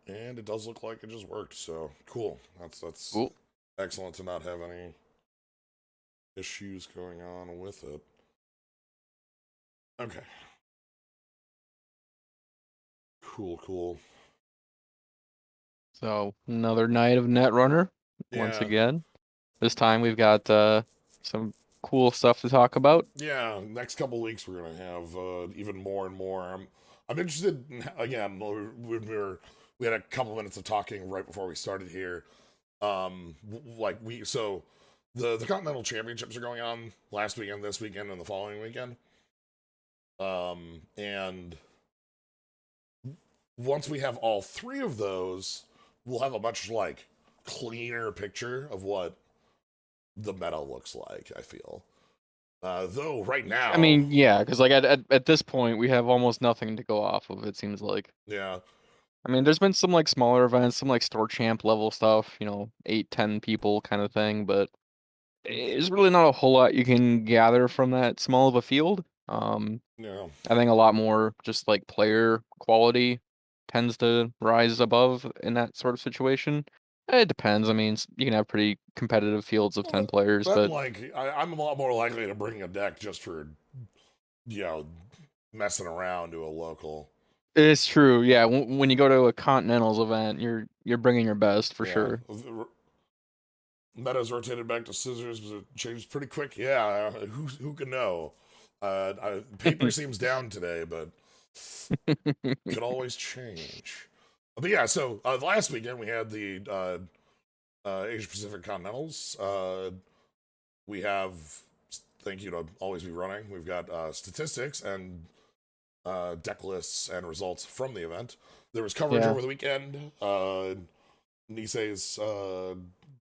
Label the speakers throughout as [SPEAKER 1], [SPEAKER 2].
[SPEAKER 1] And it does look like it just worked, so cool. That's
[SPEAKER 2] Cool.
[SPEAKER 1] excellent to not have any issues going on with it. Okay. Cool.
[SPEAKER 2] So another night of Netrunner once
[SPEAKER 1] Yeah,
[SPEAKER 2] again. This time we've got some cool stuff to talk about.
[SPEAKER 1] yeah. Next couple weeks we're gonna have even more and more. I'm interested in, again. We had a couple minutes of talking right before we started here. Like the Continental Championships are going on last weekend, this weekend, and the following weekend. And once we have all three of those, we'll have a much like cleaner picture of what the meta looks like, I feel. Though right
[SPEAKER 2] I
[SPEAKER 1] now,
[SPEAKER 2] mean, yeah, because like at this point we have almost nothing to go off of, it seems like.
[SPEAKER 1] yeah,
[SPEAKER 2] I mean, there's been some like smaller events, some like store champ level stuff, 8, 10 people kind of thing, but there's really not a whole lot you can gather from that small of a field.
[SPEAKER 1] yeah.
[SPEAKER 2] I think a lot more just like player quality tends to rise above in that sort of situation. It depends. I mean, you can have pretty competitive fields of
[SPEAKER 1] Well,
[SPEAKER 2] 10 players,
[SPEAKER 1] that
[SPEAKER 2] but
[SPEAKER 1] like I'm a lot more likely to bring a deck just for you know messing around to a local.
[SPEAKER 2] it's true. Yeah, when you go to a Continentals event, you're bringing your best for
[SPEAKER 1] Yeah,
[SPEAKER 2] sure.
[SPEAKER 1] meta's rotated back to scissors, but it changed pretty quick. Yeah, who can know? Paper seems down today, but could always change. But yeah, so last weekend we had the Asia Pacific Continentals. We have, thank you to always be running. We've got statistics and deck lists and results from the event. There was coverage
[SPEAKER 2] Yeah.
[SPEAKER 1] over the weekend. Nisei's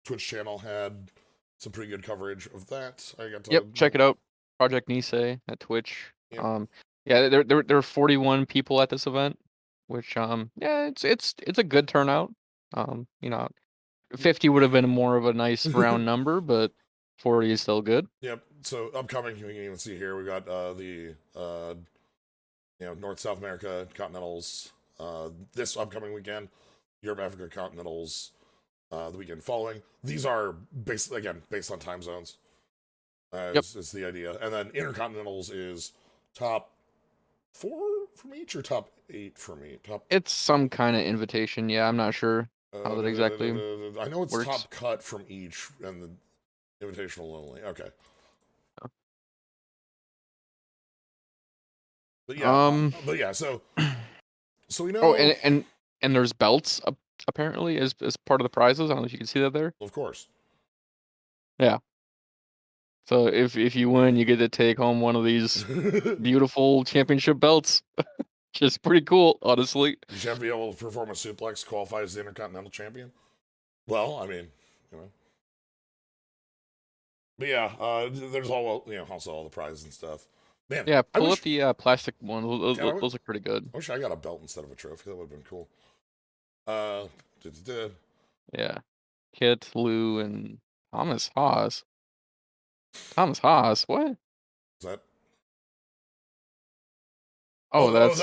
[SPEAKER 1] Twitch channel had some pretty good coverage of that. I got
[SPEAKER 2] Yep,
[SPEAKER 1] to,
[SPEAKER 2] check it out. Project Nisei at Twitch.
[SPEAKER 1] yeah.
[SPEAKER 2] Yeah, there were 41 people at this event, which yeah, it's a good turnout. 50 would have been more of a nice round number, but 40 is still good.
[SPEAKER 1] Yep. So upcoming, you can even see here we got the North South America Continentals this upcoming weekend, Europe Africa Continentals the weekend following. These are based on time zones.
[SPEAKER 2] Yep.
[SPEAKER 1] Is the idea, and then Intercontinentals is top 4 from each or top 8 from each. Top.
[SPEAKER 2] It's some kind of invitation. Yeah, I'm not sure how that exactly
[SPEAKER 1] I know it's
[SPEAKER 2] works.
[SPEAKER 1] top cut from each, and the invitational only. Okay, but yeah,
[SPEAKER 2] Um,
[SPEAKER 1] so we
[SPEAKER 2] oh,
[SPEAKER 1] know,
[SPEAKER 2] and there's belts apparently as part of the prizes. I don't know if you can see that there.
[SPEAKER 1] of course.
[SPEAKER 2] Yeah. So if you win, you get to take home one of these beautiful championship belts. Which is pretty cool, honestly.
[SPEAKER 1] You should have to be able to perform a suplex, qualify as the Intercontinental Champion. Well, I mean, you know. But yeah, there's also all the prizes and stuff. Man,
[SPEAKER 2] Yeah,
[SPEAKER 1] I
[SPEAKER 2] pull up
[SPEAKER 1] wish,
[SPEAKER 2] the plastic one.
[SPEAKER 1] God,
[SPEAKER 2] Those are pretty good.
[SPEAKER 1] I wish I got a belt instead of a trophy. That would have been cool. Uh, is
[SPEAKER 2] Yeah. Kit, Lou, and Thomas Haas. Thomas Haas, what?
[SPEAKER 1] that?
[SPEAKER 2] Oh, that's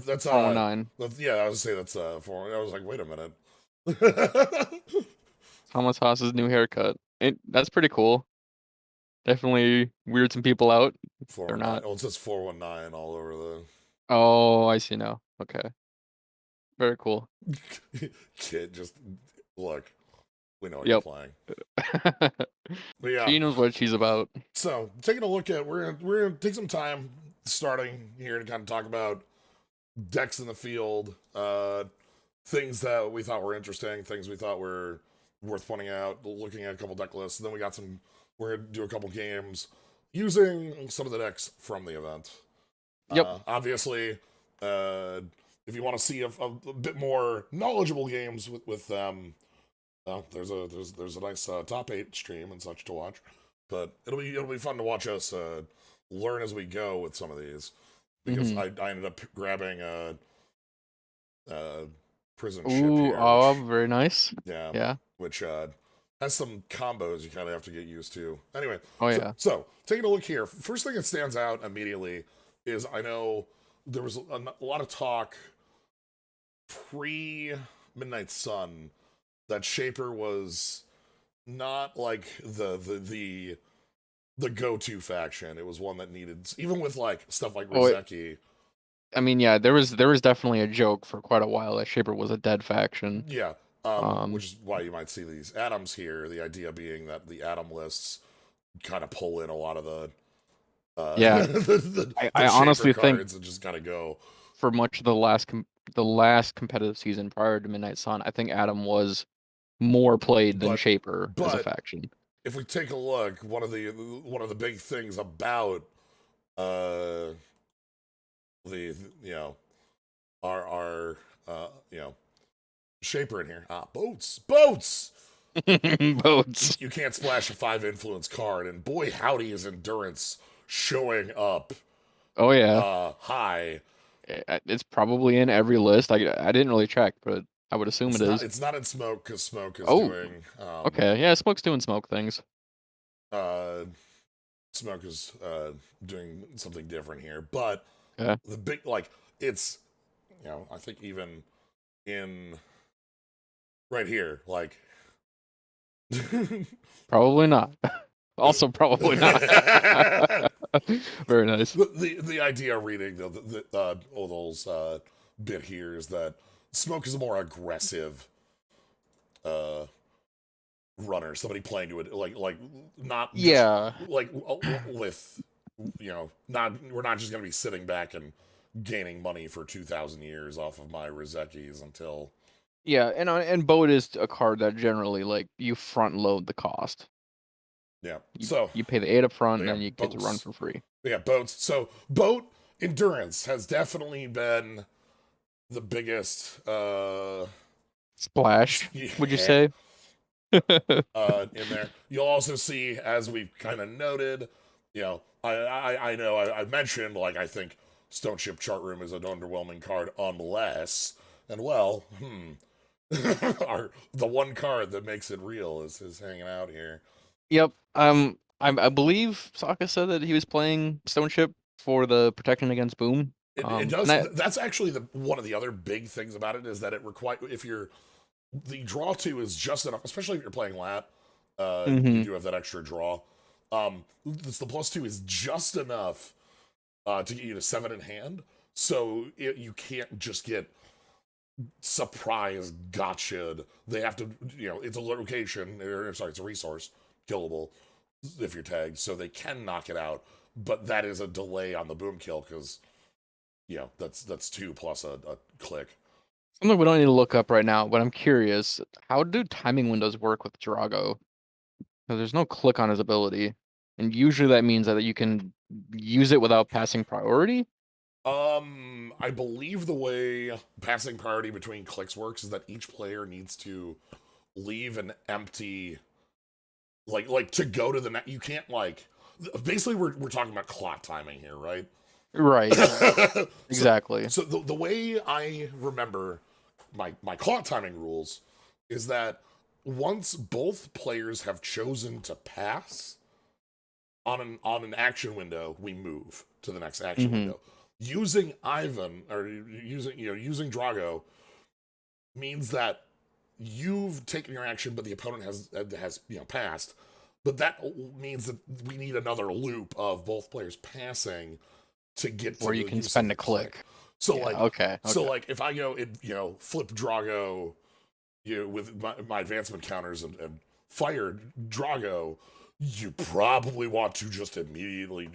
[SPEAKER 1] That's
[SPEAKER 2] 419.
[SPEAKER 1] yeah. I was gonna say that's for. I was like, wait a minute.
[SPEAKER 2] Thomas Haas's new haircut. That's pretty cool. Definitely weird some people out. They're
[SPEAKER 1] 419.
[SPEAKER 2] not.
[SPEAKER 1] Oh, it says 419 all over
[SPEAKER 2] Oh, I see now. Okay. Very cool.
[SPEAKER 1] the kid. Just look. We know what you're
[SPEAKER 2] Yep.
[SPEAKER 1] playing. But yeah,
[SPEAKER 2] She knows what she's about.
[SPEAKER 1] so taking a look at we're gonna take some time starting here to kind of talk about decks in the field, things that we thought were interesting, things we thought were worth pointing out, looking at a couple deck lists. And then we got some. We're gonna do a couple games using some of the decks from the event.
[SPEAKER 2] Yep.
[SPEAKER 1] Obviously, uh, if you want to see a bit more knowledgeable games with them, well, there's a nice top 8 stream and such to watch. But it'll be fun to watch us learn as we go with some of these, because
[SPEAKER 2] Hmm.
[SPEAKER 1] I ended up grabbing a prison ship
[SPEAKER 2] Ooh,
[SPEAKER 1] here,
[SPEAKER 2] oh,
[SPEAKER 1] which,
[SPEAKER 2] very nice.
[SPEAKER 1] yeah,
[SPEAKER 2] Yeah.
[SPEAKER 1] which has some combos you kind of have to get used to. Anyway,
[SPEAKER 2] Oh
[SPEAKER 1] so
[SPEAKER 2] yeah.
[SPEAKER 1] so taking a look here, first thing that stands out immediately is I know there was a lot of talk pre Midnight Sun that Shaper was not like the go-to faction. It was one that needed, even with like stuff like
[SPEAKER 2] Oh,
[SPEAKER 1] Rizeki.
[SPEAKER 2] I mean, yeah, there was definitely a joke for quite a while that Shaper was a dead faction.
[SPEAKER 1] Yeah,
[SPEAKER 2] Um,
[SPEAKER 1] which is why you might see these atoms here. The idea being that the atom lists kind of pull in a lot of the
[SPEAKER 2] yeah,
[SPEAKER 1] the
[SPEAKER 2] I
[SPEAKER 1] Shaper
[SPEAKER 2] honestly think
[SPEAKER 1] cards and just kind of go.
[SPEAKER 2] for much of the last competitive season prior to Midnight Sun, I think Adam was more played than
[SPEAKER 1] But
[SPEAKER 2] Shaper as a
[SPEAKER 1] but
[SPEAKER 2] faction.
[SPEAKER 1] if we take a look, one of the big things about uh the you know our Shaper in here, boats. You,
[SPEAKER 2] Votes.
[SPEAKER 1] you can't splash a 5 influence card, and boy howdy is endurance showing up
[SPEAKER 2] Oh yeah,
[SPEAKER 1] high.
[SPEAKER 2] it's probably in every list. I didn't really check, but I would assume
[SPEAKER 1] It's
[SPEAKER 2] it
[SPEAKER 1] not
[SPEAKER 2] is.
[SPEAKER 1] it's not in smoke because smoke is
[SPEAKER 2] Oh,
[SPEAKER 1] doing
[SPEAKER 2] okay. Yeah, Smoke's doing smoke things.
[SPEAKER 1] uh smoke is doing something different here. But
[SPEAKER 2] Yeah,
[SPEAKER 1] the big like it's I think even in right here, like
[SPEAKER 2] probably not. Also, probably not.
[SPEAKER 1] the,
[SPEAKER 2] Very nice.
[SPEAKER 1] the idea reading the Odal's bit here is that smoke is a more aggressive uh runner, somebody playing to it like not just
[SPEAKER 2] Yeah,
[SPEAKER 1] like with not we're not just gonna be sitting back and gaining money for 2,000 years off of my Rizekis until
[SPEAKER 2] yeah, and Boat is a card that generally like you front load the cost.
[SPEAKER 1] yeah.
[SPEAKER 2] You
[SPEAKER 1] So
[SPEAKER 2] you pay the 8 up front, and
[SPEAKER 1] yeah,
[SPEAKER 2] then you get to run
[SPEAKER 1] boats.
[SPEAKER 2] for free.
[SPEAKER 1] Yeah, boats. So boat endurance has definitely been the biggest
[SPEAKER 2] Splash, would you
[SPEAKER 1] yeah,
[SPEAKER 2] say?
[SPEAKER 1] in there. You'll also see, as we've kind of noted, I know I mentioned like I think Stone Ship Chart Room is an underwhelming card unless and well, the one card that makes it real is hanging out here.
[SPEAKER 2] Yep. I believe Sokka said that he was playing Stone Ship for the protection against boom.
[SPEAKER 1] It
[SPEAKER 2] And
[SPEAKER 1] does.
[SPEAKER 2] I
[SPEAKER 1] That's actually the one of the other big things about it is that it require if you're the draw two is just enough, especially if you're playing lat. You
[SPEAKER 2] hmm
[SPEAKER 1] do have that extra draw. The plus two is just enough to get you to 7 in hand. So you can't just get surprise gotcha'd. They have to, it's a location, or sorry, it's a resource, killable if you're tagged, so they can knock it out. But that is a delay on the boom kill because, that's 2 plus a click.
[SPEAKER 2] something we don't need to look up right now, but I'm curious. How do timing windows work with Drago? 'Cause there's no click on his ability, and usually that means that you can use it without passing priority.
[SPEAKER 1] I believe the way passing priority between clicks works is that each player needs to leave an empty like to go to the net. You can't like basically we're talking about clock timing here, right?
[SPEAKER 2] Right.
[SPEAKER 1] so
[SPEAKER 2] Exactly.
[SPEAKER 1] so the way I remember my clock timing rules is that once both players have chosen to pass on an action window, we move to the next action
[SPEAKER 2] hmm
[SPEAKER 1] window. Using Ivan or using Drago means that you've taken your action, but the opponent has passed. But that means that we need another loop of both players passing to get to
[SPEAKER 2] Where you
[SPEAKER 1] the
[SPEAKER 2] can
[SPEAKER 1] use of
[SPEAKER 2] spend
[SPEAKER 1] the
[SPEAKER 2] a
[SPEAKER 1] click.
[SPEAKER 2] click.
[SPEAKER 1] So
[SPEAKER 2] Yeah.
[SPEAKER 1] like,
[SPEAKER 2] Okay.
[SPEAKER 1] so
[SPEAKER 2] Okay.
[SPEAKER 1] like, if I go and flip Drago, with my advancement counters and fire Drago, you probably want to just immediately,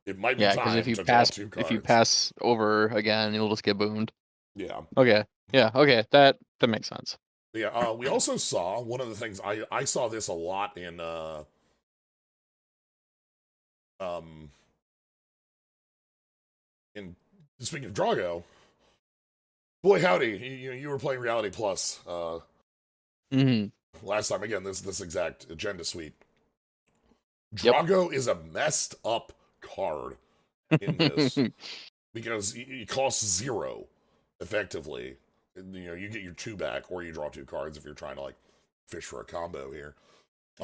[SPEAKER 1] it might be
[SPEAKER 2] Yeah, because
[SPEAKER 1] time to draw two
[SPEAKER 2] if you
[SPEAKER 1] cards.
[SPEAKER 2] pass over again, you'll just get boomed.
[SPEAKER 1] Yeah,
[SPEAKER 2] Okay. Yeah. Okay. That makes sense.
[SPEAKER 1] yeah. We also saw one of the things I saw this a lot in um in speaking of Drago, boy howdy, you were playing Reality Plus
[SPEAKER 2] hmm
[SPEAKER 1] last time. Again, this exact agenda suite.
[SPEAKER 2] Yep.
[SPEAKER 1] Drago is a messed up card in this because it costs 0 effectively. You get your 2 back, or you draw 2 cards if you're trying to like fish for a combo here.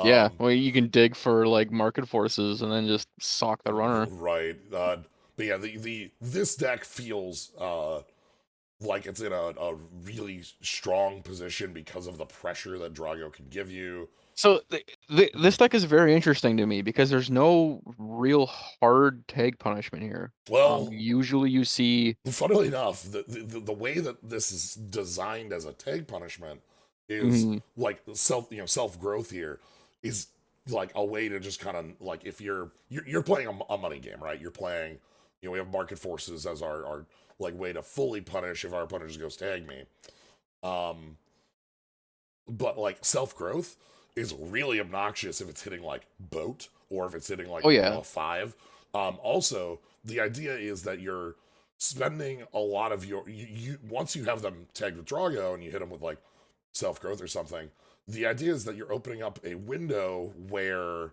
[SPEAKER 2] Yeah.
[SPEAKER 1] Um,
[SPEAKER 2] Well, you can dig for like market forces and then just sock the runner.
[SPEAKER 1] right. But yeah, the this deck feels like it's in a really strong position because of the pressure that Drago can give you.
[SPEAKER 2] So this deck is very interesting to me because there's no real hard tag punishment here.
[SPEAKER 1] Well,
[SPEAKER 2] Usually you see.
[SPEAKER 1] funnily enough, the way that this is designed as a tag punishment is
[SPEAKER 2] Mhm.
[SPEAKER 1] like self growth here is like a way to just kind of like if you're playing a money game, right? You're playing, we have market forces as our like way to fully punish if our opponent just goes tag me. Um, but like self growth is really obnoxious if it's hitting like boat or if it's hitting like
[SPEAKER 2] Oh yeah.
[SPEAKER 1] a five. Also, the idea is that you're spending a lot of you once you have them tagged with Drago and you hit them with like self growth or something. The idea is that you're opening up a window where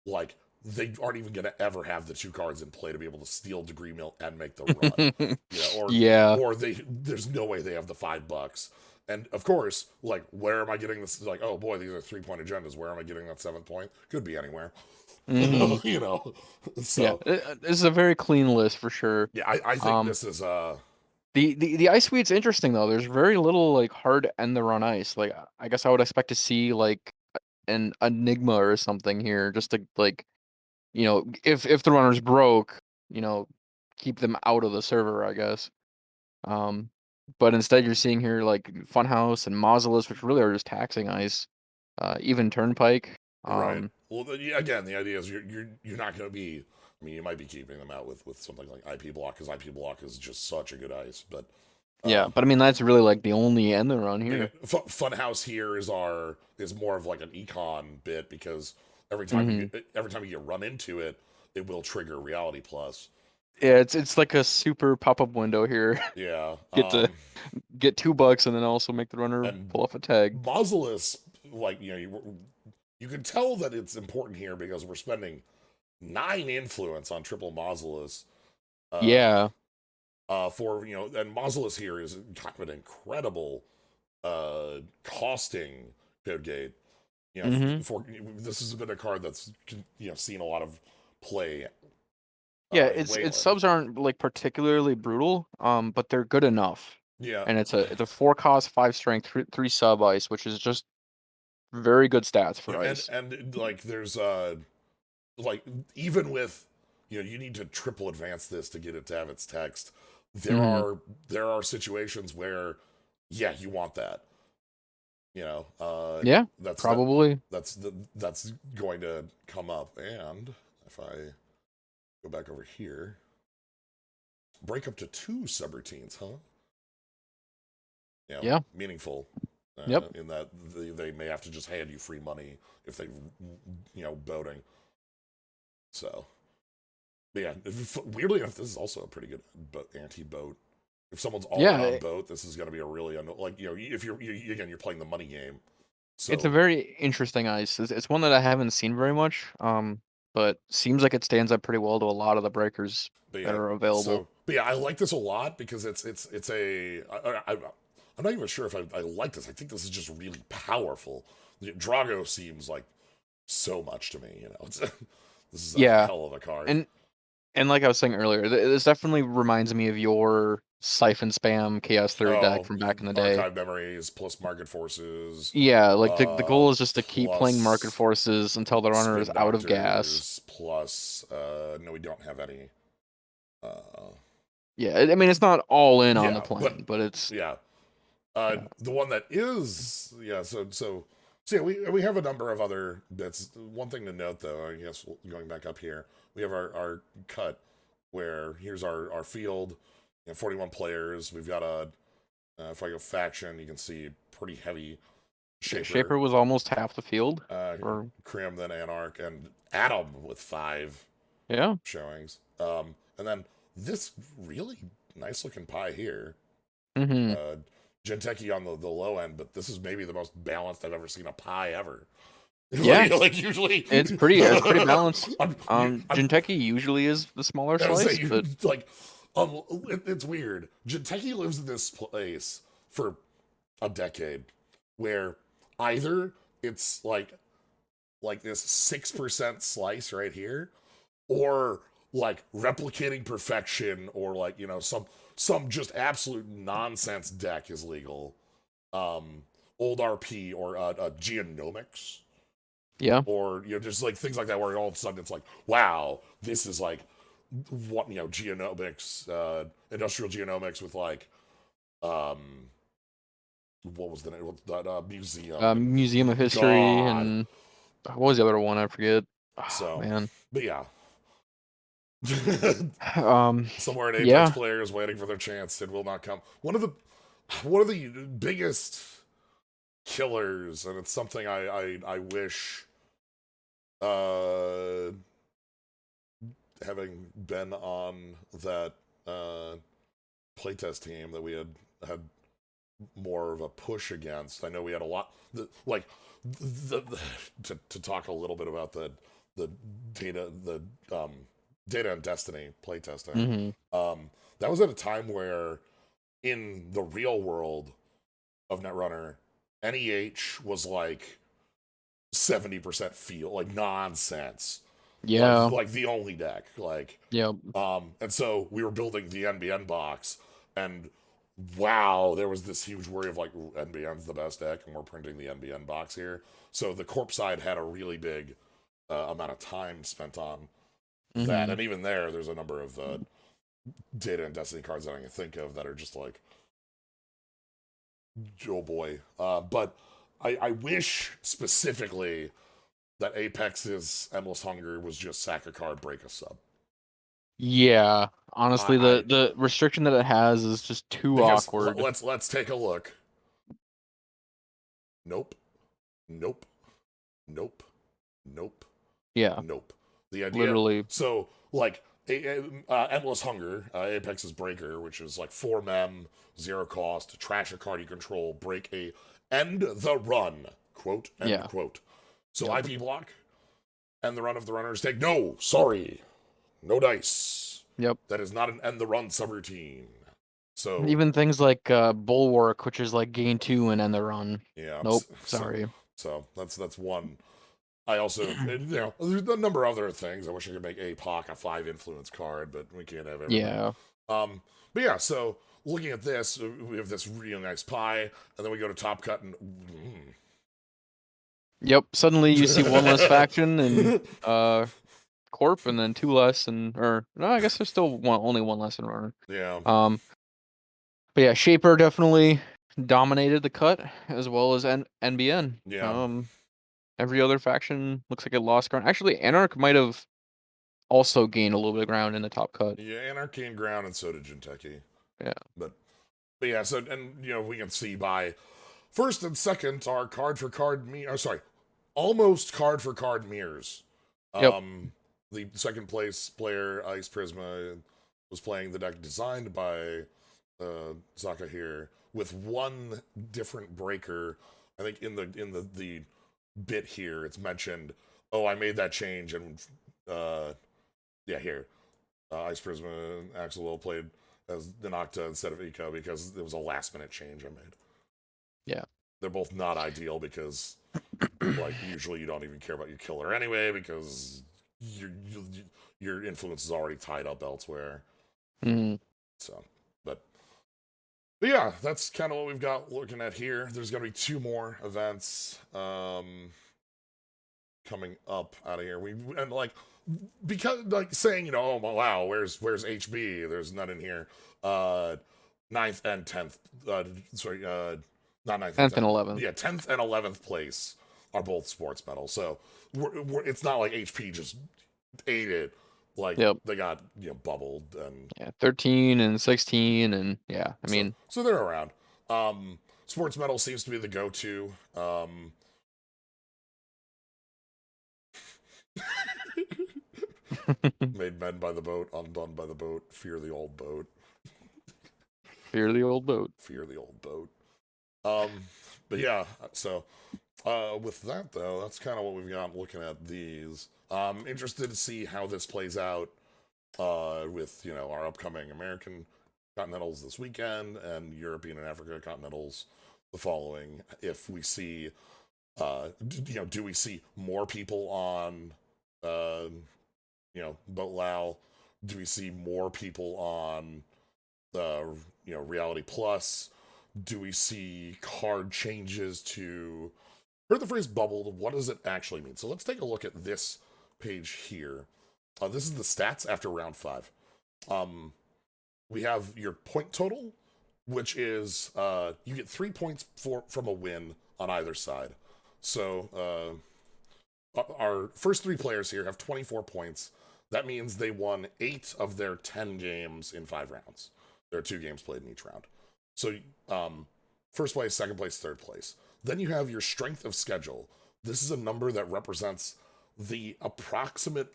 [SPEAKER 1] like they aren't even going to ever have the two cards in play to be able to steal degree mill and make the run, or
[SPEAKER 2] Yeah.
[SPEAKER 1] there's no way they have the $5. And of course, like, where am I getting this? Like, oh boy, these are 3 point agendas. Where am I getting that 7 point? Could be anywhere,
[SPEAKER 2] Hmm.
[SPEAKER 1] you know.
[SPEAKER 2] Yeah.
[SPEAKER 1] So
[SPEAKER 2] This is a very clean list for sure.
[SPEAKER 1] yeah, I think
[SPEAKER 2] Um,
[SPEAKER 1] this is
[SPEAKER 2] the ice suite's interesting though. There's very little like hard end the run ice. Like I guess I would expect to see like an enigma or something here, just to like if the runners broke, you know, keep them out of the server, I guess. Um, but instead you're seeing here like Funhouse and Mausolus, which really are just taxing ice. Even Turnpike.
[SPEAKER 1] right. Well, again, the idea is you're not going to be. I mean, you might be keeping them out with something like IP block because IP block is just such a good ice, but
[SPEAKER 2] Yeah,
[SPEAKER 1] um,
[SPEAKER 2] but I mean that's really like the only end the run
[SPEAKER 1] yeah,
[SPEAKER 2] here.
[SPEAKER 1] Funhouse here is more of like an econ bit because
[SPEAKER 2] Hmm.
[SPEAKER 1] every time you get run into it, it will trigger Reality Plus.
[SPEAKER 2] Yeah, it's like a super pop-up window here.
[SPEAKER 1] Yeah,
[SPEAKER 2] Get to get $2 and then also make the runner
[SPEAKER 1] and
[SPEAKER 2] pull off a tag.
[SPEAKER 1] Mausolus, like you can tell that it's important here because we're spending 9 influence on triple Mausolus. Uh,
[SPEAKER 2] Yeah.
[SPEAKER 1] for and Mausolus here is kind of an incredible costing code gate.
[SPEAKER 2] Hmm.
[SPEAKER 1] For this has been a card that's seen a lot of play
[SPEAKER 2] Yeah,
[SPEAKER 1] in
[SPEAKER 2] its
[SPEAKER 1] Wayland.
[SPEAKER 2] subs aren't like particularly brutal, but they're good enough.
[SPEAKER 1] Yeah,
[SPEAKER 2] And it's a 4 cost, 5 strength, three sub ice, which is just very good stats for
[SPEAKER 1] and
[SPEAKER 2] ice.
[SPEAKER 1] like there's like even with you need to triple advance this to get it to have its text. There
[SPEAKER 2] Hmm.
[SPEAKER 1] are there are situations where yeah you want that.
[SPEAKER 2] Yeah,
[SPEAKER 1] That's
[SPEAKER 2] probably.
[SPEAKER 1] that's going to come up. And if I go back over here, break up to 2 subroutines, huh?
[SPEAKER 2] Yeah.
[SPEAKER 1] Meaningful.
[SPEAKER 2] Yep.
[SPEAKER 1] In that they may have to just hand you free money if they boating. So, but yeah, weirdly enough, this is also a pretty good anti-boat. If someone's all in on
[SPEAKER 2] Yeah,
[SPEAKER 1] boat, this is going to be a really like if again you're playing the money game.
[SPEAKER 2] it's a
[SPEAKER 1] So,
[SPEAKER 2] very interesting ice. It's one that I haven't seen very much, but seems like it stands up pretty well to a lot of the breakers
[SPEAKER 1] but
[SPEAKER 2] that
[SPEAKER 1] yeah,
[SPEAKER 2] are available.
[SPEAKER 1] I like this a lot because it's a I'm not even sure if I like this. I think this is just really powerful. Drago seems like so much to me. It's this is a
[SPEAKER 2] Yeah,
[SPEAKER 1] hell of a card.
[SPEAKER 2] and like I was saying earlier, this definitely reminds me of your Siphon Spam Chaos Theory deck
[SPEAKER 1] Oh,
[SPEAKER 2] from back in the day.
[SPEAKER 1] archive memories plus market forces,
[SPEAKER 2] Yeah, like the goal is just to keep playing Market
[SPEAKER 1] plus
[SPEAKER 2] Forces until the runner is
[SPEAKER 1] spin
[SPEAKER 2] out of gas.
[SPEAKER 1] doctors, plus no, we don't have any. Uh,
[SPEAKER 2] Yeah, I mean it's not all in on the
[SPEAKER 1] yeah, but
[SPEAKER 2] plane, but it's
[SPEAKER 1] yeah,
[SPEAKER 2] yeah.
[SPEAKER 1] the one that is yeah. So yeah, we have a number of other bits. One thing to note, though, I guess going back up here, we have our cut where here's our field. 41 players. We've got a if I go faction, you can see pretty heavy
[SPEAKER 2] Yeah,
[SPEAKER 1] shaper.
[SPEAKER 2] Shaper was almost half the field.
[SPEAKER 1] Uh,
[SPEAKER 2] Or
[SPEAKER 1] Krim, then Anarch, and Adam with 5
[SPEAKER 2] yeah.
[SPEAKER 1] showings. And then this really nice looking pie here.
[SPEAKER 2] Hmm.
[SPEAKER 1] Uh, Genteki on the low end, but this is maybe the most balanced I've ever seen a pie ever.
[SPEAKER 2] Yeah,
[SPEAKER 1] like usually,
[SPEAKER 2] it's pretty balanced.
[SPEAKER 1] I'm
[SPEAKER 2] Jinteki usually is the smaller
[SPEAKER 1] I was
[SPEAKER 2] slice,
[SPEAKER 1] saying,
[SPEAKER 2] but
[SPEAKER 1] like, it's weird. Genteki lives in this place for a decade, where either it's like this 6% slice right here, or like replicating perfection, or like some some just absolute nonsense deck is legal. Old RP or geonomics,
[SPEAKER 2] Yeah.
[SPEAKER 1] or just like things like that, where all of a sudden it's like, wow, this is like what geonomics, industrial geonomics with like um what was the name of that museum and
[SPEAKER 2] Museum of History
[SPEAKER 1] God.
[SPEAKER 2] and what was the other one? I forget. Oh,
[SPEAKER 1] So,
[SPEAKER 2] man.
[SPEAKER 1] but yeah.
[SPEAKER 2] Um,
[SPEAKER 1] Somewhere an Apex
[SPEAKER 2] yeah.
[SPEAKER 1] player is waiting for their chance and will not come. One of the biggest killers, and it's something I wish, uh having been on that playtest team, that we had more of a push against. I know we had a lot, like to talk a little bit about the data the data and Destiny playtesting.
[SPEAKER 2] Hmm.
[SPEAKER 1] That was at a time where in the real world of Netrunner, NEH was like 70% feel, like nonsense,
[SPEAKER 2] Yeah.
[SPEAKER 1] like the only deck, like
[SPEAKER 2] Yep.
[SPEAKER 1] and so we were building the NBN box, and wow, there was this huge worry of like, ooh, NBN's the best deck, and we're printing the NBN box here. So the corp side had a really big amount of time spent on that,
[SPEAKER 2] Hmm.
[SPEAKER 1] and even there's a number of data and Destiny cards that I can think of that are just like, oh boy. But I wish specifically that Apex's Endless Hunger was just sack a card, break a sub.
[SPEAKER 2] Yeah. Honestly,
[SPEAKER 1] I
[SPEAKER 2] the restriction that it has is just too
[SPEAKER 1] because
[SPEAKER 2] awkward.
[SPEAKER 1] let's take a look. Nope, nope, nope, nope,
[SPEAKER 2] Yeah.
[SPEAKER 1] nope. The idea,
[SPEAKER 2] Literally.
[SPEAKER 1] so like Endless Hunger, Apex's Breaker, which is like 4 mem, 0 cost, trash a card you control, break a end the run, quote end
[SPEAKER 2] Yeah.
[SPEAKER 1] quote. So
[SPEAKER 2] Yep.
[SPEAKER 1] IP block, end the run of the runners take. No, sorry, no dice.
[SPEAKER 2] Yep.
[SPEAKER 1] That is not an end the run subroutine. So
[SPEAKER 2] Even things like Bulwark, which is like gain 2 and end the run.
[SPEAKER 1] yeah,
[SPEAKER 2] Nope.
[SPEAKER 1] so
[SPEAKER 2] Sorry.
[SPEAKER 1] that's one. I also, there's a number of other things. I wish I could make APAC a 5 influence card, but we can't have everything.
[SPEAKER 2] Yeah.
[SPEAKER 1] But yeah, so looking at this, we have this really nice pie, and then we go to Top Cut, and
[SPEAKER 2] Yep. Suddenly you see one less faction and Corp, and then 2 less, and or no, I guess there's still only one less in runner.
[SPEAKER 1] yeah,
[SPEAKER 2] Um, but yeah, Shaper definitely dominated the cut as well as NBN.
[SPEAKER 1] yeah,
[SPEAKER 2] Every other faction looks like it lost ground. Actually, Anarch might have also gained a little bit of ground in the top cut.
[SPEAKER 1] yeah. Anarchy and Ground, and so did Jinteki.
[SPEAKER 2] Yeah.
[SPEAKER 1] But yeah, so and we can see by first and second are card for card me. Oh, sorry, almost card for card mirrors.
[SPEAKER 2] Yep.
[SPEAKER 1] The second place player, Ice Prisma, was playing the deck designed by Zaka here, with one different breaker. I think in the bit here it's mentioned. Oh, I made that change, and yeah, here Ice Prisma and Axel played as the Nocta instead of Eco because it was a last minute change I made.
[SPEAKER 2] Yeah.
[SPEAKER 1] They're both not ideal because like usually you don't even care about your killer anyway because your influence is already tied up elsewhere.
[SPEAKER 2] Mm.
[SPEAKER 1] So, but yeah, that's kind of what we've got looking at here. There's gonna be 2 more events coming up out of here. And like because like saying oh wow, where's HB? There's none in here. Ninth and 10th. Sorry, not ninth and
[SPEAKER 2] 10th and
[SPEAKER 1] 10th.
[SPEAKER 2] 11th.
[SPEAKER 1] Yeah, 10th and 11th place are both sports medals. So it's not like HP just ate it. Like
[SPEAKER 2] Yep.
[SPEAKER 1] they got bubbled, and
[SPEAKER 2] Yeah. 13 and 16 and yeah. I
[SPEAKER 1] so
[SPEAKER 2] mean,
[SPEAKER 1] they're around. Sports medal seems to be the go-to. Made men by the boat, undone by the boat. Fear the old boat.
[SPEAKER 2] fear the old boat.
[SPEAKER 1] Fear the old boat. Um, but yeah, so with that though, that's kind of what we've got looking at these. Interested to see how this plays out with our upcoming American Continentals this weekend and European and Africa Continentals the following. If we see, do we see more people on, Boat Lao? Do we see more people on Reality Plus? Do we see card changes to? Heard the phrase bubbled. What does it actually mean? So let's take a look at this page here. This is the stats after round 5. We have your point total, which is you get 3 points from a win on either side. So our first 3 players here have 24 points. That means they won 8 of their 10 games in 5 rounds. There are 2 games played in each round. So first place, second place, third place. Then you have your strength of schedule. This is a number that represents the approximate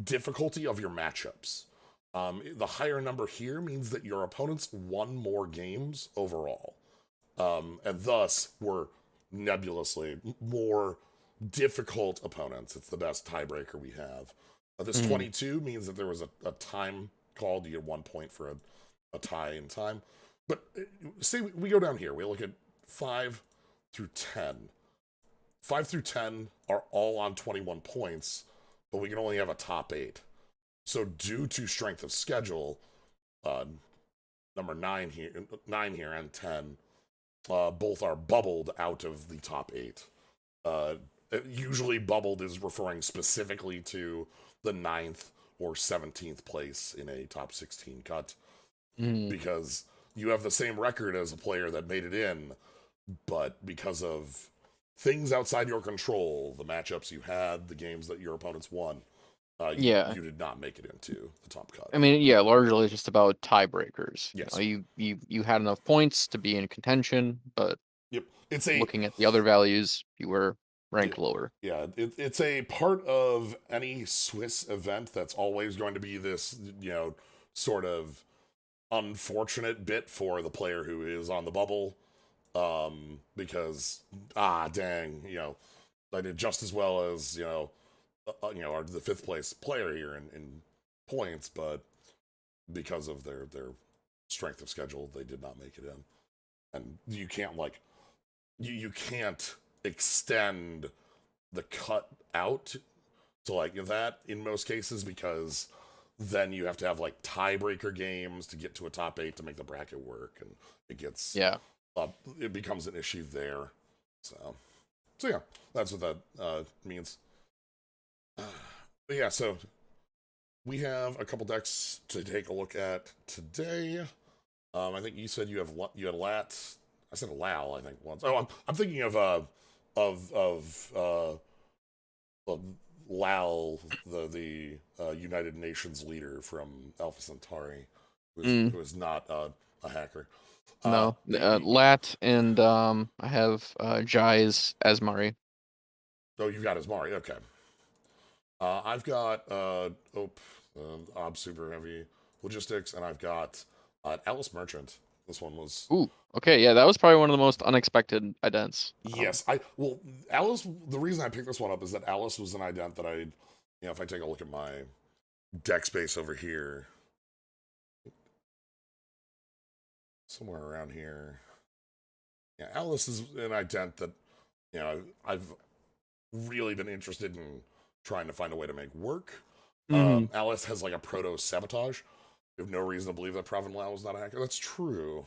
[SPEAKER 1] difficulty of your matchups. The higher number here means that your opponents won more games overall, and thus were nebulously more difficult opponents. It's the best tiebreaker we have. This 22 means that there was a time called. You get 1 point for a tie in time. But say we go down here. We look at 5 through 10. 5 through 10 are all on 21 points, but we can only have a top 8. So due to strength of schedule, number 9 here and 10, both are bubbled out of the top 8. Usually bubbled is referring specifically to the 9th or 17th place in a top 16 cut, because you have the same record as a player that made it in, but because of things outside your control, the matchups you had, the games that your opponents won, you did not make it into the top cut.
[SPEAKER 2] I mean, yeah, largely it's just about tiebreakers.
[SPEAKER 1] Yes.
[SPEAKER 2] You had enough points to be in contention, but
[SPEAKER 1] Yep.
[SPEAKER 2] looking at the other values, you were ranked lower.
[SPEAKER 1] Yeah, it's a part of any Swiss event that's always going to be this, sort of unfortunate bit for the player who is on the bubble, because dang, I did just as well as the 5th place player here in points, but because of their strength of schedule, they did not make it in, and you can't you can't extend the cut out to that in most cases, because then you have to have tiebreaker games to get to a top 8 to make the bracket work, and it gets it becomes an issue there. So yeah, that's what that means. But yeah, so we have a couple decks to take a look at today. I think you said you had Lat. I said Lao, I think, once. Oh, I'm thinking of Lao, the United Nations leader from Alpha Centauri, who is not a hacker.
[SPEAKER 2] No, Lat and I have Jai's Asmari.
[SPEAKER 1] Oh, you got Asmari, okay. I've got Ob Super Heavy Logistics, and I've got Alice Merchant. This one was...
[SPEAKER 2] Ooh, okay, yeah, that was probably one of the most unexpected idents.
[SPEAKER 1] Yes, Alice, the reason I picked this one up is that Alice was an ident that if I take a look at my deck space over here, somewhere around here, yeah, Alice is an ident that, I've really been interested in trying to find a way to make work. Alice has a proto-sabotage. You have no reason to believe that Pravin Lau is not a hacker. That's true.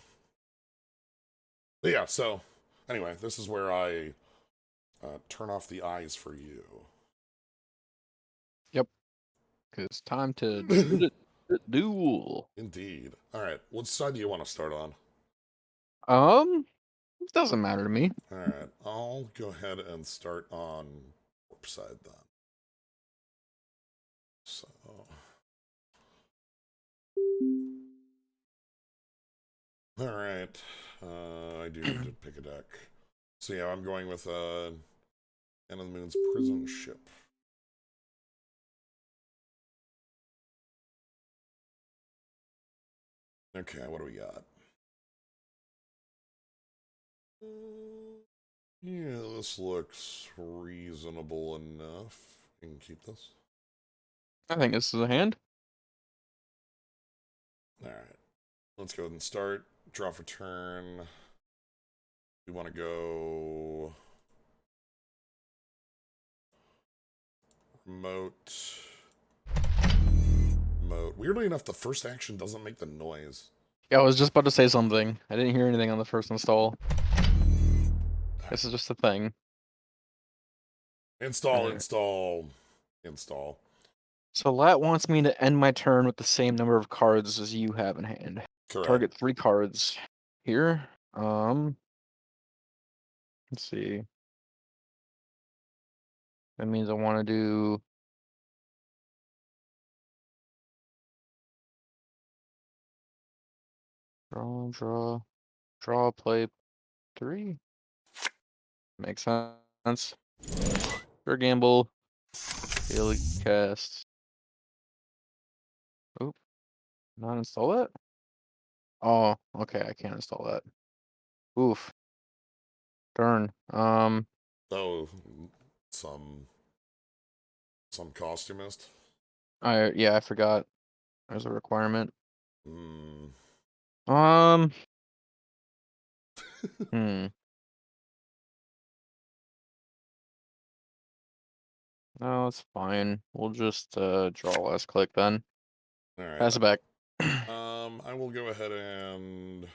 [SPEAKER 1] But yeah, so anyway, this is where I turn off the eyes for you.
[SPEAKER 2] Yep. It's time to duel.
[SPEAKER 1] Indeed. All right, what side do you want to start on?
[SPEAKER 2] It doesn't matter to me.
[SPEAKER 1] All right, I'll go ahead and start on warp side then. So, all right, I do need to pick a deck. So yeah, I'm going with End of the Moon's Prison Ship. Okay, what do we got? Yeah, this looks reasonable enough. You can keep this.
[SPEAKER 2] I think this is a hand.
[SPEAKER 1] Alright. Let's go ahead and start. Draw for turn. We want to go remote. mode. Weirdly enough, the first action doesn't make the noise.
[SPEAKER 2] Yeah, I was just about to say something. I didn't hear anything on the first install. This is just a thing.
[SPEAKER 1] Install,
[SPEAKER 2] Alright.
[SPEAKER 1] install, install.
[SPEAKER 2] So Lat wants me to end my turn with the same number of cards as you have in hand.
[SPEAKER 1] Correct.
[SPEAKER 2] Target 3 cards here. Let's see. That means I want to do draw, play 3. Makes sense. Sure gamble. Daily cast. Oop. Not install that? Oh, okay, I can't install that. Oof. Darn.
[SPEAKER 1] Oh, some costumist.
[SPEAKER 2] Yeah, I forgot. There's a requirement.
[SPEAKER 1] Hmm.
[SPEAKER 2] Um, hmm. No, it's fine. We'll just draw last click then.
[SPEAKER 1] All right.
[SPEAKER 2] Pass it back.
[SPEAKER 1] I will go ahead and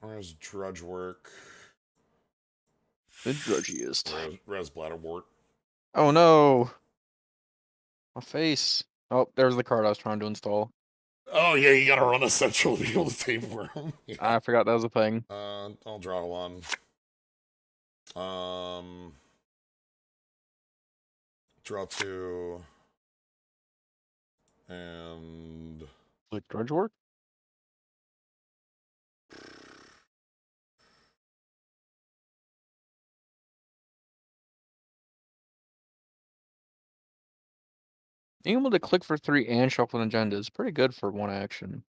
[SPEAKER 1] where's drudge work?
[SPEAKER 2] The drudgiest.
[SPEAKER 1] Res bladderwort.
[SPEAKER 2] Oh no! My face. Oh, there's the card I was trying to install.
[SPEAKER 1] Oh yeah, you gotta run essential to be able to pay for them. Yeah.
[SPEAKER 2] I forgot that was a thing.
[SPEAKER 1] I'll draw one. Um, draw 2, and
[SPEAKER 2] Like drudge work? Being able to click for 3 and shuffle an agenda is pretty good for one action.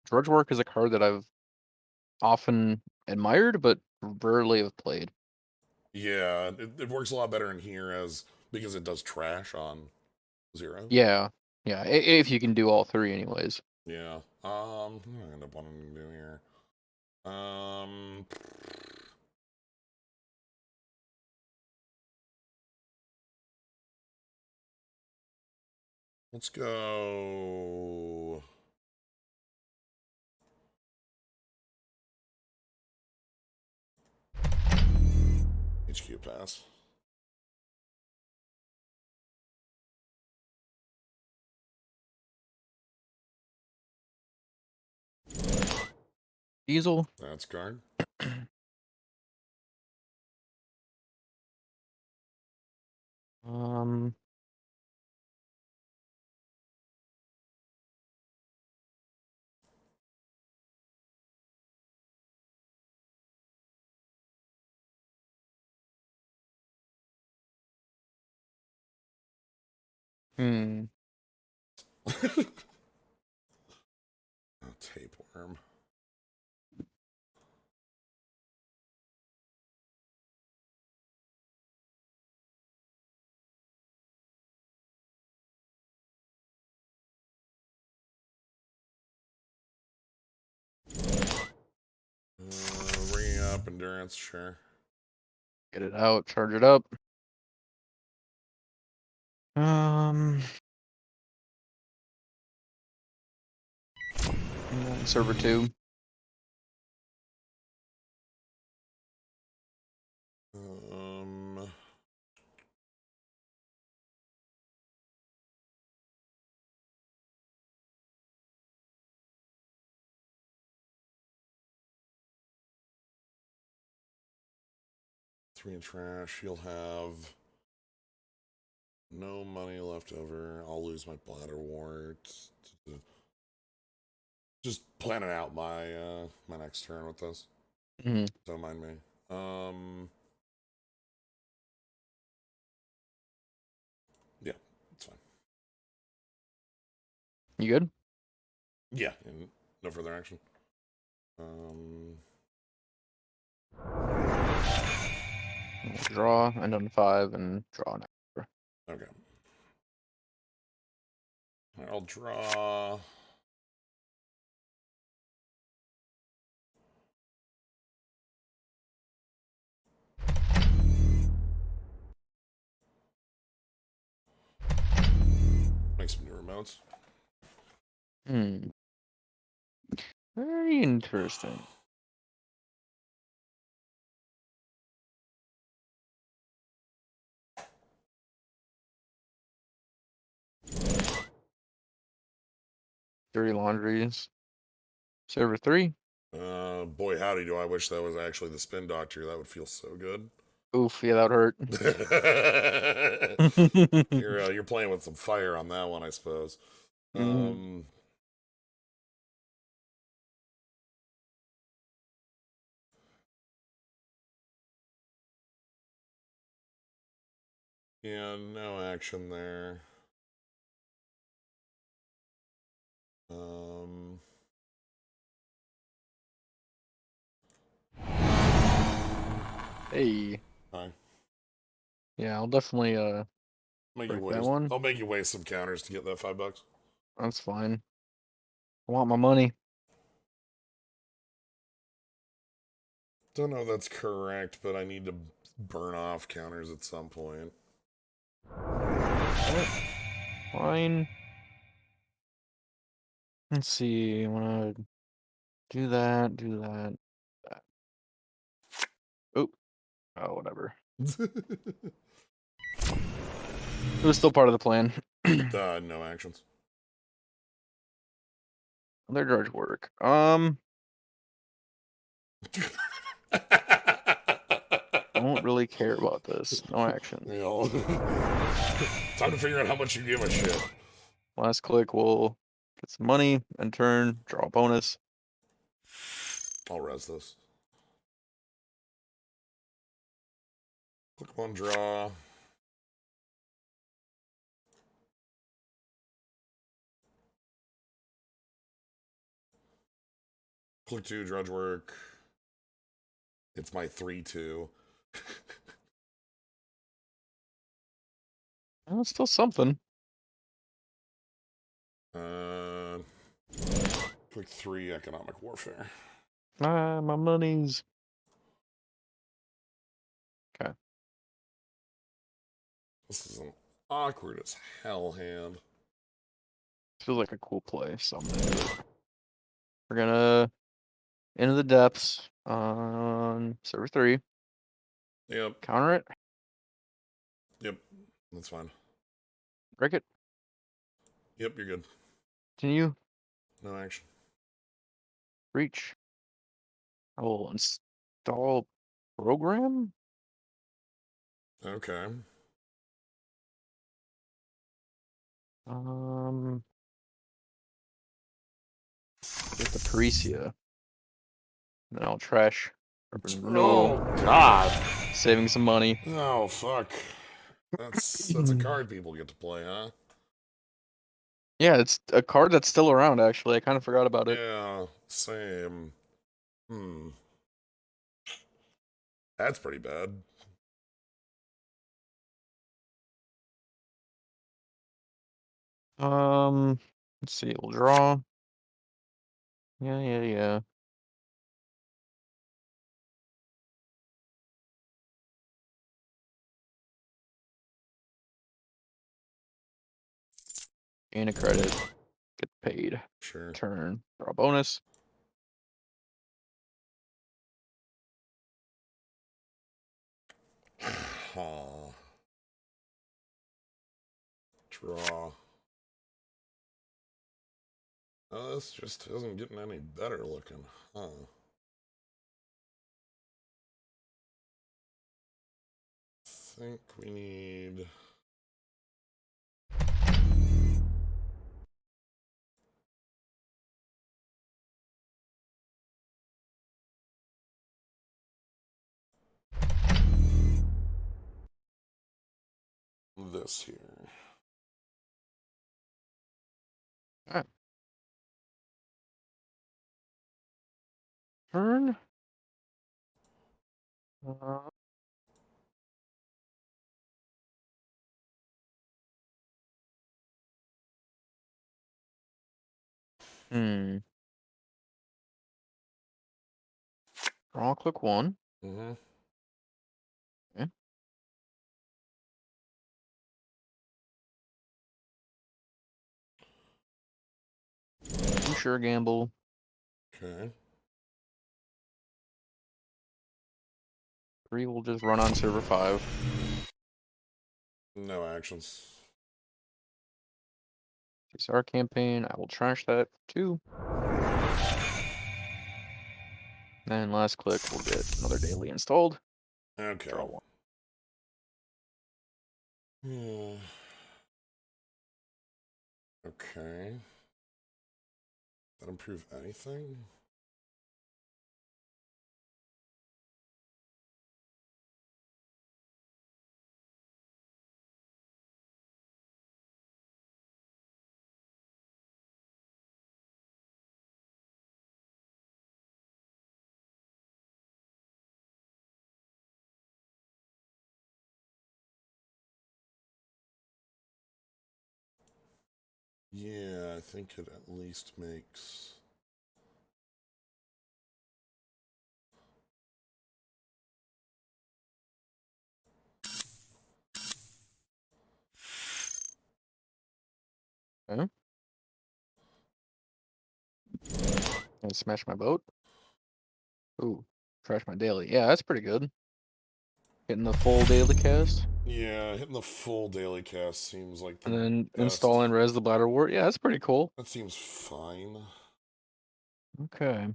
[SPEAKER 2] Drudge work is a card that I've often admired, but rarely have played.
[SPEAKER 1] yeah, it works a lot better in here as because it does trash on 0.
[SPEAKER 2] Yeah, yeah. If you can do all 3, anyways.
[SPEAKER 1] Yeah. What do I end up wanting to do here? Um, let's go. HQ pass.
[SPEAKER 2] Diesel.
[SPEAKER 1] That's card.
[SPEAKER 2] Um, hmm.
[SPEAKER 1] Tapeworm. Ringing up endurance, sure.
[SPEAKER 2] Get it out, charge it up. Um, server 2.
[SPEAKER 1] Um, 3 in trash. You'll have no money left over. I'll lose my bladder wart. Just planning out my my next turn with this.
[SPEAKER 2] Mhm.
[SPEAKER 1] Don't mind me. Yeah, it's fine.
[SPEAKER 2] You good?
[SPEAKER 1] Yeah, and no further action. Um,
[SPEAKER 2] Draw, end on 5, and draw next.
[SPEAKER 1] okay. I'll draw. notes.
[SPEAKER 2] Hmm. Very interesting. Dirty laundries. Server 3.
[SPEAKER 1] Boy, howdy, do I wish that was actually the spin doctor. That would feel so good.
[SPEAKER 2] Oof, yeah, that would hurt.
[SPEAKER 1] You're playing with some fire on that one, I suppose.
[SPEAKER 2] Mm.
[SPEAKER 1] Yeah, no action there.
[SPEAKER 2] Hey.
[SPEAKER 1] Hi.
[SPEAKER 2] Yeah, I'll definitely
[SPEAKER 1] Make you
[SPEAKER 2] break that
[SPEAKER 1] waste.
[SPEAKER 2] one.
[SPEAKER 1] I'll make you waste some counters to get that $5.
[SPEAKER 2] That's fine. I want my money.
[SPEAKER 1] Don't know if that's correct, but I need to burn off counters at some point.
[SPEAKER 2] Fine. Let's see. I wanna do that, that. Oh, oh, whatever. It was still part of the plan.
[SPEAKER 1] No actions.
[SPEAKER 2] Their drudge work. Don't really care about this. No action.
[SPEAKER 1] You know, time to figure out how much you give a shit.
[SPEAKER 2] Last click will get some money and turn, draw a bonus.
[SPEAKER 1] I'll res this. Click one, draw. Click two, drudge work. It's my 3-2.
[SPEAKER 2] Oh, it's still something.
[SPEAKER 1] Click three, economic warfare.
[SPEAKER 2] Ah, my money's. Okay.
[SPEAKER 1] This is an awkward as hell hand.
[SPEAKER 2] Feels like a cool play, so I'm gonna do it. We're gonna into the depths on server 3.
[SPEAKER 1] Yep.
[SPEAKER 2] Counter it.
[SPEAKER 1] Yep. That's fine.
[SPEAKER 2] Break it.
[SPEAKER 1] Yep, you're good.
[SPEAKER 2] Continue.
[SPEAKER 1] No action.
[SPEAKER 2] Reach. I will install program.
[SPEAKER 1] Okay.
[SPEAKER 2] Get the Parisia. Then I'll trash urban renewal.
[SPEAKER 1] Oh, God.
[SPEAKER 2] Saving some money.
[SPEAKER 1] Oh, fuck. That's a card people get to play, huh?
[SPEAKER 2] Yeah, it's a card that's still around, actually. I kind of forgot about it.
[SPEAKER 1] Yeah, same. That's pretty bad.
[SPEAKER 2] Let's see. We'll draw. Yeah. Gain a credit. Get paid.
[SPEAKER 1] Sure.
[SPEAKER 2] Turn. Draw a bonus.
[SPEAKER 1] Huh. Draw. Oh, this just isn't getting any better looking, huh? Think we need... this here.
[SPEAKER 2] Alright. Turn. Uh, hmm. Draw, click 1.
[SPEAKER 1] Mm-hmm.
[SPEAKER 2] Okay. I sure gamble.
[SPEAKER 1] Okay.
[SPEAKER 2] 3 will just run on server 5.
[SPEAKER 1] No actions.
[SPEAKER 2] It's our campaign. I will trash that too. And last click, we'll get another daily installed.
[SPEAKER 1] Okay.
[SPEAKER 2] Draw 1.
[SPEAKER 1] Okay. That improve anything? Yeah, I think it at least makes...
[SPEAKER 2] Okay. And smash my boat. Ooh, trash my daily. Yeah, that's pretty good. Getting the full daily cast.
[SPEAKER 1] Yeah, hitting the full daily cast seems like the
[SPEAKER 2] And then
[SPEAKER 1] best.
[SPEAKER 2] install and res the bladder wart. Yeah, that's pretty cool.
[SPEAKER 1] That seems fine.
[SPEAKER 2] Okay.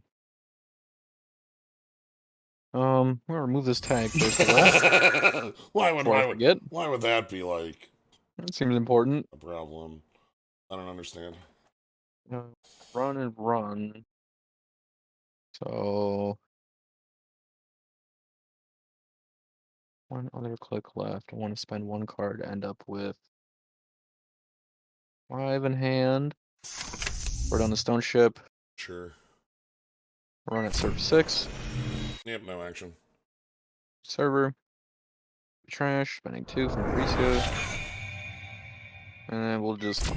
[SPEAKER 2] I'm gonna remove this tag first of all. Before I forget.
[SPEAKER 1] Why would that be like
[SPEAKER 2] That seems important.
[SPEAKER 1] a problem? I don't understand.
[SPEAKER 2] Run and run. So one other click left. I want to spend 1 card to end up with 5 in hand. We're on the stone ship.
[SPEAKER 1] Sure.
[SPEAKER 2] Run at server 6.
[SPEAKER 1] Yep, no action.
[SPEAKER 2] Server. Trash. Spending 2 from Faricio. And then we'll just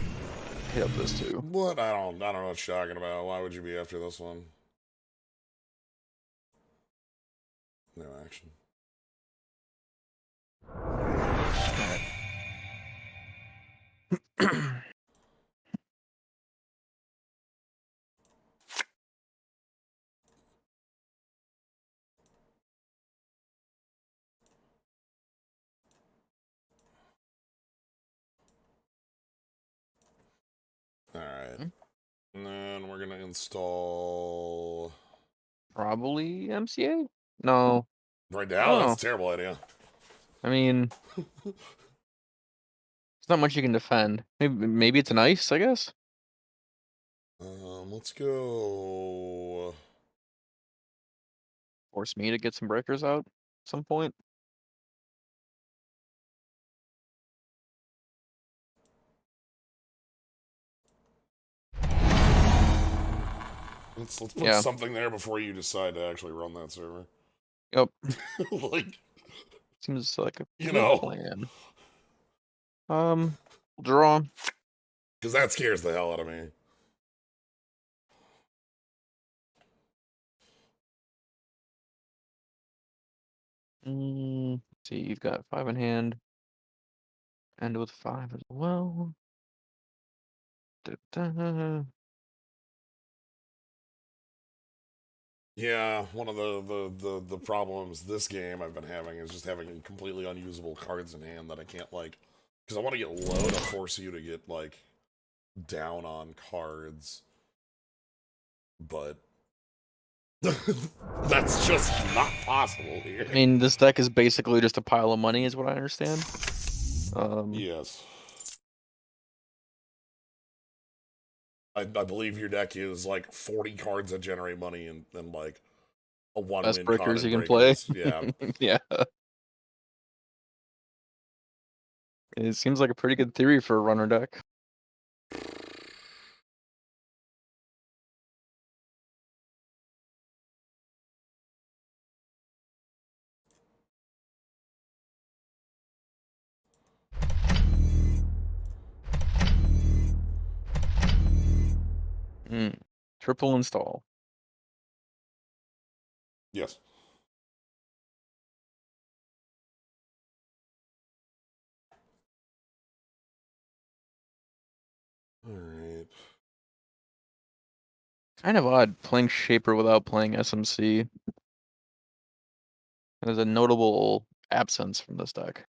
[SPEAKER 2] hit up this 2.
[SPEAKER 1] What? I don't know what you're talking about. Why would you be after this one? No action. Alright. And then we're gonna install...
[SPEAKER 2] Probably MCA? No.
[SPEAKER 1] Right now?
[SPEAKER 2] Oh.
[SPEAKER 1] That's a terrible idea.
[SPEAKER 2] I mean, there's not much you can defend. Maybe it's an ice, I guess.
[SPEAKER 1] Let's go...
[SPEAKER 2] Force me to get some breakers out at some point.
[SPEAKER 1] Let's put
[SPEAKER 2] Yeah.
[SPEAKER 1] something there before you decide to actually run that server.
[SPEAKER 2] Yep.
[SPEAKER 1] Like,
[SPEAKER 2] Seems like a
[SPEAKER 1] you
[SPEAKER 2] good
[SPEAKER 1] know,
[SPEAKER 2] plan. Draw.
[SPEAKER 1] because that scares the hell out of me.
[SPEAKER 2] See, you've got 5 in hand. End with 5 as well. Da-da.
[SPEAKER 1] Yeah, one of the problems this game I've been having is just having completely unusable cards in hand that I can't, like, because I want to get low to force you to get, like, down on cards, but that's just not possible here.
[SPEAKER 2] I mean, this deck is basically just a pile of money, is what I understand.
[SPEAKER 1] Yes. I believe your deck is like 40 cards that generate money and like a
[SPEAKER 2] Best
[SPEAKER 1] one-win card
[SPEAKER 2] breakers
[SPEAKER 1] and
[SPEAKER 2] you can play.
[SPEAKER 1] breakers. Yeah.
[SPEAKER 2] Yeah. It seems like a pretty good theory for a runner deck. Triple install.
[SPEAKER 1] Yes. All right.
[SPEAKER 2] Kind of odd playing Shaper without playing SMC. There's a notable absence from this deck.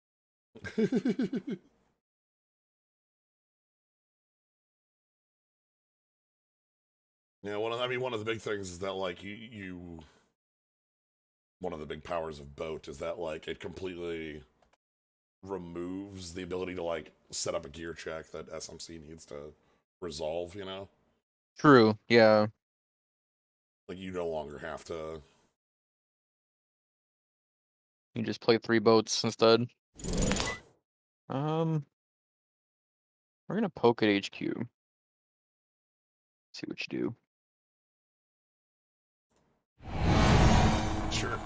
[SPEAKER 1] Yeah, one of the big things is that like you one of the big powers of boat is that like it completely removes the ability to like set up a gear check that SMC needs to resolve, you know?
[SPEAKER 2] True, yeah.
[SPEAKER 1] Like you no longer have to.
[SPEAKER 2] You just play 3 boats instead. We're gonna poke at HQ. See what you
[SPEAKER 1] Sure.
[SPEAKER 2] do.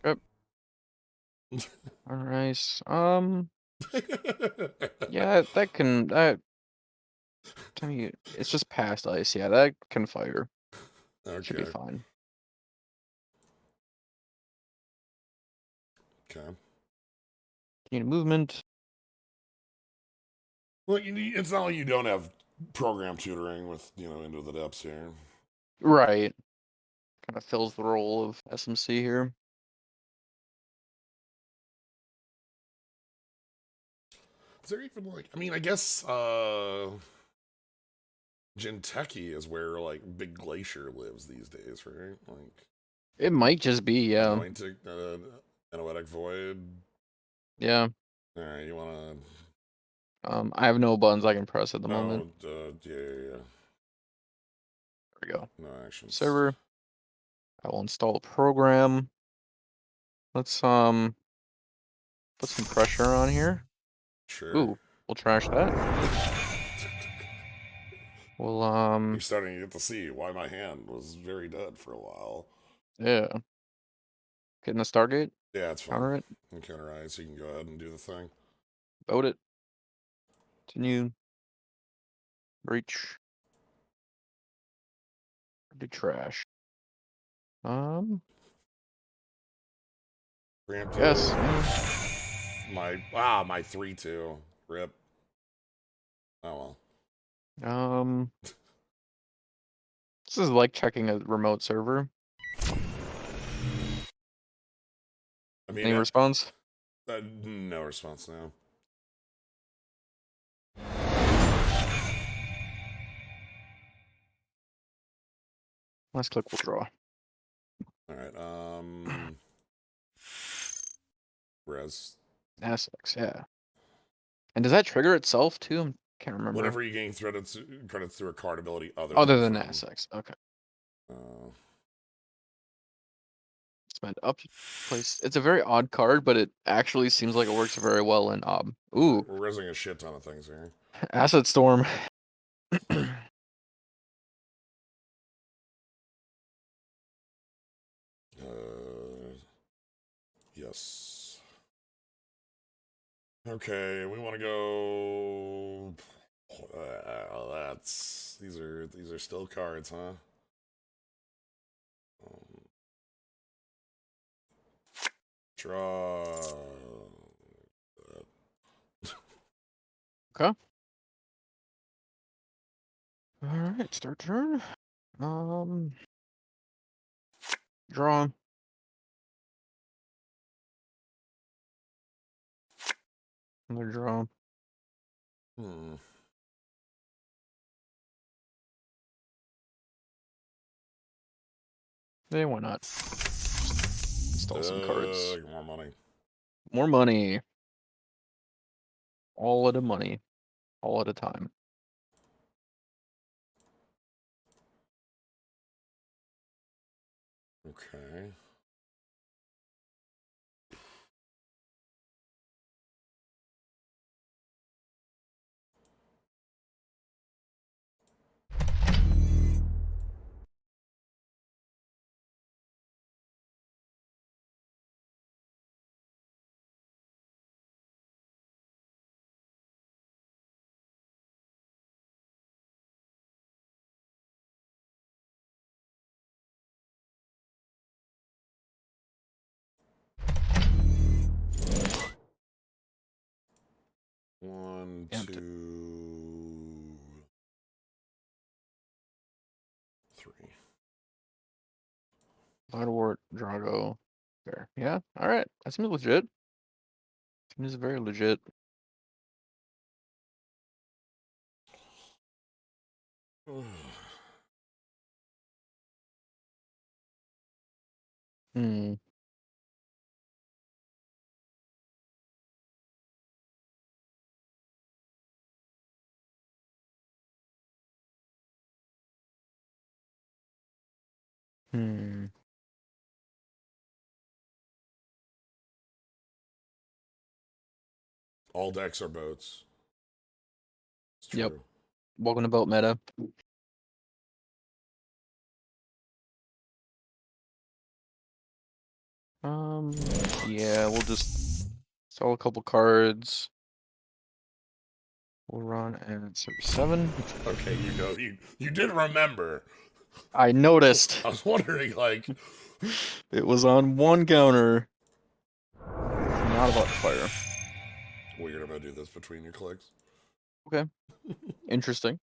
[SPEAKER 2] Yep. Alright. Yeah, that can tell me it's just past ice. Yeah, that can fire. Should be
[SPEAKER 1] Okay.
[SPEAKER 2] fine.
[SPEAKER 1] Okay.
[SPEAKER 2] Need movement.
[SPEAKER 1] Well, it's not like you don't have program tutoring with Into the Depths here.
[SPEAKER 2] Right. Kind of fills the role of SMC here.
[SPEAKER 1] Is there even like I guess Jinteki is where like Big Glacier lives these days, right? Like
[SPEAKER 2] It might just be, yeah.
[SPEAKER 1] Anointing, Anoetic Void.
[SPEAKER 2] Yeah.
[SPEAKER 1] All right, you wanna?
[SPEAKER 2] I have no buttons I can press at the moment.
[SPEAKER 1] Yeah.
[SPEAKER 2] There we go.
[SPEAKER 1] No actions.
[SPEAKER 2] Server. I will install a program. Let's put some pressure on here.
[SPEAKER 1] Sure.
[SPEAKER 2] Ooh, we'll trash that. We'll
[SPEAKER 1] You're starting to get to see why my hand was very dead for a while.
[SPEAKER 2] yeah. Get in the Stargate.
[SPEAKER 1] Yeah, it's fine.
[SPEAKER 2] Counter it.
[SPEAKER 1] And counterize, so you can go ahead and do the thing.
[SPEAKER 2] Vote it. Continue. Breach. Do trash.
[SPEAKER 1] Preemptive.
[SPEAKER 2] Yes.
[SPEAKER 1] My 3-2. Rip. Oh well.
[SPEAKER 2] This is like checking a remote server.
[SPEAKER 1] I mean,
[SPEAKER 2] Any response?
[SPEAKER 1] no response now.
[SPEAKER 2] Last click will draw.
[SPEAKER 1] All right. Res.
[SPEAKER 2] Assets, yeah. And does that trigger itself too? Can't remember.
[SPEAKER 1] Whenever you gain credits through a card ability
[SPEAKER 2] Other than
[SPEAKER 1] from,
[SPEAKER 2] assets, okay.
[SPEAKER 1] Uh,
[SPEAKER 2] Spend up to place. It's a very odd card, but it actually seems like it works very well in Ooh,
[SPEAKER 1] we're resing a shit ton of things here.
[SPEAKER 2] Asset Storm.
[SPEAKER 1] Yes. Okay, we want to go. These are still cards, huh? Draw.
[SPEAKER 2] Okay. All right, start turn. Draw. Another draw. Hey, why not? Install some cards.
[SPEAKER 1] More money.
[SPEAKER 2] More money. All at a money. All at a time.
[SPEAKER 1] Okay. One,
[SPEAKER 2] Empty.
[SPEAKER 1] 2, 3.
[SPEAKER 2] Lodwart, Drago. Fair. Yeah. All right. That seems legit. Seems very legit. Hmm. Hmm.
[SPEAKER 1] All decks are boats. It's
[SPEAKER 2] Yep.
[SPEAKER 1] true.
[SPEAKER 2] Welcome to boat meta. Yeah, we'll just sell a couple cards. We'll run at 7.
[SPEAKER 1] Okay, you go. You did remember.
[SPEAKER 2] I noticed.
[SPEAKER 1] I was wondering, like,
[SPEAKER 2] It was on one counter. Not about to fire.
[SPEAKER 1] weird. I'm gonna do this between your clicks.
[SPEAKER 2] Okay. Interesting.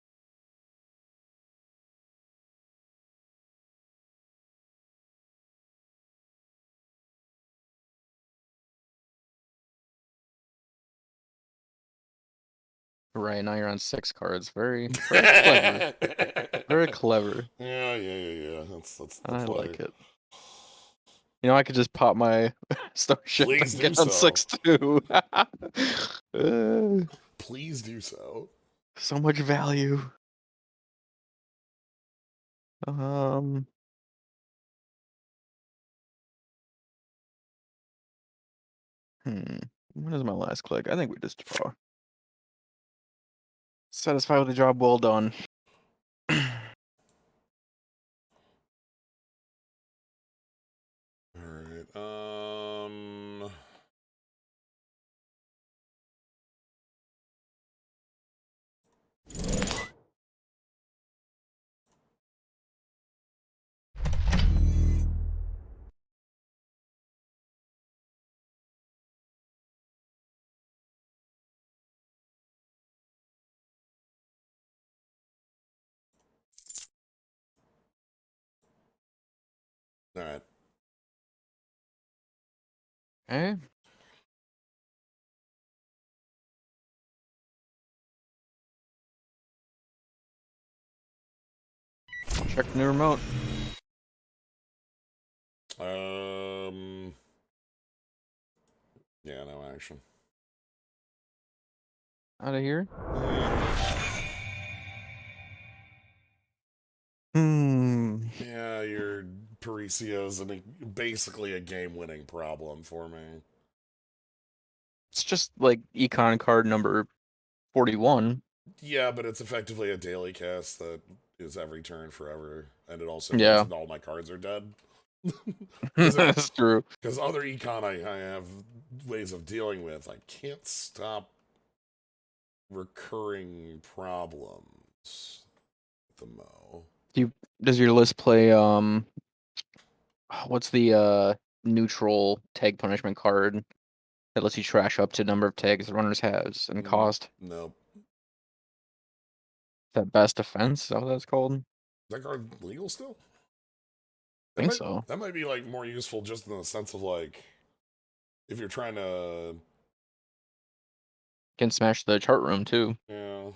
[SPEAKER 2] Right, now you're on 6 cards. Very clever. Very clever.
[SPEAKER 1] Yeah. That's the
[SPEAKER 2] I
[SPEAKER 1] play.
[SPEAKER 2] like it. You know, I could just pop my starship
[SPEAKER 1] Please
[SPEAKER 2] and
[SPEAKER 1] do
[SPEAKER 2] get on
[SPEAKER 1] so.
[SPEAKER 2] 6 too.
[SPEAKER 1] Please do so.
[SPEAKER 2] So much value. Um. When is my last click? I think we just draw. Satisfied with the job well done.
[SPEAKER 1] All right. All right.
[SPEAKER 2] Okay. Check the new remote.
[SPEAKER 1] Yeah, no action.
[SPEAKER 2] Out of here.
[SPEAKER 1] Yeah, your Paricio's basically a game-winning problem for me.
[SPEAKER 2] It's just like econ card number 41.
[SPEAKER 1] Yeah, but it's effectively a daily cast that is every turn forever, and it also means
[SPEAKER 2] Yeah,
[SPEAKER 1] that all my cards are dead.
[SPEAKER 2] that's true.
[SPEAKER 1] Because other econ I have ways of dealing with, I can't stop recurring problems with the Mo.
[SPEAKER 2] Does your list play what's the neutral tag punishment card that lets you trash up to number of tags the runners has and cost?
[SPEAKER 1] Nope.
[SPEAKER 2] That best defense? Is that what that's called?
[SPEAKER 1] Is that card legal still?
[SPEAKER 2] I think so.
[SPEAKER 1] That might be like more useful just in the sense of like if you're trying to
[SPEAKER 2] Can smash the chart room too.
[SPEAKER 1] yeah.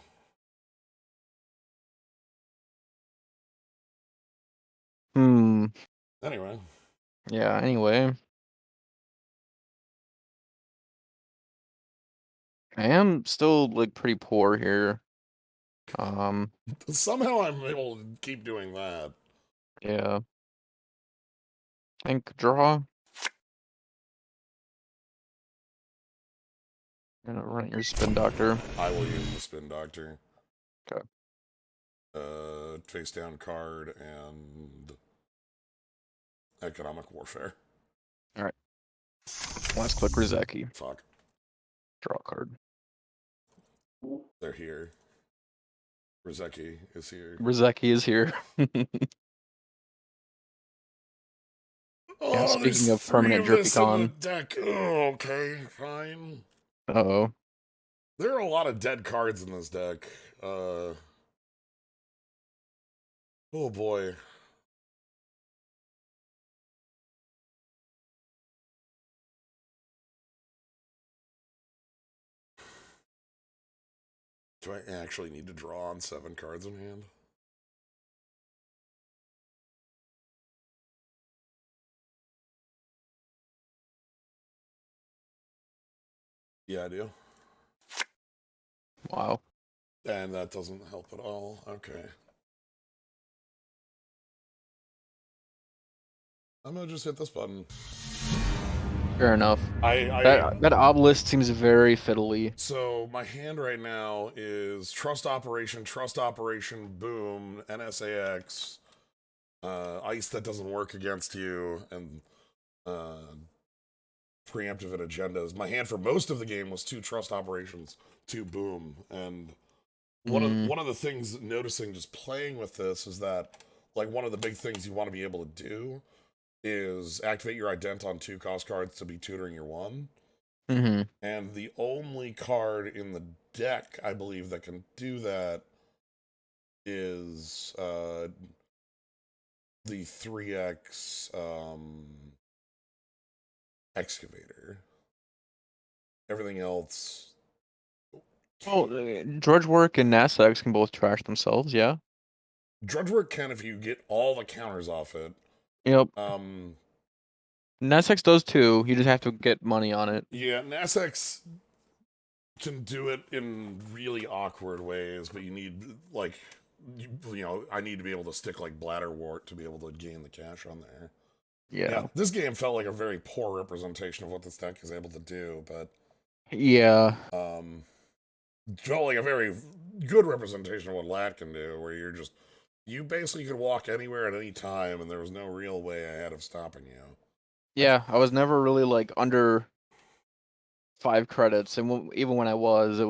[SPEAKER 1] Anyway.
[SPEAKER 2] Yeah, anyway. I am still like pretty poor here.
[SPEAKER 1] Somehow I'm able to keep doing that.
[SPEAKER 2] Yeah. Think draw. Gonna run your spin doctor.
[SPEAKER 1] I will use the spin doctor.
[SPEAKER 2] Okay.
[SPEAKER 1] Face down card and economic warfare.
[SPEAKER 2] Alright. Last click Rizeki.
[SPEAKER 1] Fuck.
[SPEAKER 2] Draw a card.
[SPEAKER 1] They're here. Rizeki is here.
[SPEAKER 2] Rizeki is here. Yeah,
[SPEAKER 1] Oh,
[SPEAKER 2] speaking
[SPEAKER 1] there's
[SPEAKER 2] of
[SPEAKER 1] 3
[SPEAKER 2] permanent
[SPEAKER 1] of this in the
[SPEAKER 2] Drippycon.
[SPEAKER 1] deck. Oh, okay, fine.
[SPEAKER 2] Uh-oh.
[SPEAKER 1] There are a lot of dead cards in this deck. Oh boy. Do I actually need to draw on 7 cards in hand? Yeah, I do.
[SPEAKER 2] Wow.
[SPEAKER 1] And that doesn't help at all. Okay. I'm gonna just hit this button.
[SPEAKER 2] Fair enough.
[SPEAKER 1] I
[SPEAKER 2] That obelisk seems very fiddly.
[SPEAKER 1] So my hand right now is trust operation, boom, NSAX, ice that doesn't work against you, and uh, preemptive and agendas. My hand for most of the game was 2 trust operations, 2 boom, and
[SPEAKER 2] Mm,
[SPEAKER 1] one of the things noticing just playing with this is that like one of the big things you want to be able to do is activate your ident on 2 cost cards to be tutoring your 1.
[SPEAKER 2] hmm
[SPEAKER 1] And the only card in the deck, I believe, that can do that is the 3x excavator. Everything else.
[SPEAKER 2] Well, Drudge Work and NASAX can both trash themselves, yeah.
[SPEAKER 1] Drudge work can if you get all the counters off it.
[SPEAKER 2] Yep.
[SPEAKER 1] Um,
[SPEAKER 2] NASAX does too. You just have to get money on it.
[SPEAKER 1] yeah, NASX can do it in really awkward ways, but you need, like, I need to be able to stick, like, Bladderwort to be able to gain the cash on there. Yeah,
[SPEAKER 2] Yeah.
[SPEAKER 1] this game felt like a very poor representation of what this deck is able to do, but
[SPEAKER 2] Yeah.
[SPEAKER 1] um, felt like a very good representation of what Lat can do, where you basically could walk anywhere at any time, and there was no real way ahead of stopping you.
[SPEAKER 2] Yeah, I was never really like under 5 credits, and even when I was,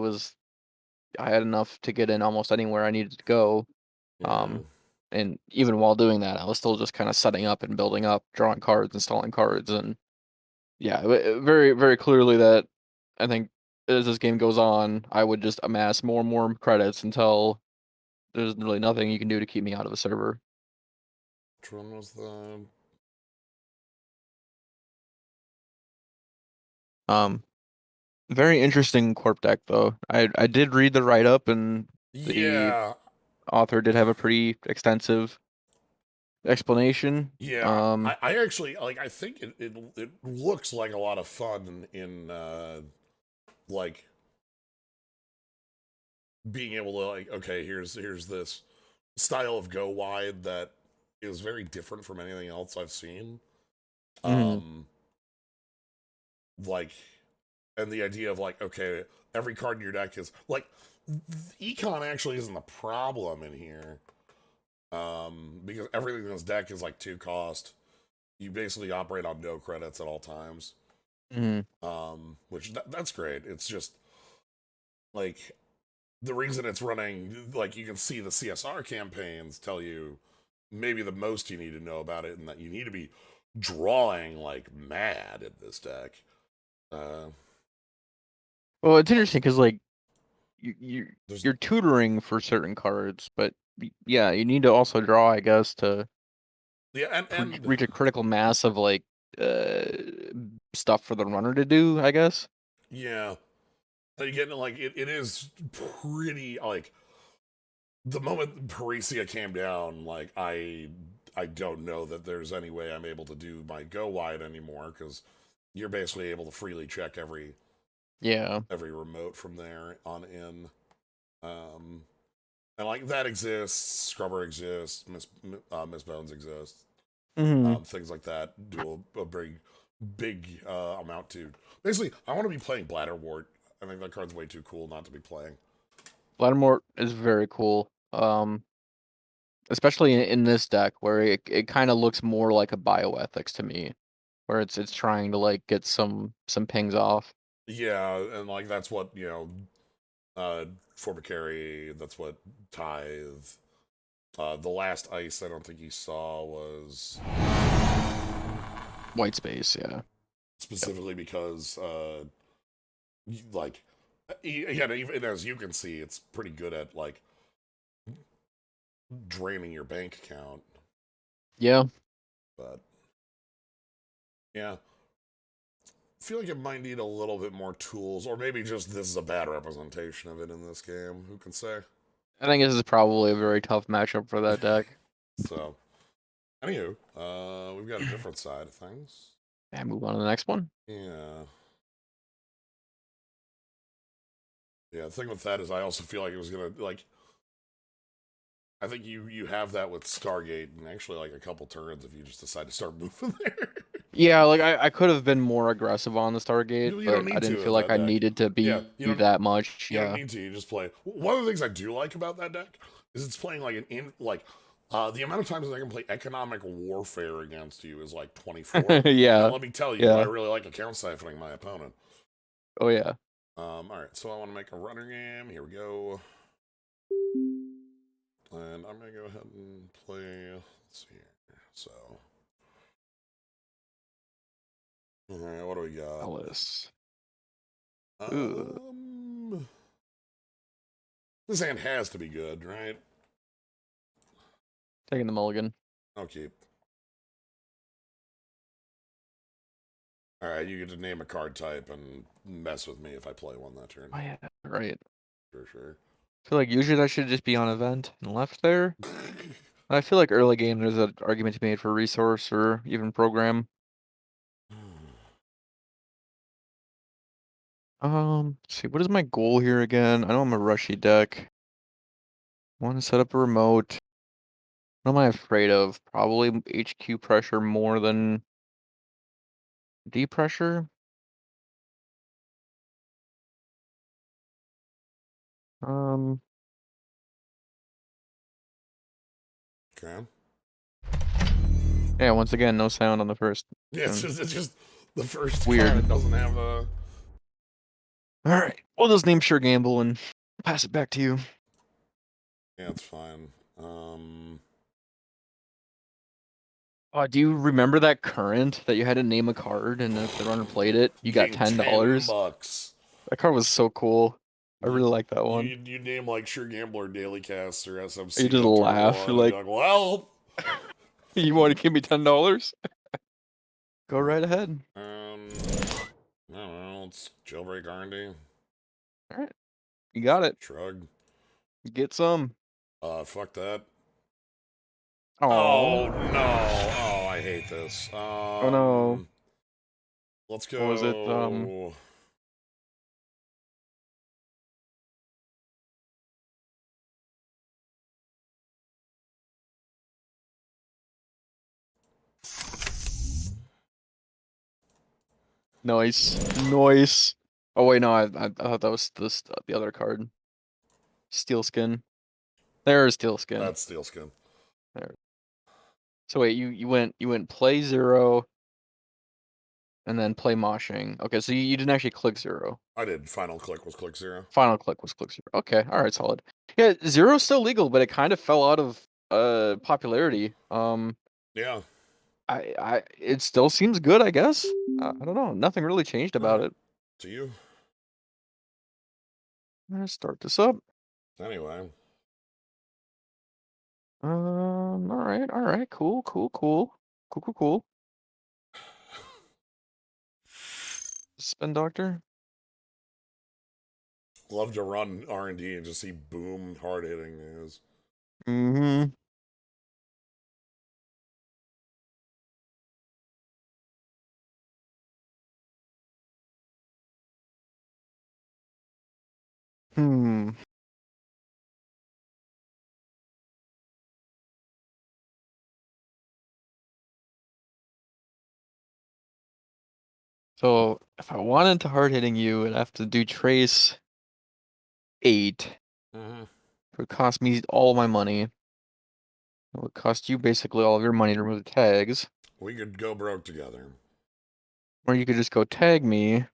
[SPEAKER 2] I had enough to get in almost anywhere I needed to go.
[SPEAKER 1] Yeah,
[SPEAKER 2] Um, and even while doing that, I was still just kind of setting up and building up, drawing cards, installing cards, and yeah, very, very clearly that I think as this game goes on, I would just amass more and more credits until there's really nothing you can do to keep me out of the server.
[SPEAKER 1] which one was the?
[SPEAKER 2] Um, Very interesting corp deck though. I did read the write up, and the
[SPEAKER 1] Yeah,
[SPEAKER 2] author did have a pretty extensive explanation.
[SPEAKER 1] yeah. I actually like. I think it looks like a lot of fun in like being able to like, okay, here's this style of go wide that is very different from anything else I've seen.
[SPEAKER 2] Mhm.
[SPEAKER 1] Um, like, and the idea of like, okay, every card in your deck is like, econ actually isn't the problem in here. Because everything in this deck is like 2 cost. You basically operate on no credits at all times.
[SPEAKER 2] Mhm.
[SPEAKER 1] Which that's great. It's just like the reason it's running, like you can see the CSR campaigns tell you maybe the most you need to know about it, and that you need to be drawing like mad in this deck. Uh,
[SPEAKER 2] Well, it's interesting because like you
[SPEAKER 1] there's
[SPEAKER 2] you're tutoring for certain cards, but yeah, you need to also draw, I guess, to
[SPEAKER 1] yeah, and
[SPEAKER 2] reach a critical mass of like uh stuff for the runner to do, I guess.
[SPEAKER 1] yeah, and again, like it is pretty like the moment Parisia came down, like I don't know that there's any way I'm able to do my go wide anymore because you're basically able to freely check
[SPEAKER 2] Yeah.
[SPEAKER 1] every remote from there on in. Um, and like that exists, Scrubber exists, Miss Bones exists,
[SPEAKER 2] hmm
[SPEAKER 1] things like that do a big amount to. Basically, I want to be playing Bladderwort. I think that card's way too cool not to be playing.
[SPEAKER 2] Lattimore is very cool. Especially in this deck where it kind of looks more like a bioethics to me, where it's trying to like get some pings off.
[SPEAKER 1] Yeah, and like that's what uh, Forbicary. That's what Tithe. The last ice I don't think you saw was
[SPEAKER 2] White space, yeah. Yep.
[SPEAKER 1] specifically because like again, even as you can see, it's pretty good at like draining your bank account.
[SPEAKER 2] Yeah.
[SPEAKER 1] But yeah, feel like it might need a little bit more tools, or maybe just this is a bad representation of it in this game. Who can say?
[SPEAKER 2] I think this is probably a very tough matchup for that deck.
[SPEAKER 1] So, anywho, we've got a different side of things.
[SPEAKER 2] And move on to the next one.
[SPEAKER 1] Yeah. Yeah, the thing with that is I also feel like it was gonna like I think you have that with Stargate and actually like a couple turns if you just decide to start moving there.
[SPEAKER 2] Yeah, like I could have been more aggressive on the Stargate,
[SPEAKER 1] You don't
[SPEAKER 2] but I
[SPEAKER 1] need to
[SPEAKER 2] didn't feel
[SPEAKER 1] with
[SPEAKER 2] like
[SPEAKER 1] that
[SPEAKER 2] I
[SPEAKER 1] deck.
[SPEAKER 2] needed to
[SPEAKER 1] Yeah,
[SPEAKER 2] be that much.
[SPEAKER 1] you don't
[SPEAKER 2] Yeah.
[SPEAKER 1] need to. You just play. One of the things I do like about that deck is it's playing like the amount of times that I can play economic warfare against you is like 24. And
[SPEAKER 2] Yeah.
[SPEAKER 1] let me tell you, I
[SPEAKER 2] Yeah.
[SPEAKER 1] really like account siphoning my opponent.
[SPEAKER 2] Oh yeah.
[SPEAKER 1] All right, so I want to make a runner game. Here we go. And I'm gonna go ahead and play. Let's see here. So, all right, what do we got?
[SPEAKER 2] Alice. Ooh.
[SPEAKER 1] Um, this hand has to be good, right?
[SPEAKER 2] Taking the mulligan.
[SPEAKER 1] I'll keep. All right, you get to name a card type and mess with me if I play one that turn.
[SPEAKER 2] Oh yeah. Right.
[SPEAKER 1] For sure.
[SPEAKER 2] I feel like usually that should just be on event and left there. I feel like early game there's an argument to be made for resource or even program. Let's see, what is my goal here again? I know I'm a rushy deck. Want to set up a remote. What am I afraid of? Probably HQ pressure more than D pressure. Um,
[SPEAKER 1] Okay.
[SPEAKER 2] yeah, once again, no sound on the first
[SPEAKER 1] Yeah,
[SPEAKER 2] turn.
[SPEAKER 1] it's just the first
[SPEAKER 2] Weird.
[SPEAKER 1] card doesn't have a.
[SPEAKER 2] All right, we'll just name sure gamble and pass it back to you.
[SPEAKER 1] Yeah, it's fine.
[SPEAKER 2] Do you remember that current that you had to name a card, and if the runner played it, you got
[SPEAKER 1] Getting
[SPEAKER 2] $10?
[SPEAKER 1] $10.
[SPEAKER 2] That card was so cool. I
[SPEAKER 1] You,
[SPEAKER 2] really like that one.
[SPEAKER 1] you name like Sure Gambler, Daily Cast, or
[SPEAKER 2] You
[SPEAKER 1] SMC
[SPEAKER 2] just
[SPEAKER 1] on turn
[SPEAKER 2] laugh.
[SPEAKER 1] one
[SPEAKER 2] You're
[SPEAKER 1] and be
[SPEAKER 2] like,
[SPEAKER 1] like, well,
[SPEAKER 2] you want to give me $10? Go right ahead.
[SPEAKER 1] I don't know. It's jailbreak R&D.
[SPEAKER 2] All right, you got it.
[SPEAKER 1] Shrug.
[SPEAKER 2] Get some.
[SPEAKER 1] Fuck that.
[SPEAKER 2] Oh,
[SPEAKER 1] Oh no! Oh, I hate this.
[SPEAKER 2] oh no.
[SPEAKER 1] Let's
[SPEAKER 2] What was it?
[SPEAKER 1] go.
[SPEAKER 2] Nice, nice. Oh wait, no, I thought that was the other card. Steel skin. There's steel skin.
[SPEAKER 1] That's steel skin.
[SPEAKER 2] There. So wait, you went play 0 and then play moshing. Okay, so you didn't actually click 0.
[SPEAKER 1] I did. Final click was click 0.
[SPEAKER 2] Final click was click 0. Okay, all right, solid. Yeah, 0's still legal, but it kind of fell out of popularity.
[SPEAKER 1] Yeah.
[SPEAKER 2] It still seems good, I guess. I don't know. Nothing really changed
[SPEAKER 1] All
[SPEAKER 2] about
[SPEAKER 1] right.
[SPEAKER 2] it.
[SPEAKER 1] To you.
[SPEAKER 2] Let's start this up.
[SPEAKER 1] Anyway.
[SPEAKER 2] All right, all right, cool, cool, cool, cool, cool, cool. Spin doctor.
[SPEAKER 1] Love to run R&D and just see boom hard hitting news.
[SPEAKER 2] Mm-hmm. Hmm. So if I wanted to hard hitting you, I'd have to do trace 8.
[SPEAKER 1] Mm-hmm.
[SPEAKER 2] It would cost me all my money. It would cost you basically all of your money to remove the tags.
[SPEAKER 1] We could go broke together.
[SPEAKER 2] Or you could just go tag me.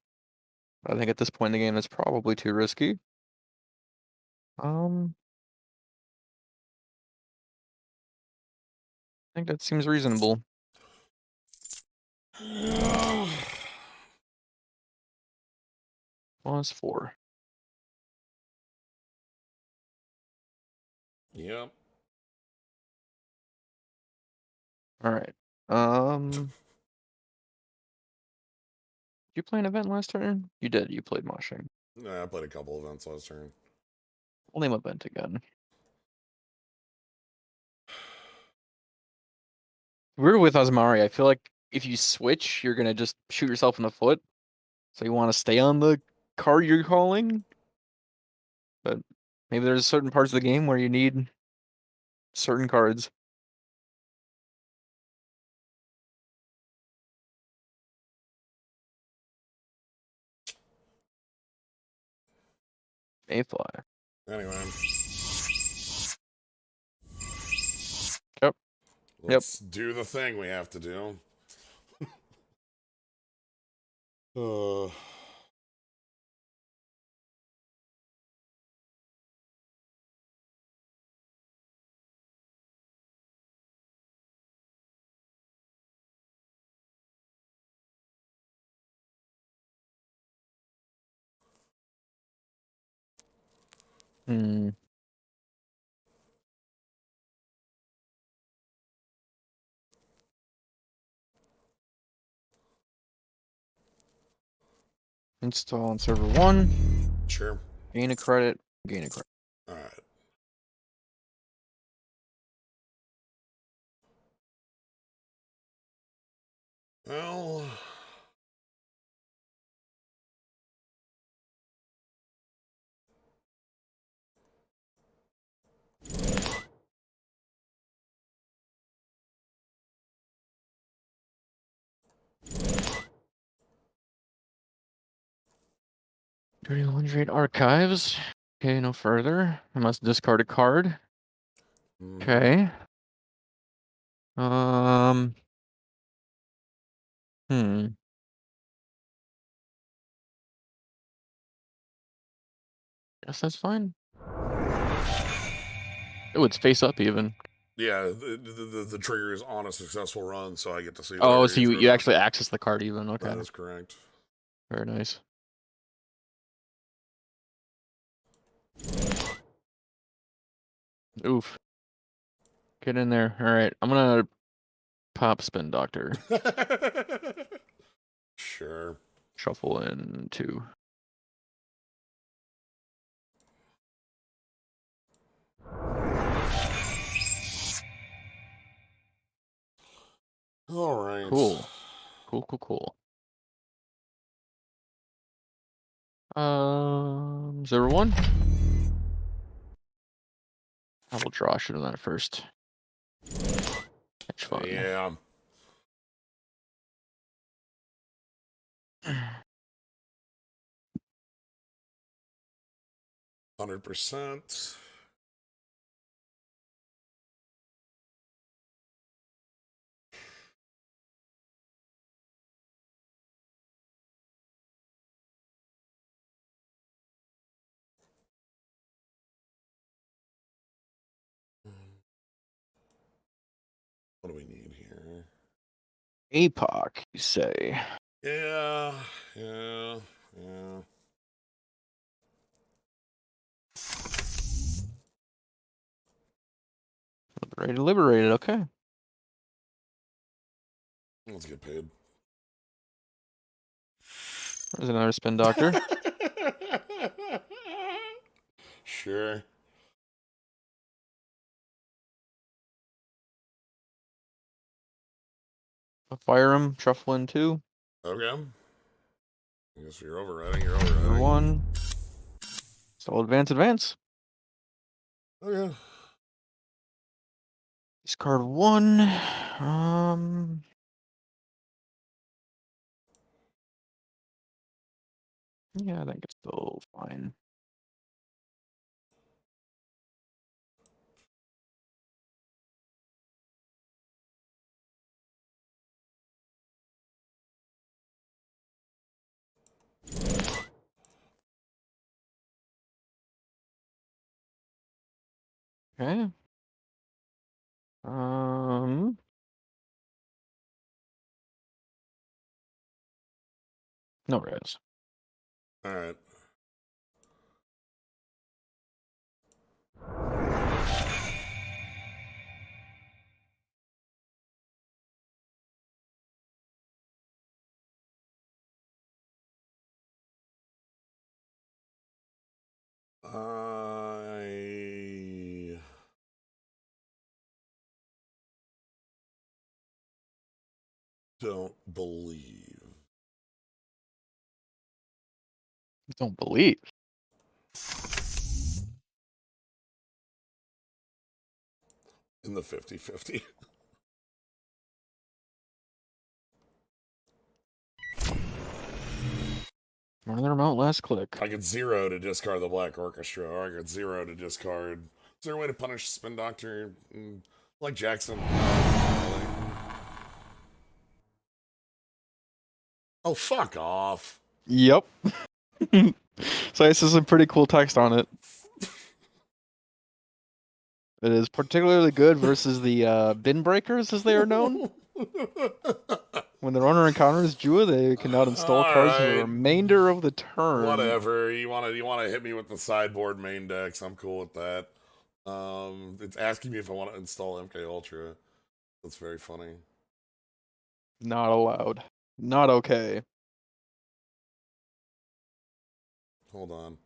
[SPEAKER 2] I think at this point in the game it's probably too risky. I think that seems reasonable. Plus 4.
[SPEAKER 1] Yep.
[SPEAKER 2] All right. Um, you play an event last turn? You did. You played moshing.
[SPEAKER 1] Nah, I played a couple events last turn.
[SPEAKER 2] We'll name event again. We're with Osmari. I feel like if you switch, you're gonna just shoot yourself in the foot. So you want to stay on the card you're calling, but maybe there's certain parts of the game where you need certain cards. Mayfly.
[SPEAKER 1] Anyway.
[SPEAKER 2] Yep.
[SPEAKER 1] Let's do the thing we have to do. uh...
[SPEAKER 2] Hmm. Install on server 1.
[SPEAKER 1] Sure.
[SPEAKER 2] Gain a credit. Gain a credit.
[SPEAKER 1] All right. Well,
[SPEAKER 2] Dirty Laundry archives. Okay, no further. I must discard a card. Okay. Um. Hmm. Guess that's fine. Oh, it's face up even.
[SPEAKER 1] Yeah, the trigger is on a successful run, so I get to see
[SPEAKER 2] Oh,
[SPEAKER 1] whatever
[SPEAKER 2] so
[SPEAKER 1] you
[SPEAKER 2] you
[SPEAKER 1] throw
[SPEAKER 2] you
[SPEAKER 1] down.
[SPEAKER 2] actually access the card even. Okay.
[SPEAKER 1] That is correct.
[SPEAKER 2] Very nice. Oof. Get in there. All right. I'm gonna pop Spin Doctor.
[SPEAKER 1] Sure.
[SPEAKER 2] Shuffle in 2.
[SPEAKER 1] All right.
[SPEAKER 2] Cool. Cool. 0-1. I will draw. Should have done it first. Catch fun.
[SPEAKER 1] Yeah. $100%. What do we need here?
[SPEAKER 2] APAC, you say?
[SPEAKER 1] Yeah.
[SPEAKER 2] Liberated, liberated. Okay.
[SPEAKER 1] Let's get paid.
[SPEAKER 2] There's another Spin Doctor.
[SPEAKER 1] Sure.
[SPEAKER 2] I'll fire him. Shuffle in 2.
[SPEAKER 1] Okay. I guess you're overriding. You're overriding.
[SPEAKER 2] 1. Still advance.
[SPEAKER 1] Okay.
[SPEAKER 2] Discard 1. Yeah, I think it's still fine. Okay. No res.
[SPEAKER 1] All right. I don't believe.
[SPEAKER 2] Don't believe.
[SPEAKER 1] In the 50-50.
[SPEAKER 2] Run the remote, last click.
[SPEAKER 1] I could 0 to discard the Black Orchestra, or I could 0 to discard. Is there a way to punish Spin Doctor? Like Jackson? Oh, fuck off.
[SPEAKER 2] Yep. So this is some pretty cool text on it. It is particularly good versus the bin breakers, as they are known. When the runner encounters Jua, they cannot install cards for the
[SPEAKER 1] Alright.
[SPEAKER 2] remainder of the turn.
[SPEAKER 1] Whatever. You wanna hit me with the sideboard main decks, I'm cool with that. It's asking me if I want to install MK Ultra. That's very funny.
[SPEAKER 2] Not allowed. Not okay.
[SPEAKER 1] Hold on.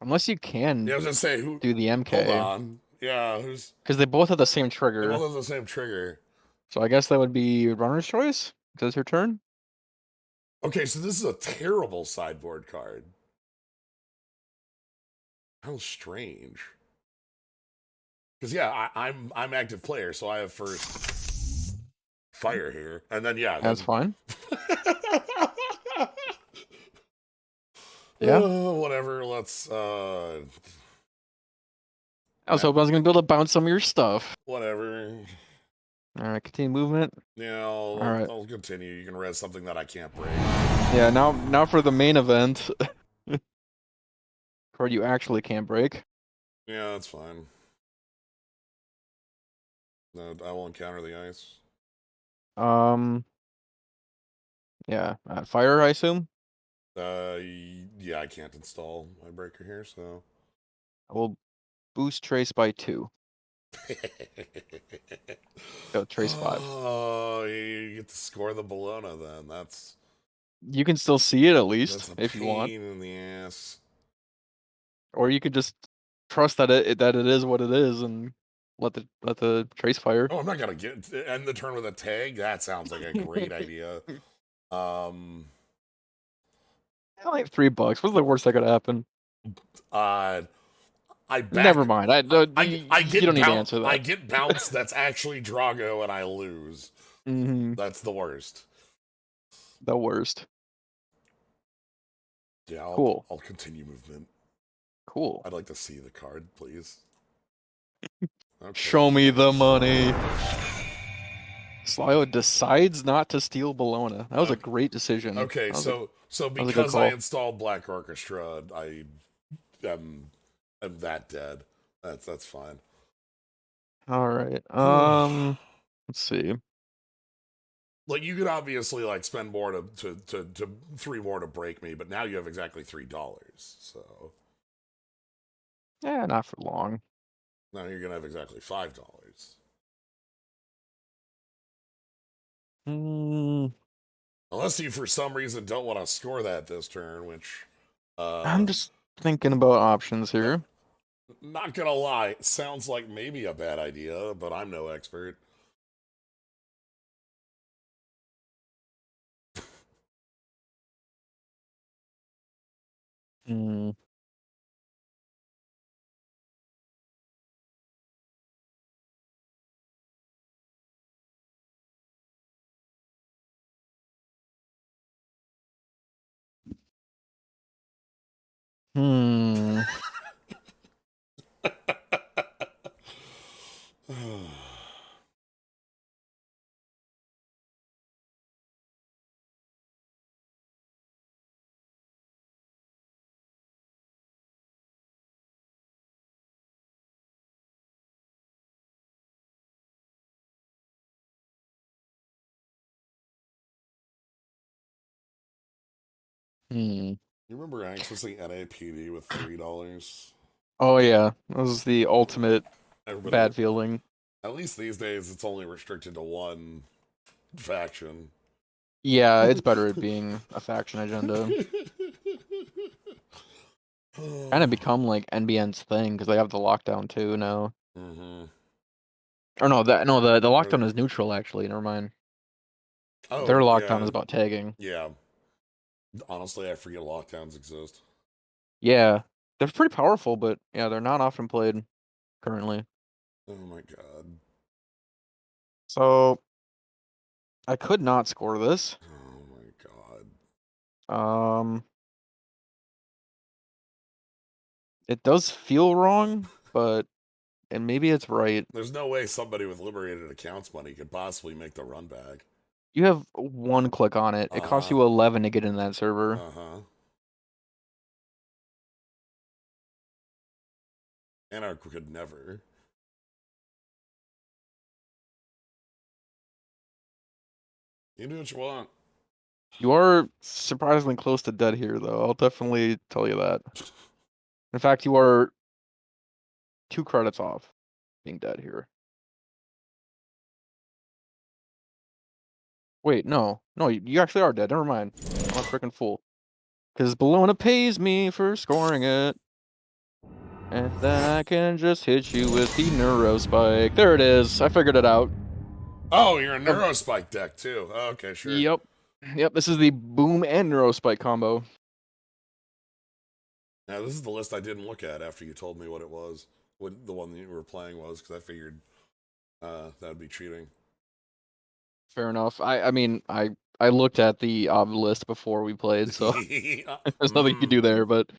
[SPEAKER 2] Unless you can
[SPEAKER 1] Yeah, I was gonna say who.
[SPEAKER 2] do the
[SPEAKER 1] Hold
[SPEAKER 2] MK.
[SPEAKER 1] on. Yeah, who's?
[SPEAKER 2] Because they both have the same
[SPEAKER 1] They
[SPEAKER 2] trigger.
[SPEAKER 1] both have the same trigger.
[SPEAKER 2] So I guess that would be runner's choice. Because it's your turn.
[SPEAKER 1] Okay, so this is a terrible sideboard card. How strange. Because yeah, I'm active player, so I have first fire here, and then yeah,
[SPEAKER 2] That's
[SPEAKER 1] then...
[SPEAKER 2] fine. Yeah.
[SPEAKER 1] Whatever. Let's
[SPEAKER 2] I was hoping I was gonna be able to bounce some of your stuff.
[SPEAKER 1] whatever.
[SPEAKER 2] Alright, continue movement.
[SPEAKER 1] Yeah,
[SPEAKER 2] Alright.
[SPEAKER 1] I'll continue. You can res something that I can't break.
[SPEAKER 2] Yeah, now for the main event. Card you actually can't break.
[SPEAKER 1] Yeah, that's fine. No, I will encounter the ice.
[SPEAKER 2] Yeah. Fire, I assume.
[SPEAKER 1] Yeah, I can't install my breaker here, so.
[SPEAKER 2] I will boost trace by 2. Go trace 5.
[SPEAKER 1] Oh, you get to score the Bologna then. That's
[SPEAKER 2] You can still see it at least
[SPEAKER 1] a
[SPEAKER 2] if you want.
[SPEAKER 1] pain in the ass.
[SPEAKER 2] Or you could just trust that it is what it is and let the trace fire.
[SPEAKER 1] Oh, I'm not gonna end the turn with a tag. That sounds like a great idea.
[SPEAKER 2] Like $3. What's the worst that could happen?
[SPEAKER 1] Uh,
[SPEAKER 2] Never mind.
[SPEAKER 1] I
[SPEAKER 2] You
[SPEAKER 1] get
[SPEAKER 2] don't need to answer
[SPEAKER 1] I
[SPEAKER 2] that.
[SPEAKER 1] get bounce. That's actually Drago, and I lose.
[SPEAKER 2] Mm-hmm.
[SPEAKER 1] That's the worst.
[SPEAKER 2] The worst.
[SPEAKER 1] Yeah,
[SPEAKER 2] Cool.
[SPEAKER 1] I'll continue movement.
[SPEAKER 2] Cool.
[SPEAKER 1] I'd like to see the card, please. Okay.
[SPEAKER 2] Show me the money. Slyo decides not to steal Bologna. That was a great decision.
[SPEAKER 1] Okay, so because I installed Black Orchestra, I am that dead. That's fine.
[SPEAKER 2] All right. Let's see.
[SPEAKER 1] Like you could obviously like spend more to 3 more to break me, but now you have exactly $3. So
[SPEAKER 2] Yeah, not for long.
[SPEAKER 1] now you're gonna have exactly $5.
[SPEAKER 2] Mm,
[SPEAKER 1] Unless you for some reason don't want to score that this turn, which
[SPEAKER 2] I'm just thinking about options here.
[SPEAKER 1] not gonna lie, it sounds like maybe a bad idea, but I'm no expert.
[SPEAKER 2] Hmm. Hmm. Hmm.
[SPEAKER 1] You remember accessing NAPD with $3?
[SPEAKER 2] Oh yeah, that was the ultimate
[SPEAKER 1] Everybody,
[SPEAKER 2] bad feeling.
[SPEAKER 1] at least these days, it's only restricted to one faction.
[SPEAKER 2] Yeah, it's better at being a faction agenda. Kind of become like NBN's thing because they have the lockdown too now.
[SPEAKER 1] Mm-hmm.
[SPEAKER 2] Or no, the
[SPEAKER 1] Or,
[SPEAKER 2] lockdown is neutral actually. Never mind. Their
[SPEAKER 1] oh
[SPEAKER 2] lockdown
[SPEAKER 1] yeah,
[SPEAKER 2] is about tagging.
[SPEAKER 1] yeah. Honestly, I forget lockdowns exist.
[SPEAKER 2] Yeah, they're pretty powerful, but yeah, they're not often played currently.
[SPEAKER 1] Oh my god.
[SPEAKER 2] So I could not score this.
[SPEAKER 1] Oh my god.
[SPEAKER 2] Um, it does feel wrong, but and maybe it's right.
[SPEAKER 1] There's no way somebody with liberated accounts money could possibly make the run back.
[SPEAKER 2] You have one click on it. It costs
[SPEAKER 1] Uh-huh.
[SPEAKER 2] you 11 to get in that server.
[SPEAKER 1] Uh-huh. Anarch could never. You do what you want.
[SPEAKER 2] You are surprisingly close to dead here, though. I'll definitely tell you that. In fact, you are 2 credits off being dead here. Wait, no. No, you actually are dead. Never mind. I'm a freaking fool. Because Bologna pays me for scoring it. And then I can just hit you with the Neurospike. There it is. I figured it out.
[SPEAKER 1] Oh, you're a
[SPEAKER 2] Ev-
[SPEAKER 1] Neurospike deck too. Oh, okay, sure.
[SPEAKER 2] Yep. Yep, this is the Boom and Neurospike combo.
[SPEAKER 1] Now this is the list I didn't look at after you told me what it was. What the one that you were playing was, because I figured that'd be cheating.
[SPEAKER 2] Fair enough. I mean, I looked at the list before we played, so there's nothing you can do there, but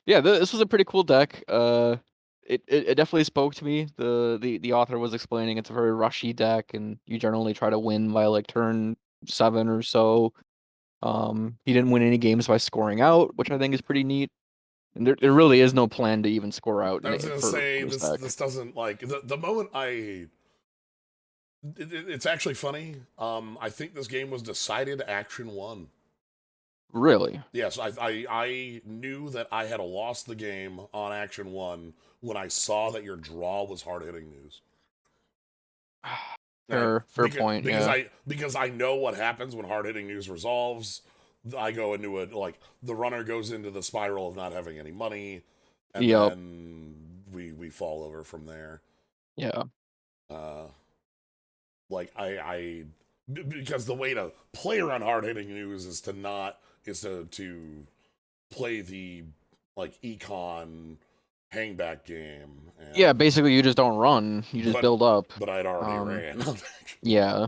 [SPEAKER 2] yeah, this was a pretty cool deck. It definitely spoke to me. The author was explaining it's a very rushy deck, and you generally try to win by like turn 7 or so. He didn't win any games by scoring out, which I think is pretty neat. And there really is no plan to even score out
[SPEAKER 1] I was gonna say
[SPEAKER 2] for this
[SPEAKER 1] this
[SPEAKER 2] deck.
[SPEAKER 1] doesn't like the moment it's actually funny. I think this game was decided action one.
[SPEAKER 2] Really.
[SPEAKER 1] Yes, I knew that I had lost the game on action one when I saw that your draw was hard hitting news. Right?
[SPEAKER 2] Fair point, yeah.
[SPEAKER 1] Because I know what happens when hard hitting news resolves. I go into it like the runner goes into the spiral of not having any money, and
[SPEAKER 2] Yep.
[SPEAKER 1] then we fall over from there.
[SPEAKER 2] Yeah.
[SPEAKER 1] Uh, like because the way to play around hard hitting news is to not is to play the like econ hangback game
[SPEAKER 2] Yeah,
[SPEAKER 1] and
[SPEAKER 2] basically you just don't run. You just
[SPEAKER 1] but
[SPEAKER 2] build up.
[SPEAKER 1] but I'd already
[SPEAKER 2] Um,
[SPEAKER 1] ran.
[SPEAKER 2] yeah.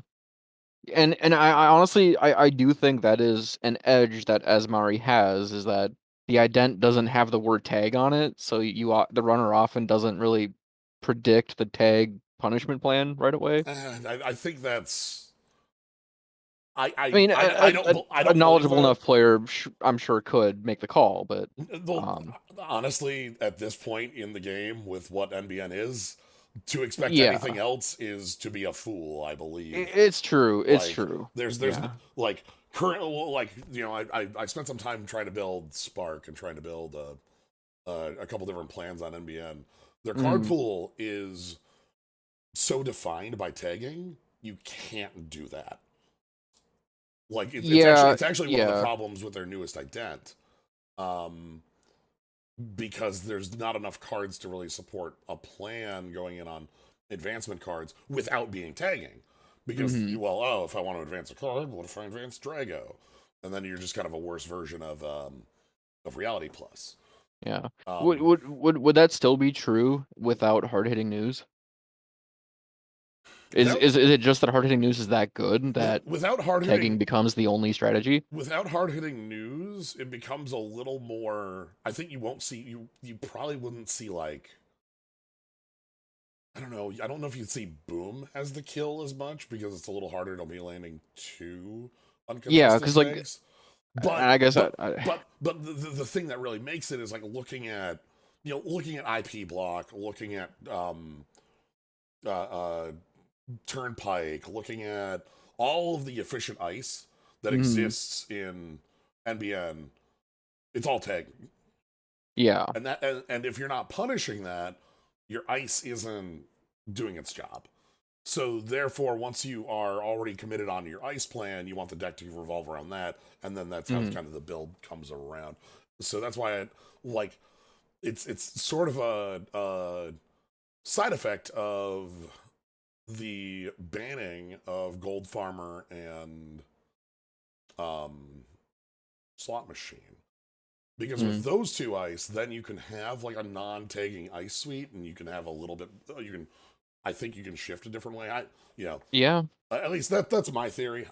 [SPEAKER 2] And I honestly I do think that is an edge that Asmari has is that the ident doesn't have the word tag on it, so the runner often doesn't really predict the tag punishment plan right away.
[SPEAKER 1] I think that's
[SPEAKER 2] I mean,
[SPEAKER 1] I
[SPEAKER 2] a
[SPEAKER 1] don't believe
[SPEAKER 2] knowledgeable
[SPEAKER 1] that.
[SPEAKER 2] enough player, I'm sure, could make the call, but
[SPEAKER 1] Well,
[SPEAKER 2] um,
[SPEAKER 1] honestly, at this point in the game, with what NBN is, to expect anything
[SPEAKER 2] yeah,
[SPEAKER 1] else is to be a fool. I believe.
[SPEAKER 2] it's true. It's
[SPEAKER 1] Like
[SPEAKER 2] true.
[SPEAKER 1] there's
[SPEAKER 2] Yeah.
[SPEAKER 1] like current like I spent some time trying to build Spark and trying to build a couple different plans on NBN. Their card
[SPEAKER 2] Mm.
[SPEAKER 1] pool is so defined by tagging, you can't do that. Like
[SPEAKER 2] Yeah.
[SPEAKER 1] it's actually one of the
[SPEAKER 2] Yeah.
[SPEAKER 1] problems with their newest ident. Um, because there's not enough cards to really support a plan going in on advancement cards without being tagging. Because
[SPEAKER 2] Hmm.
[SPEAKER 1] well, oh, if I want to advance a card, what if I advance Drago? And then you're just kind of a worse version of Reality Plus.
[SPEAKER 2] Yeah.
[SPEAKER 1] Um,
[SPEAKER 2] Would that still be true without hard hitting news?
[SPEAKER 1] without
[SPEAKER 2] Is it just that hard hitting news is that good that
[SPEAKER 1] without hard
[SPEAKER 2] tagging
[SPEAKER 1] hitting
[SPEAKER 2] becomes the only strategy?
[SPEAKER 1] without hard hitting news, it becomes a little more. I think you won't see you probably wouldn't see like I don't know. I don't know if you'd see Boom as the kill as much because it's a little harder to be landing two
[SPEAKER 2] Yeah,
[SPEAKER 1] uncontested
[SPEAKER 2] because like,
[SPEAKER 1] tags.
[SPEAKER 2] and
[SPEAKER 1] But
[SPEAKER 2] I guess
[SPEAKER 1] but but the thing that really makes it is like looking at IP block, looking at uh, uh, Turnpike, looking at all of the efficient ice that
[SPEAKER 2] mhm,
[SPEAKER 1] exists in NBN. It's all tag,
[SPEAKER 2] yeah,
[SPEAKER 1] and if you're not punishing that, your ice isn't doing its job. So therefore, once you are already committed on your ice plan, you want the deck to revolve around that, and then that's how
[SPEAKER 2] Mhm.
[SPEAKER 1] kind of the build comes around. So that's why I like it's sort of a side effect of the banning of Gold Farmer and um, Slot Machine. Because with
[SPEAKER 2] Mhm.
[SPEAKER 1] those two ice, then you can have like a non-tagging ice suite, and you can have a little bit. You can, I think, you can shift a different way. You know,
[SPEAKER 2] Yeah.
[SPEAKER 1] at least that's my theory.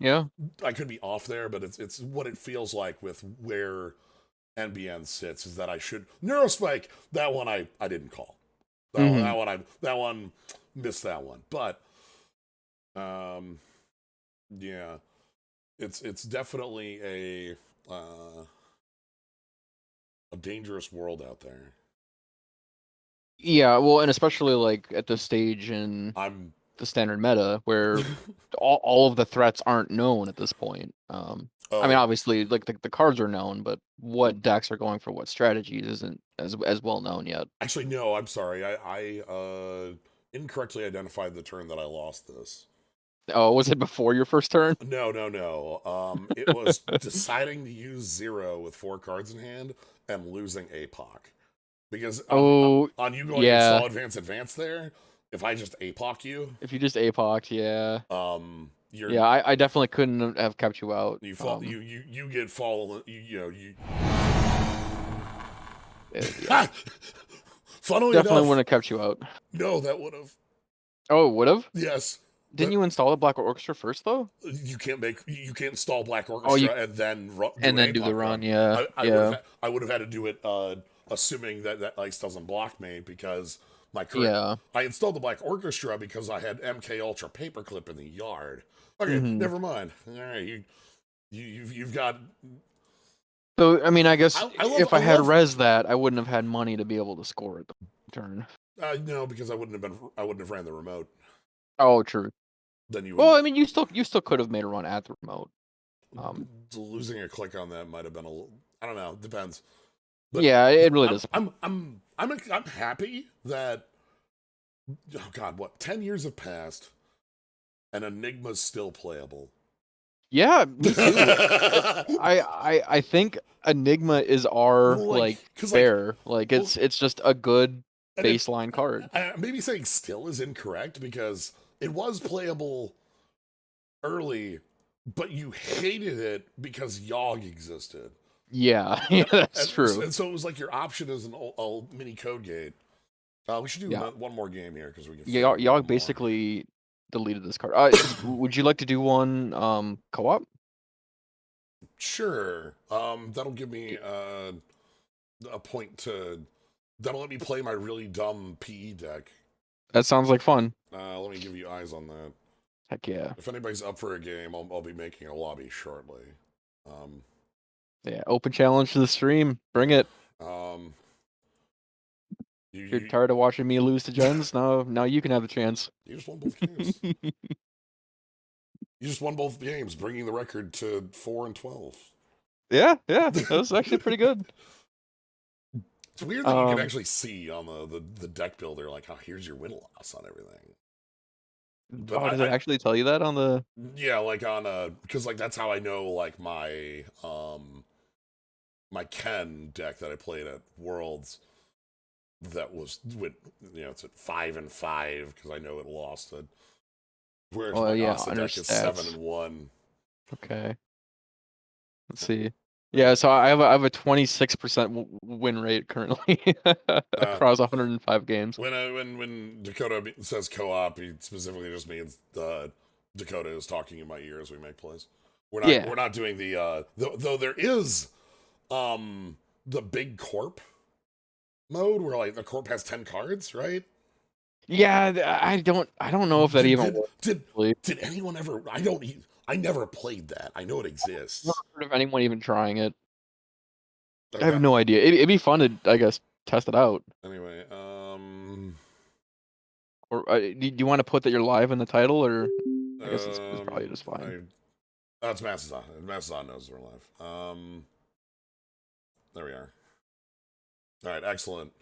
[SPEAKER 2] Yeah.
[SPEAKER 1] I could be off there, but it's what it feels like with where NBN sits is that I should Neurospike. That one I didn't call.
[SPEAKER 2] Hmm.
[SPEAKER 1] That one missed that one. But um, yeah, it's definitely a dangerous world out there.
[SPEAKER 2] Yeah. Well, and especially like at this stage in
[SPEAKER 1] I'm
[SPEAKER 2] the standard meta where all of the threats aren't known at this point. I mean,
[SPEAKER 1] oh,
[SPEAKER 2] obviously, like the cards are known, but what decks are going for what strategies isn't as well known yet.
[SPEAKER 1] actually no, I'm sorry. I incorrectly identified the turn that I lost this.
[SPEAKER 2] Oh, was it before your first turn?
[SPEAKER 1] No. It was deciding to use zero with 4 cards in hand and losing APOC. Because
[SPEAKER 2] Oh,
[SPEAKER 1] on you going
[SPEAKER 2] yeah.
[SPEAKER 1] install advance there, if I just APOC you,
[SPEAKER 2] If you just APOC'd, yeah.
[SPEAKER 1] you're
[SPEAKER 2] Yeah, I definitely couldn't have kept you out.
[SPEAKER 1] you fall you get fall you know you.
[SPEAKER 2] Yeah,
[SPEAKER 1] Funnily
[SPEAKER 2] definitely
[SPEAKER 1] enough,
[SPEAKER 2] wouldn't have kept you out.
[SPEAKER 1] no, that would have
[SPEAKER 2] Oh, it would have?
[SPEAKER 1] yes.
[SPEAKER 2] Didn't
[SPEAKER 1] That
[SPEAKER 2] you install the Black Orchestra first though?
[SPEAKER 1] you can't install Black
[SPEAKER 2] Oh, you
[SPEAKER 1] Orchestra and then do
[SPEAKER 2] and
[SPEAKER 1] an
[SPEAKER 2] then do the
[SPEAKER 1] APOC
[SPEAKER 2] run.
[SPEAKER 1] run.
[SPEAKER 2] Yeah, yeah,
[SPEAKER 1] I would have had to do it assuming that ice doesn't block me because my current
[SPEAKER 2] yeah.
[SPEAKER 1] I installed the Black Orchestra because I had MK Ultra Paperclip in the yard. Okay,
[SPEAKER 2] Hmm.
[SPEAKER 1] never mind. All right, you've got.
[SPEAKER 2] So, I mean, I guess if
[SPEAKER 1] I
[SPEAKER 2] I had
[SPEAKER 1] love.
[SPEAKER 2] res that, I wouldn't have had money to be able to score it the turn.
[SPEAKER 1] No, because I wouldn't have ran the remote.
[SPEAKER 2] Oh, true.
[SPEAKER 1] Then you
[SPEAKER 2] Well,
[SPEAKER 1] wouldn't.
[SPEAKER 2] I mean, you still could have made a run at the remote.
[SPEAKER 1] Losing a click on that might have been a little. I don't know. Depends. But
[SPEAKER 2] Yeah, it really does.
[SPEAKER 1] I'm happy that oh god, what 10 years have passed and Enigma's still playable.
[SPEAKER 2] Yeah, me too. I think Enigma is our
[SPEAKER 1] Like,
[SPEAKER 2] like
[SPEAKER 1] because like,
[SPEAKER 2] bear. Like
[SPEAKER 1] well,
[SPEAKER 2] it's just a good
[SPEAKER 1] and it
[SPEAKER 2] baseline card.
[SPEAKER 1] maybe saying still is incorrect because it was playable early, but you hated it because Yogg existed.
[SPEAKER 2] Yeah, yeah, that's true.
[SPEAKER 1] And so it was like your option is a mini code gate. We should do
[SPEAKER 2] Yeah,
[SPEAKER 1] one more game here because we can fit
[SPEAKER 2] yeah.
[SPEAKER 1] in one
[SPEAKER 2] Yogg
[SPEAKER 1] more.
[SPEAKER 2] basically deleted this card. Would you like to do one co-op?
[SPEAKER 1] Sure. That'll give me a point to. That'll let me play my really dumb PE deck.
[SPEAKER 2] That sounds like fun.
[SPEAKER 1] Let me give you eyes on that.
[SPEAKER 2] Heck yeah.
[SPEAKER 1] If anybody's up for a game, I'll be making a lobby shortly. Um,
[SPEAKER 2] Yeah, open challenge to the stream. Bring it.
[SPEAKER 1] um, you
[SPEAKER 2] You're
[SPEAKER 1] you
[SPEAKER 2] tired of watching me lose to gens? Now you can have the chance.
[SPEAKER 1] you just won both games. You just won both games, bringing the record to 4-12.
[SPEAKER 2] Yeah, yeah. That was actually pretty good.
[SPEAKER 1] It's weird that you can
[SPEAKER 2] Um,
[SPEAKER 1] actually see on the deck builder, like, how here's your win loss on everything. But
[SPEAKER 2] oh, does it actually tell you that on the?
[SPEAKER 1] yeah, like on because like that's how I know like my Ken deck that I played at Worlds that was with it's at 5-5 because I know it lost it. Whereas
[SPEAKER 2] Oh
[SPEAKER 1] my
[SPEAKER 2] yeah,
[SPEAKER 1] Asa
[SPEAKER 2] under
[SPEAKER 1] deck is seven
[SPEAKER 2] stats.
[SPEAKER 1] and one.
[SPEAKER 2] Okay. Let's see. Yeah, so I have a 26% win rate currently
[SPEAKER 1] Uh,
[SPEAKER 2] across 105 games.
[SPEAKER 1] when Dakota says co-op, he specifically just means Dakota is talking in my ear as we make plays.
[SPEAKER 2] Yeah.
[SPEAKER 1] We're not doing the though there is um the big corp mode where like the corp has 10 cards, right?
[SPEAKER 2] Yeah, I don't know if that
[SPEAKER 1] Did
[SPEAKER 2] even
[SPEAKER 1] did
[SPEAKER 2] works.
[SPEAKER 1] did
[SPEAKER 2] Really.
[SPEAKER 1] did anyone ever? I never played that. I know it
[SPEAKER 2] I've never
[SPEAKER 1] exists.
[SPEAKER 2] heard of anyone even trying it. I have
[SPEAKER 1] That
[SPEAKER 2] no idea. It'd be fun to, I guess, test it out.
[SPEAKER 1] anyway.
[SPEAKER 2] Or do you want to put that you're live in the title, or I guess it's probably just fine.
[SPEAKER 1] I That's Mastodon. Mastodon knows we're live. There we are. All right, excellent.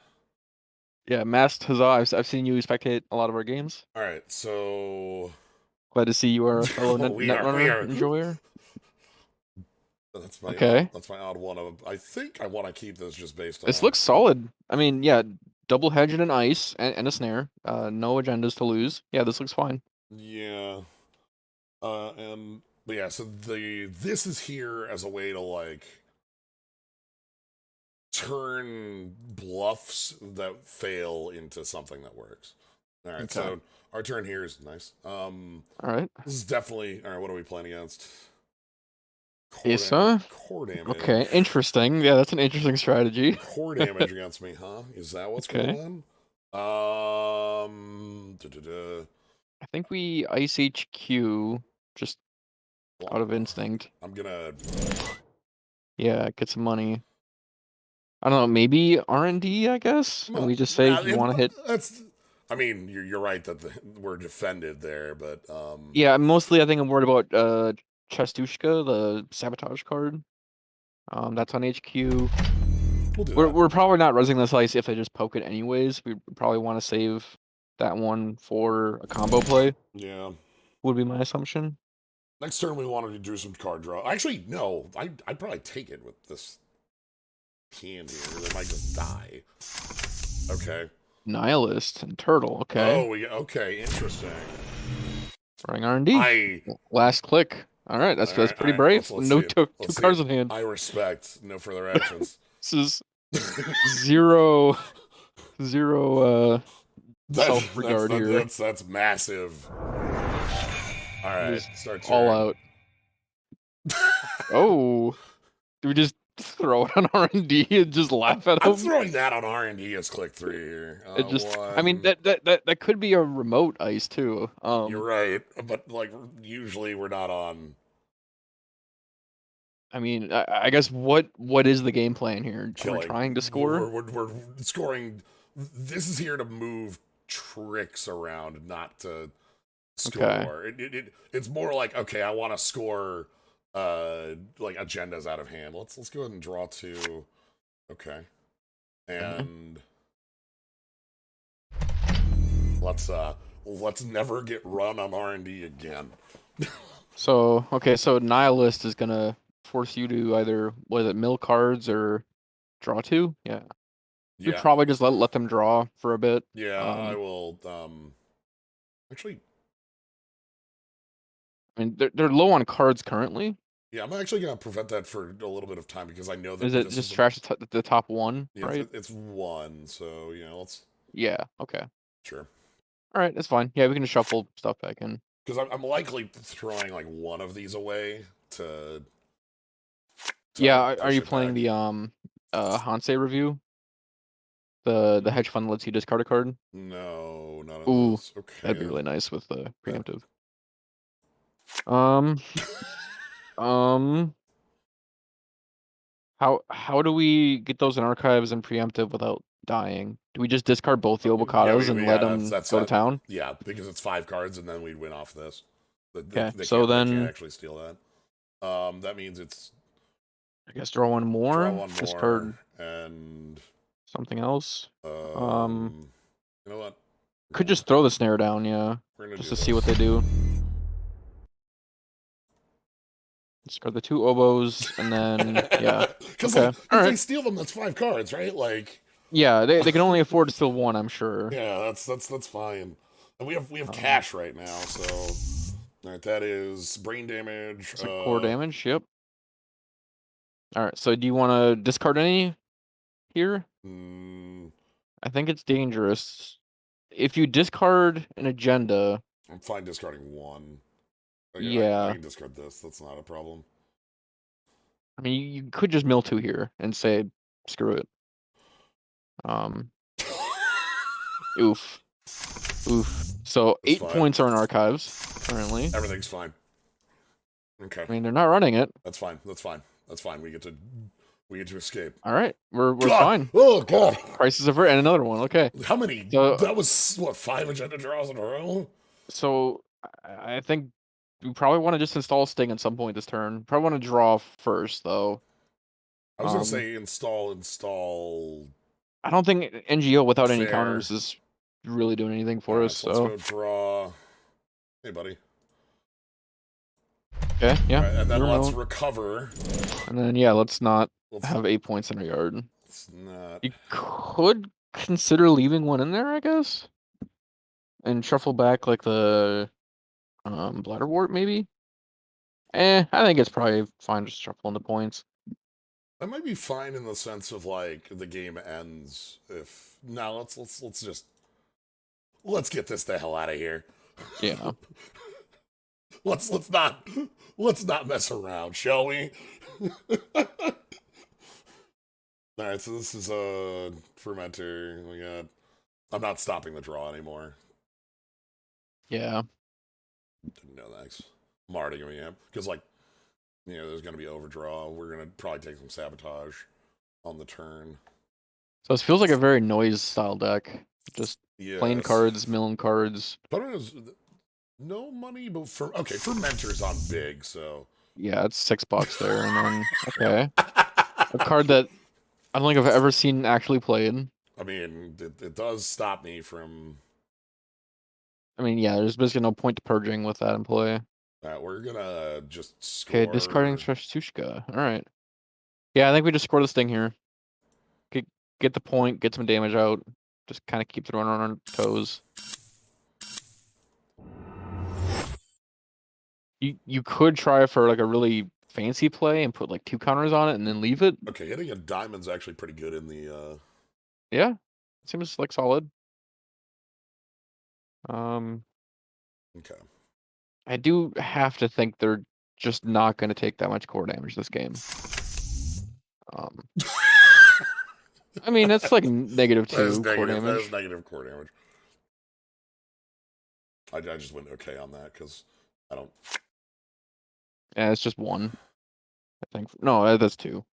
[SPEAKER 2] Yeah, masked huzzah. I've seen you spectate a lot of our games.
[SPEAKER 1] All right, so
[SPEAKER 2] Glad to see you are a fellow
[SPEAKER 1] we
[SPEAKER 2] Netrunner
[SPEAKER 1] are.
[SPEAKER 2] enjoyer.
[SPEAKER 1] That's my
[SPEAKER 2] Okay.
[SPEAKER 1] odd one of. I think I want to keep this just based
[SPEAKER 2] This
[SPEAKER 1] on.
[SPEAKER 2] looks solid. I mean, yeah, double hedge and an ice and a snare. No agendas to lose. Yeah, this looks fine.
[SPEAKER 1] Yeah. And but yeah, so this is here as a way to like turn bluffs that fail into something that works. All right,
[SPEAKER 2] Okay.
[SPEAKER 1] so our turn here is nice.
[SPEAKER 2] All right.
[SPEAKER 1] This is definitely all right. What are we playing against?
[SPEAKER 2] Asa.
[SPEAKER 1] Core
[SPEAKER 2] Okay.
[SPEAKER 1] damage.
[SPEAKER 2] Interesting. Yeah, that's an interesting strategy.
[SPEAKER 1] Core damage against me, huh? Is that what's
[SPEAKER 2] Okay.
[SPEAKER 1] going on?
[SPEAKER 2] I think we ice HQ just
[SPEAKER 1] Well,
[SPEAKER 2] out of instinct.
[SPEAKER 1] I'm gonna.
[SPEAKER 2] Yeah, get some money. I don't know, maybe R&D, I guess? And we just say
[SPEAKER 1] Yeah,
[SPEAKER 2] you want to hit.
[SPEAKER 1] that's. I mean, you're right that we're defended there, but
[SPEAKER 2] Yeah, mostly I think I'm worried about Chestushka, the sabotage card. That's on HQ.
[SPEAKER 1] we'll do
[SPEAKER 2] We're
[SPEAKER 1] that.
[SPEAKER 2] we're probably not resing this ice if they just poke it anyways. We probably want to save that one for a combo play,
[SPEAKER 1] Yeah.
[SPEAKER 2] would be my assumption.
[SPEAKER 1] Next turn we wanted to do some card draw. Actually, no. I'd probably take it with this hand here. They might just die. Okay.
[SPEAKER 2] Nihilist and Turtle, okay.
[SPEAKER 1] Oh, okay. Interesting.
[SPEAKER 2] Running R&D.
[SPEAKER 1] I.
[SPEAKER 2] Last click. All right,
[SPEAKER 1] All
[SPEAKER 2] that's
[SPEAKER 1] right. All
[SPEAKER 2] pretty
[SPEAKER 1] right.
[SPEAKER 2] brave.
[SPEAKER 1] Let's
[SPEAKER 2] No
[SPEAKER 1] see it.
[SPEAKER 2] two
[SPEAKER 1] Let's see it.
[SPEAKER 2] cards in hand.
[SPEAKER 1] I respect. No further actions.
[SPEAKER 2] This is zero self-regard here.
[SPEAKER 1] That's massive. All right.
[SPEAKER 2] Just
[SPEAKER 1] Start
[SPEAKER 2] all
[SPEAKER 1] turn.
[SPEAKER 2] out. Oh, do we just throw it on R&D and just laugh at
[SPEAKER 1] I'm
[SPEAKER 2] him?
[SPEAKER 1] throwing that on R&D as click 3 here.
[SPEAKER 2] It just, I mean,
[SPEAKER 1] One.
[SPEAKER 2] that could be a remote ice too.
[SPEAKER 1] You're right, but like usually we're not on.
[SPEAKER 2] I mean, I guess what is the game plan here? Are we
[SPEAKER 1] Killing.
[SPEAKER 2] trying to score?
[SPEAKER 1] We're scoring. This is here to move tricks around, not to
[SPEAKER 2] Okay.
[SPEAKER 1] score. It's more like, okay, I want to score like agendas out of hand. Let's go ahead and draw two. Okay.
[SPEAKER 2] Okay.
[SPEAKER 1] And let's never get run on R&D again.
[SPEAKER 2] So, okay, so Nihilist is gonna force you to either, what is it, mill cards or draw two? Yeah. We
[SPEAKER 1] Yeah.
[SPEAKER 2] probably just let them draw for a bit.
[SPEAKER 1] Yeah, I will actually.
[SPEAKER 2] I mean, they're low on cards currently.
[SPEAKER 1] Yeah, I'm actually gonna prevent that for a little bit of time because I know
[SPEAKER 2] Is
[SPEAKER 1] that
[SPEAKER 2] it
[SPEAKER 1] this is
[SPEAKER 2] just
[SPEAKER 1] the
[SPEAKER 2] trash the top one,
[SPEAKER 1] yeah,
[SPEAKER 2] right?
[SPEAKER 1] it's one, so let's
[SPEAKER 2] Yeah. Okay.
[SPEAKER 1] sure
[SPEAKER 2] All right, that's fine. Yeah, we can just shuffle stuff back in.
[SPEAKER 1] because I'm likely throwing like one of these away to
[SPEAKER 2] Yeah,
[SPEAKER 1] like
[SPEAKER 2] are
[SPEAKER 1] push
[SPEAKER 2] you
[SPEAKER 1] it
[SPEAKER 2] playing
[SPEAKER 1] back.
[SPEAKER 2] the Hansei review? The hedge fund lets you discard a card?
[SPEAKER 1] No, not on
[SPEAKER 2] Ooh,
[SPEAKER 1] those.
[SPEAKER 2] that'd be
[SPEAKER 1] Okay.
[SPEAKER 2] really nice with the
[SPEAKER 1] That-
[SPEAKER 2] preemptive. Um, um, how do we get those in archives and preemptive without dying? Do we just discard both the
[SPEAKER 1] yeah,
[SPEAKER 2] Obokadas and let
[SPEAKER 1] yeah,
[SPEAKER 2] them
[SPEAKER 1] that's
[SPEAKER 2] go to town?
[SPEAKER 1] yeah, because it's 5 cards and then we'd win off this.
[SPEAKER 2] Okay, so
[SPEAKER 1] They can't
[SPEAKER 2] then
[SPEAKER 1] actually steal that. That means it's
[SPEAKER 2] I guess draw one
[SPEAKER 1] draw
[SPEAKER 2] more,
[SPEAKER 1] one more
[SPEAKER 2] discard
[SPEAKER 1] and
[SPEAKER 2] something else. Um,
[SPEAKER 1] um, you know what?
[SPEAKER 2] could just throw the snare down, yeah,
[SPEAKER 1] We're gonna
[SPEAKER 2] just
[SPEAKER 1] do
[SPEAKER 2] to see what
[SPEAKER 1] this.
[SPEAKER 2] they do. Discard the two oboes, and then yeah.
[SPEAKER 1] Because
[SPEAKER 2] Okay,
[SPEAKER 1] like
[SPEAKER 2] all
[SPEAKER 1] if they
[SPEAKER 2] right.
[SPEAKER 1] steal them, that's 5 cards, right? Like
[SPEAKER 2] Yeah, they can only afford to steal one, I'm sure.
[SPEAKER 1] yeah, that's fine. And we have
[SPEAKER 2] Um,
[SPEAKER 1] cash right now, so all right, that is brain damage.
[SPEAKER 2] it's a core damage. Yep. All right. So do you want to discard any here?
[SPEAKER 1] mm,
[SPEAKER 2] I think it's dangerous. If you discard an agenda,
[SPEAKER 1] I'm fine discarding one. I
[SPEAKER 2] yeah.
[SPEAKER 1] can discard this. That's not a problem.
[SPEAKER 2] I mean, you could just mill two here and say screw it. Um, oof, oof. So
[SPEAKER 1] It's
[SPEAKER 2] 8 points
[SPEAKER 1] fine.
[SPEAKER 2] are in archives currently.
[SPEAKER 1] Everything's fine. Okay,
[SPEAKER 2] I mean, they're not running it.
[SPEAKER 1] that's fine. That's fine. That's fine. We get to escape.
[SPEAKER 2] All right, we're
[SPEAKER 1] God.
[SPEAKER 2] fine.
[SPEAKER 1] Oh God.
[SPEAKER 2] Crisis averted, and another one. Okay.
[SPEAKER 1] How many?
[SPEAKER 2] So
[SPEAKER 1] That was what 5 agenda draws in a row.
[SPEAKER 2] so I think we probably want to just install Sting at some point this turn. Probably want to draw first though.
[SPEAKER 1] I was gonna
[SPEAKER 2] Um,
[SPEAKER 1] say install.
[SPEAKER 2] I don't think NGO without any
[SPEAKER 1] Fair.
[SPEAKER 2] counters is really doing anything for us.
[SPEAKER 1] Alright, so let's
[SPEAKER 2] So
[SPEAKER 1] go draw. Hey, buddy.
[SPEAKER 2] okay, yeah,
[SPEAKER 1] Alright, and then
[SPEAKER 2] you're
[SPEAKER 1] let's
[SPEAKER 2] out.
[SPEAKER 1] recover.
[SPEAKER 2] And then yeah, let's not
[SPEAKER 1] Let's,
[SPEAKER 2] have 8 points in our yard.
[SPEAKER 1] let's not.
[SPEAKER 2] You could consider leaving one in there, I guess, and shuffle back like the Bladderwort maybe. I think it's probably fine just shuffling the points.
[SPEAKER 1] That might be fine in the sense of like the game ends if. Now let's just let's get this the hell out of here.
[SPEAKER 2] Yeah.
[SPEAKER 1] Let's not mess around, shall we? All right, so this is a fermenter. We got. I'm not stopping the draw anymore.
[SPEAKER 2] Yeah.
[SPEAKER 1] Didn't know that. I'm already gonna be because like there's gonna be overdraw. We're gonna probably take some sabotage on the turn.
[SPEAKER 2] So this feels like a very noise style deck. Just playing
[SPEAKER 1] Yes.
[SPEAKER 2] cards, milling cards.
[SPEAKER 1] But it is no money, but for okay, fermenters on big, so
[SPEAKER 2] Yeah, it's $6 there, and then okay, a card that I don't think I've ever seen actually played.
[SPEAKER 1] I mean, it does stop me from.
[SPEAKER 2] I mean, yeah, there's basically no point to purging with that in play.
[SPEAKER 1] We're gonna just
[SPEAKER 2] Okay, discarding
[SPEAKER 1] score.
[SPEAKER 2] Trashtushka. All right. Yeah, I think we just score this thing here. Get the point, get some damage out. Just kind of keep the runner on our toes. You could try for like a really fancy play and put like 2 counters on it and then leave it.
[SPEAKER 1] Okay, hitting a diamond's actually pretty good in the.
[SPEAKER 2] Yeah, seems like solid. Um,
[SPEAKER 1] Okay.
[SPEAKER 2] I do have to think they're just not going to take that much core damage this game. Um, I mean, it's like -2 core
[SPEAKER 1] That
[SPEAKER 2] damage.
[SPEAKER 1] is negative core damage. I just went okay on that because I don't.
[SPEAKER 2] Yeah, it's just 1. I think. No, that's 2.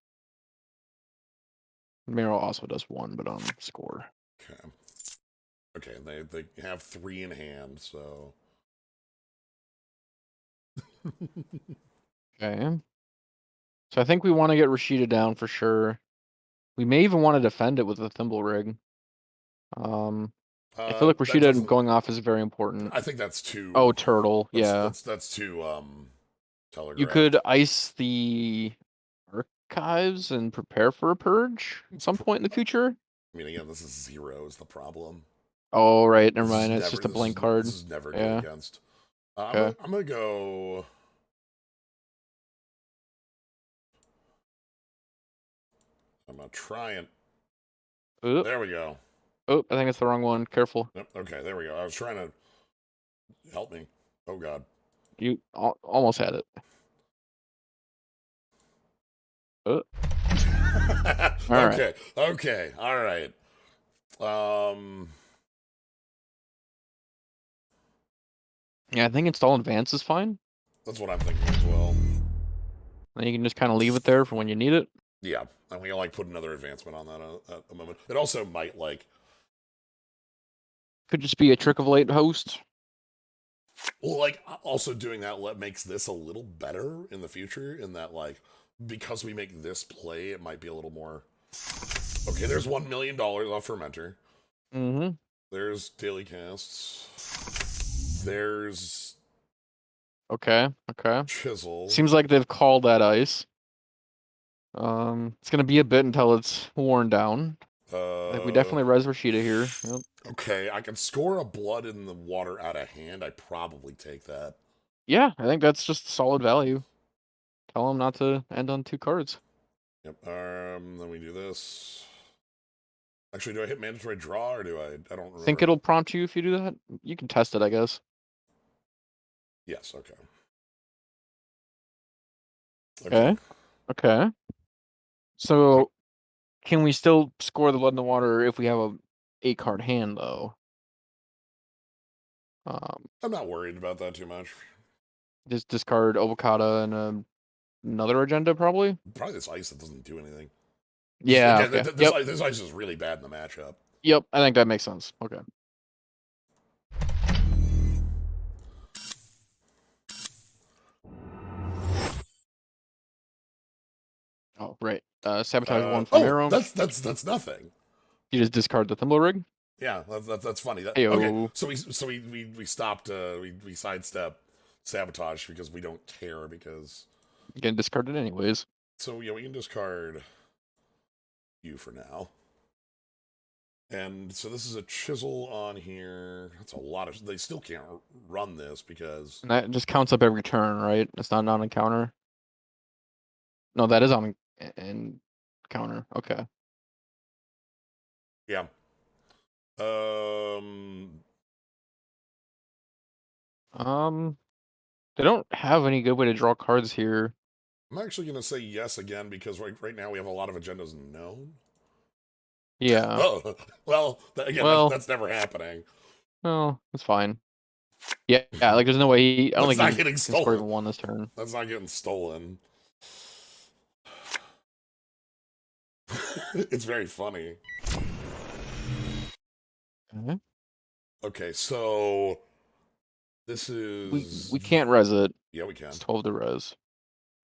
[SPEAKER 2] Miro also does 1, but on score.
[SPEAKER 1] Okay. Okay, they have 3 in hand, so.
[SPEAKER 2] Okay. So I think we want to get Rashida down for sure. We may even want to defend it with a Thimble Rig. I feel like
[SPEAKER 1] That
[SPEAKER 2] Rashida
[SPEAKER 1] doesn't.
[SPEAKER 2] going off is very important.
[SPEAKER 1] I think that's too.
[SPEAKER 2] Oh, Turtle, yeah.
[SPEAKER 1] That's too
[SPEAKER 2] You could
[SPEAKER 1] telegraphed.
[SPEAKER 2] ice the archives and prepare for a purge at some point in the future.
[SPEAKER 1] I mean, again, this is 0 is the problem.
[SPEAKER 2] Oh, right, never
[SPEAKER 1] This is
[SPEAKER 2] mind. It's
[SPEAKER 1] never
[SPEAKER 2] just a blank card.
[SPEAKER 1] this is never good
[SPEAKER 2] Yeah,
[SPEAKER 1] against.
[SPEAKER 2] okay.
[SPEAKER 1] I'm gonna go. I'm gonna try and.
[SPEAKER 2] Oh,
[SPEAKER 1] There we go.
[SPEAKER 2] oh, I think it's the wrong one. Careful.
[SPEAKER 1] Yep, okay, there we go. I was trying to help me. Oh God.
[SPEAKER 2] You almost had it. Oh, all right.
[SPEAKER 1] Okay. Okay. All right. Um.
[SPEAKER 2] Yeah, I think install advance is fine.
[SPEAKER 1] That's what I'm thinking as well.
[SPEAKER 2] Then you can just kind of leave it there for when you need it.
[SPEAKER 1] Yeah, and we like put another advancement on that at a moment. It also might like.
[SPEAKER 2] Could just be a trick of late host.
[SPEAKER 1] Well, like also doing that makes this a little better in the future. In that, like, because we make this play, it might be a little more. Okay, there's $1 million off fermenter.
[SPEAKER 2] Mm-hmm.
[SPEAKER 1] There's daily casts. There's
[SPEAKER 2] Okay, okay.
[SPEAKER 1] chisel.
[SPEAKER 2] Seems like they've called that ice. It's gonna be a bit until it's worn down. Like we definitely res Rashida here. Yep.
[SPEAKER 1] Okay, I can score a blood in the water out of hand. I probably take that.
[SPEAKER 2] Yeah, I think that's just solid value. Tell them not to end on 2 cards.
[SPEAKER 1] Yep. Then we do this. Actually, do I hit mandatory draw or do I? I don't remember.
[SPEAKER 2] Think it'll prompt you if you do that? You can test it, I guess.
[SPEAKER 1] Yes. Okay.
[SPEAKER 2] Okay. Okay. So can we still score the blood in the water if we have a 8-card hand though?
[SPEAKER 1] I'm not worried about that too much.
[SPEAKER 2] Just discard Avocado and another agenda probably?
[SPEAKER 1] Probably this ice that doesn't do anything.
[SPEAKER 2] Yeah,
[SPEAKER 1] Again,
[SPEAKER 2] okay. Yep.
[SPEAKER 1] this ice is really bad in the matchup.
[SPEAKER 2] Yep, I think that makes sense. Okay. Oh, right. Sabotage 1 from Arrow.
[SPEAKER 1] That's nothing.
[SPEAKER 2] You just discard the thimble rig?
[SPEAKER 1] Yeah, that's funny. Okay,
[SPEAKER 2] Ayo.
[SPEAKER 1] so we stopped we sidestep sabotage because we don't care because
[SPEAKER 2] You can discard it anyways.
[SPEAKER 1] so yeah we can discard you for now. And so this is a chisel on here. That's a lot of. They still can't run this because
[SPEAKER 2] And that just counts up every turn, right? It's not on a counter. No, that is on and counter. Okay.
[SPEAKER 1] yeah. Um,
[SPEAKER 2] Um, they don't have any good way to draw cards here.
[SPEAKER 1] I'm actually gonna say yes again because right now we have a lot of agendas known.
[SPEAKER 2] Yeah.
[SPEAKER 1] Oh, well, again,
[SPEAKER 2] Well,
[SPEAKER 1] that's never happening.
[SPEAKER 2] well, it's fine. Yeah, yeah. Like, there's no way he. I don't
[SPEAKER 1] That's
[SPEAKER 2] think
[SPEAKER 1] not
[SPEAKER 2] he
[SPEAKER 1] getting
[SPEAKER 2] can score
[SPEAKER 1] stolen.
[SPEAKER 2] even one this turn.
[SPEAKER 1] That's not getting stolen. It's very funny.
[SPEAKER 2] Okay.
[SPEAKER 1] Okay, so this
[SPEAKER 2] We
[SPEAKER 1] is
[SPEAKER 2] we can't res it.
[SPEAKER 1] yeah we
[SPEAKER 2] It's
[SPEAKER 1] can
[SPEAKER 2] 12 to res.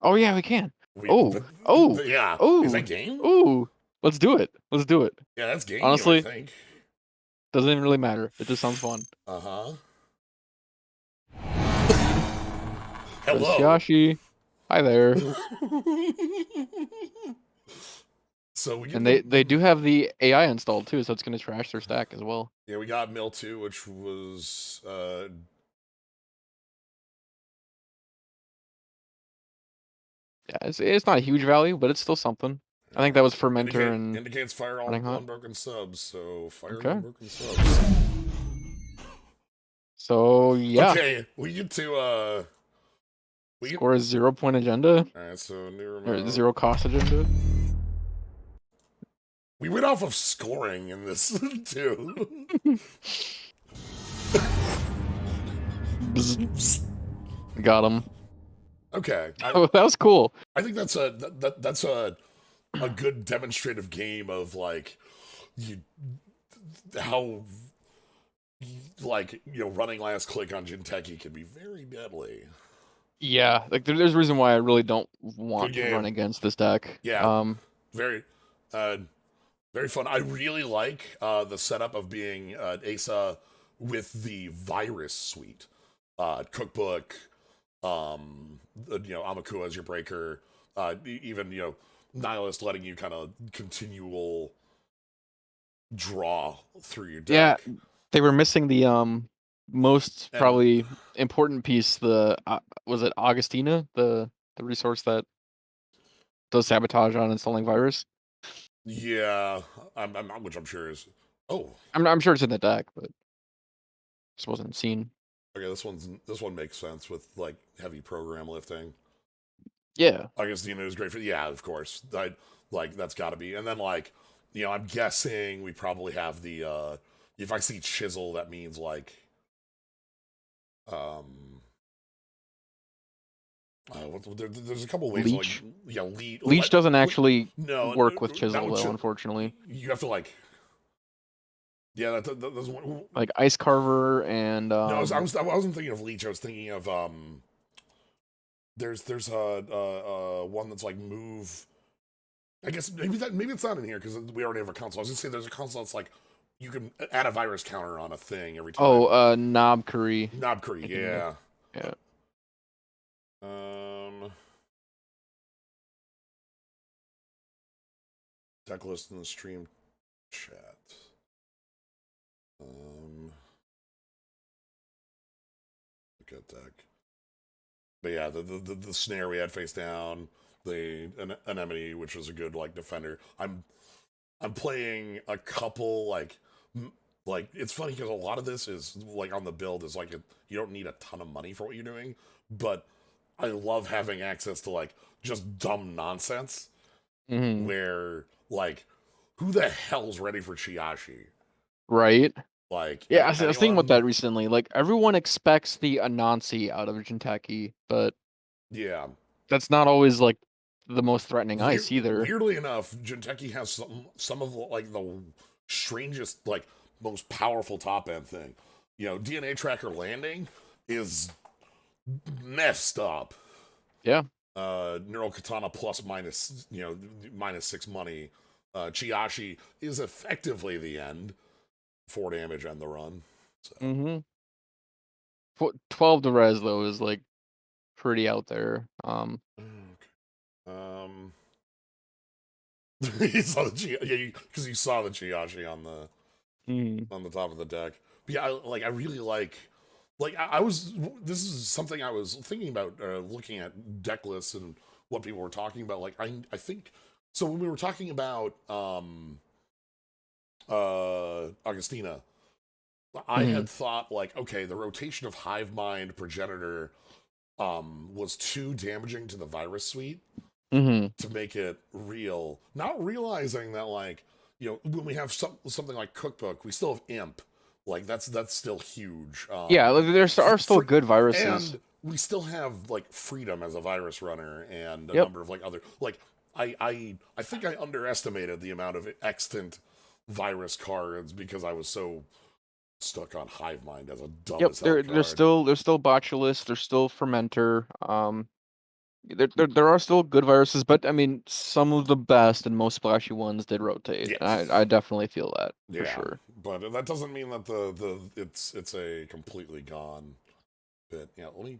[SPEAKER 2] Oh yeah, we can.
[SPEAKER 1] we
[SPEAKER 2] Oh, oh,
[SPEAKER 1] but yeah is that
[SPEAKER 2] oh,
[SPEAKER 1] game?
[SPEAKER 2] oh. Let's do it. Let's do it.
[SPEAKER 1] Yeah, that's game. I
[SPEAKER 2] Honestly,
[SPEAKER 1] think.
[SPEAKER 2] doesn't even really matter. It just sounds fun.
[SPEAKER 1] Uh-huh.
[SPEAKER 2] There's
[SPEAKER 1] Hello.
[SPEAKER 2] Chiashi. Hi there.
[SPEAKER 1] So we get
[SPEAKER 2] And
[SPEAKER 1] the
[SPEAKER 2] they do have the AI installed too, so it's gonna trash their stack as well.
[SPEAKER 1] yeah we got mill 2 which was
[SPEAKER 2] Yeah, it's not a huge value, but it's still something. I think that was Fermenter and
[SPEAKER 1] indicates fire all
[SPEAKER 2] Running Hot.
[SPEAKER 1] unbroken subs, so fire the
[SPEAKER 2] Okay.
[SPEAKER 1] unbroken subs.
[SPEAKER 2] So yeah,
[SPEAKER 1] Okay, we get to we get
[SPEAKER 2] score a 0 point agenda
[SPEAKER 1] alright, so new
[SPEAKER 2] or
[SPEAKER 1] remote.
[SPEAKER 2] 0 cost agenda.
[SPEAKER 1] We went off of scoring in this too.
[SPEAKER 2] Got him.
[SPEAKER 1] Okay,
[SPEAKER 2] Oh, that was cool.
[SPEAKER 1] I think that's that's a good demonstrative game of like you how like running last click on Jinteki can be very deadly.
[SPEAKER 2] Yeah, like there's a reason why I really don't
[SPEAKER 1] Good
[SPEAKER 2] want to run
[SPEAKER 1] game.
[SPEAKER 2] against this deck.
[SPEAKER 1] Yeah, very uh very fun. I really like the setup of being Asa with the virus suite. Cookbook, Amaku as your breaker, even Nihilist letting you kind of continual draw through your
[SPEAKER 2] Yeah,
[SPEAKER 1] deck.
[SPEAKER 2] they were missing the most
[SPEAKER 1] And
[SPEAKER 2] probably important piece. The was it Augustina, the resource that does sabotage on installing virus.
[SPEAKER 1] yeah, which I'm sure is. Oh,
[SPEAKER 2] I'm sure it's in the deck, but just wasn't seen.
[SPEAKER 1] okay. This one makes sense with like heavy program lifting.
[SPEAKER 2] Yeah.
[SPEAKER 1] Augustina is great for yeah, of course. I like that's got to be. And then like I'm guessing we probably have the if I see chisel, that means like um there's a couple ways to, like
[SPEAKER 2] Leech.
[SPEAKER 1] lead
[SPEAKER 2] Leech doesn't actually
[SPEAKER 1] no
[SPEAKER 2] work with
[SPEAKER 1] not
[SPEAKER 2] Chisel
[SPEAKER 1] with
[SPEAKER 2] though, unfortunately.
[SPEAKER 1] you have to like yeah that's one.
[SPEAKER 2] Like Ice Carver and
[SPEAKER 1] No, I wasn't thinking of leech. I was thinking of there's a one that's like move. I guess maybe it's not in here because we already have a console. I was gonna say there's a console that's like you can add a virus counter on a thing every time.
[SPEAKER 2] Knob Curry.
[SPEAKER 1] Knob Curry, yeah.
[SPEAKER 2] Yeah.
[SPEAKER 1] Deck list in the stream chat. Look at deck. But yeah, the snare we had face down, the anemone, which was a good like defender. I'm playing a couple like it's funny because a lot of this is like on the build is like you don't need a ton of money for what you're doing, but I love having access to like just dumb nonsense
[SPEAKER 2] Mm-hmm.
[SPEAKER 1] where like who the hell's ready for Chiashi?
[SPEAKER 2] Right.
[SPEAKER 1] Like
[SPEAKER 2] Yeah, I was thinking about
[SPEAKER 1] anyone?
[SPEAKER 2] that recently. Like everyone expects the Anansi out of Jinteki, but
[SPEAKER 1] Yeah.
[SPEAKER 2] that's not always like the most threatening ice either.
[SPEAKER 1] Weirdly enough, Jinteki has some of like the strangest, like most powerful top end thing. DNA tracker landing is messed up.
[SPEAKER 2] Yeah.
[SPEAKER 1] Neural Katana plus minus, -6 money. Chiashi is effectively the end. 4 damage on the run. So.
[SPEAKER 2] Mm-hmm. 12 to res though is like pretty out there.
[SPEAKER 1] Okay. You saw the yeah, because you saw the Chiashi on the top of the deck. But yeah, I really like I was. This is something I was thinking about looking at deck lists and what people were talking about. Like I think so when we were talking about Augustina, I
[SPEAKER 2] Mm-hmm.
[SPEAKER 1] had thought like, okay, the rotation of Hive Mind Progenitor was too damaging to the virus suite
[SPEAKER 2] Mm-hmm.
[SPEAKER 1] to make it real. Not realizing that like, when we have something like Cookbook, we still have Imp. Like that's still huge.
[SPEAKER 2] Yeah, like, there are still
[SPEAKER 1] Free,
[SPEAKER 2] good viruses.
[SPEAKER 1] and we still have like Freedom as a virus runner and a
[SPEAKER 2] Yep.
[SPEAKER 1] number of like other like I think I underestimated the amount of extant virus cards because I was so stuck on Hive Mind as a dumb
[SPEAKER 2] Yep.
[SPEAKER 1] as hell
[SPEAKER 2] There's
[SPEAKER 1] card.
[SPEAKER 2] still Botulus, there's still Fermenter. There are still good viruses, but I mean some of the best and most splashy ones did rotate. And
[SPEAKER 1] Yes.
[SPEAKER 2] I definitely feel that for
[SPEAKER 1] Yeah,
[SPEAKER 2] sure.
[SPEAKER 1] but that doesn't mean that the it's a completely gone bit. Yeah, let me.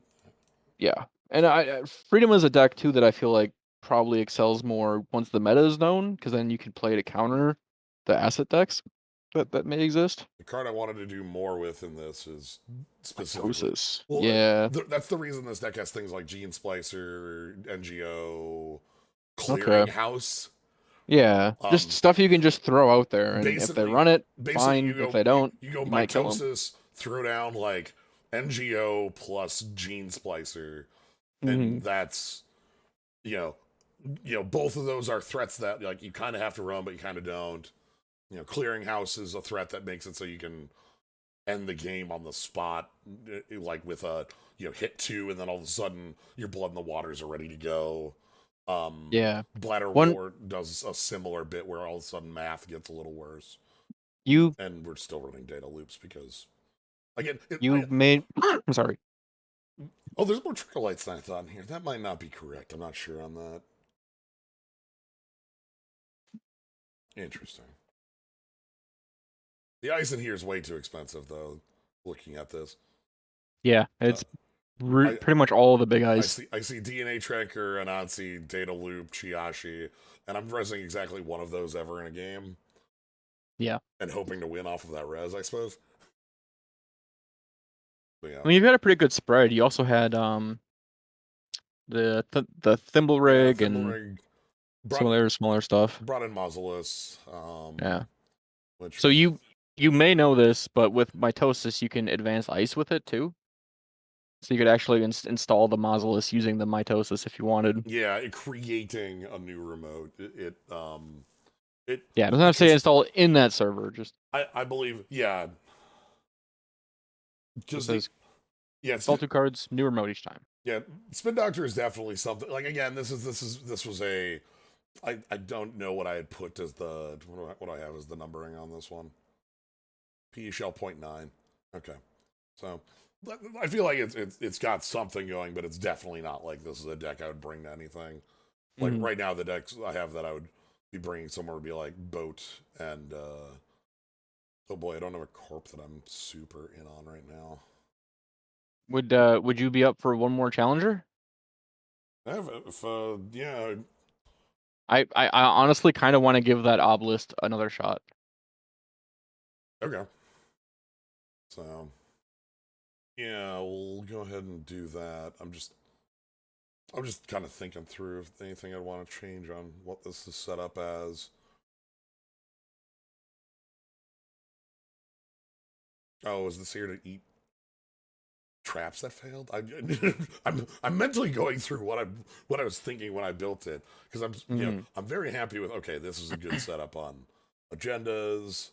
[SPEAKER 2] Yeah. And Freedom is a deck too that I feel like probably excels more once the meta is known, because then you can play to counter the asset decks that may exist.
[SPEAKER 1] The card I wanted to do more with in this is specifically.
[SPEAKER 2] Mitosis.
[SPEAKER 1] Well,
[SPEAKER 2] Yeah.
[SPEAKER 1] that's the reason this deck has things like Gene Splicer, NGO,
[SPEAKER 2] Okay.
[SPEAKER 1] Clearinghouse.
[SPEAKER 2] Yeah. Just
[SPEAKER 1] Um,
[SPEAKER 2] stuff you can just throw out there, and if they
[SPEAKER 1] basically,
[SPEAKER 2] run it,
[SPEAKER 1] basically
[SPEAKER 2] fine. If they don't,
[SPEAKER 1] you go
[SPEAKER 2] you might kill them.
[SPEAKER 1] Mitosis, throw down like NGO plus Gene Splicer,
[SPEAKER 2] Hmm.
[SPEAKER 1] and that's you know both of those are threats that like you kind of have to run, but you kind of don't. Clearinghouse is a threat that makes it so you can end the game on the spot, like with a hit 2, and then all of a sudden your blood in the waters are ready to go.
[SPEAKER 2] Yeah.
[SPEAKER 1] Bladder
[SPEAKER 2] One
[SPEAKER 1] Wart does a similar bit where all of a sudden math gets a little worse,
[SPEAKER 2] you
[SPEAKER 1] and we're still running data loops because again,
[SPEAKER 2] you made. I'm sorry.
[SPEAKER 1] oh, there's more trickle lights than I thought in here. That might not be correct. I'm not sure on that. Interesting. The ice in here is way too expensive, though. Looking at this,
[SPEAKER 2] Yeah,
[SPEAKER 1] uh,
[SPEAKER 2] it's
[SPEAKER 1] I
[SPEAKER 2] pretty much all the big
[SPEAKER 1] I
[SPEAKER 2] ice.
[SPEAKER 1] see DNA Tracker, Anansi, Data Loop, Chiashi, and I'm resing exactly one of those ever in a game,
[SPEAKER 2] Yeah.
[SPEAKER 1] and hoping to win off of that res, I suppose. But yeah,
[SPEAKER 2] I mean, you've had a pretty good spread. You also had the thimble
[SPEAKER 1] yeah.
[SPEAKER 2] rig and
[SPEAKER 1] Thimblerig
[SPEAKER 2] some
[SPEAKER 1] brought
[SPEAKER 2] other smaller stuff.
[SPEAKER 1] brought in Mausolus,
[SPEAKER 2] Yeah.
[SPEAKER 1] which
[SPEAKER 2] So
[SPEAKER 1] was
[SPEAKER 2] you may know this, but with mitosis you can advance ice with it too. So you could actually install the Mausolus using the mitosis if you wanted.
[SPEAKER 1] yeah, creating a new remote. It
[SPEAKER 2] Yeah, it doesn't have to say
[SPEAKER 1] because
[SPEAKER 2] install in that server.
[SPEAKER 1] I believe yeah,
[SPEAKER 2] Just
[SPEAKER 1] because the
[SPEAKER 2] says
[SPEAKER 1] yeah
[SPEAKER 2] install 2 cards, new remote each time.
[SPEAKER 1] yeah, Spin Doctor is definitely something. Like again, this was a. I don't know what I had put as the what do I have as the numbering on this one. P shell 0.9. Okay, so I feel like it's got something going, but it's definitely not like this is a deck I would bring to anything. Like
[SPEAKER 2] Hmm.
[SPEAKER 1] right now, the decks I have that I would be bringing somewhere would be like Boat and oh boy, I don't have a corp that I'm super in on right now.
[SPEAKER 2] Would you be up for one more challenger?
[SPEAKER 1] I have if yeah.
[SPEAKER 2] I honestly kind of want to give that obelisk another shot.
[SPEAKER 1] Okay, so yeah, we'll go ahead and do that. I'm just kind of thinking through if anything I'd want to change on what this is set up as. Oh, is this here to eat traps that failed? I'm mentally going through what I was thinking when I built it because
[SPEAKER 2] Hmm.
[SPEAKER 1] I'm very happy with okay, this is a good setup on agendas.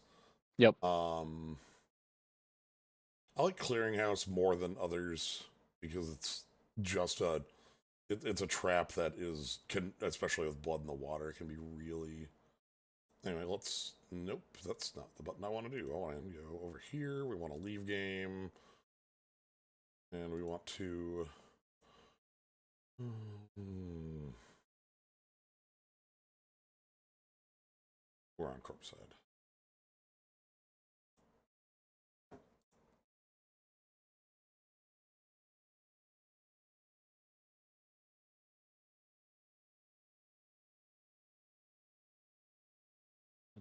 [SPEAKER 2] Yep.
[SPEAKER 1] Um, I like Clearinghouse more than others because it's just it's a trap that can especially with blood in the water can be really. Anyway, let's. Nope, that's not the button I want to do. I want to go over here. We want to leave game. And we want to. Hmm. We're on corp side.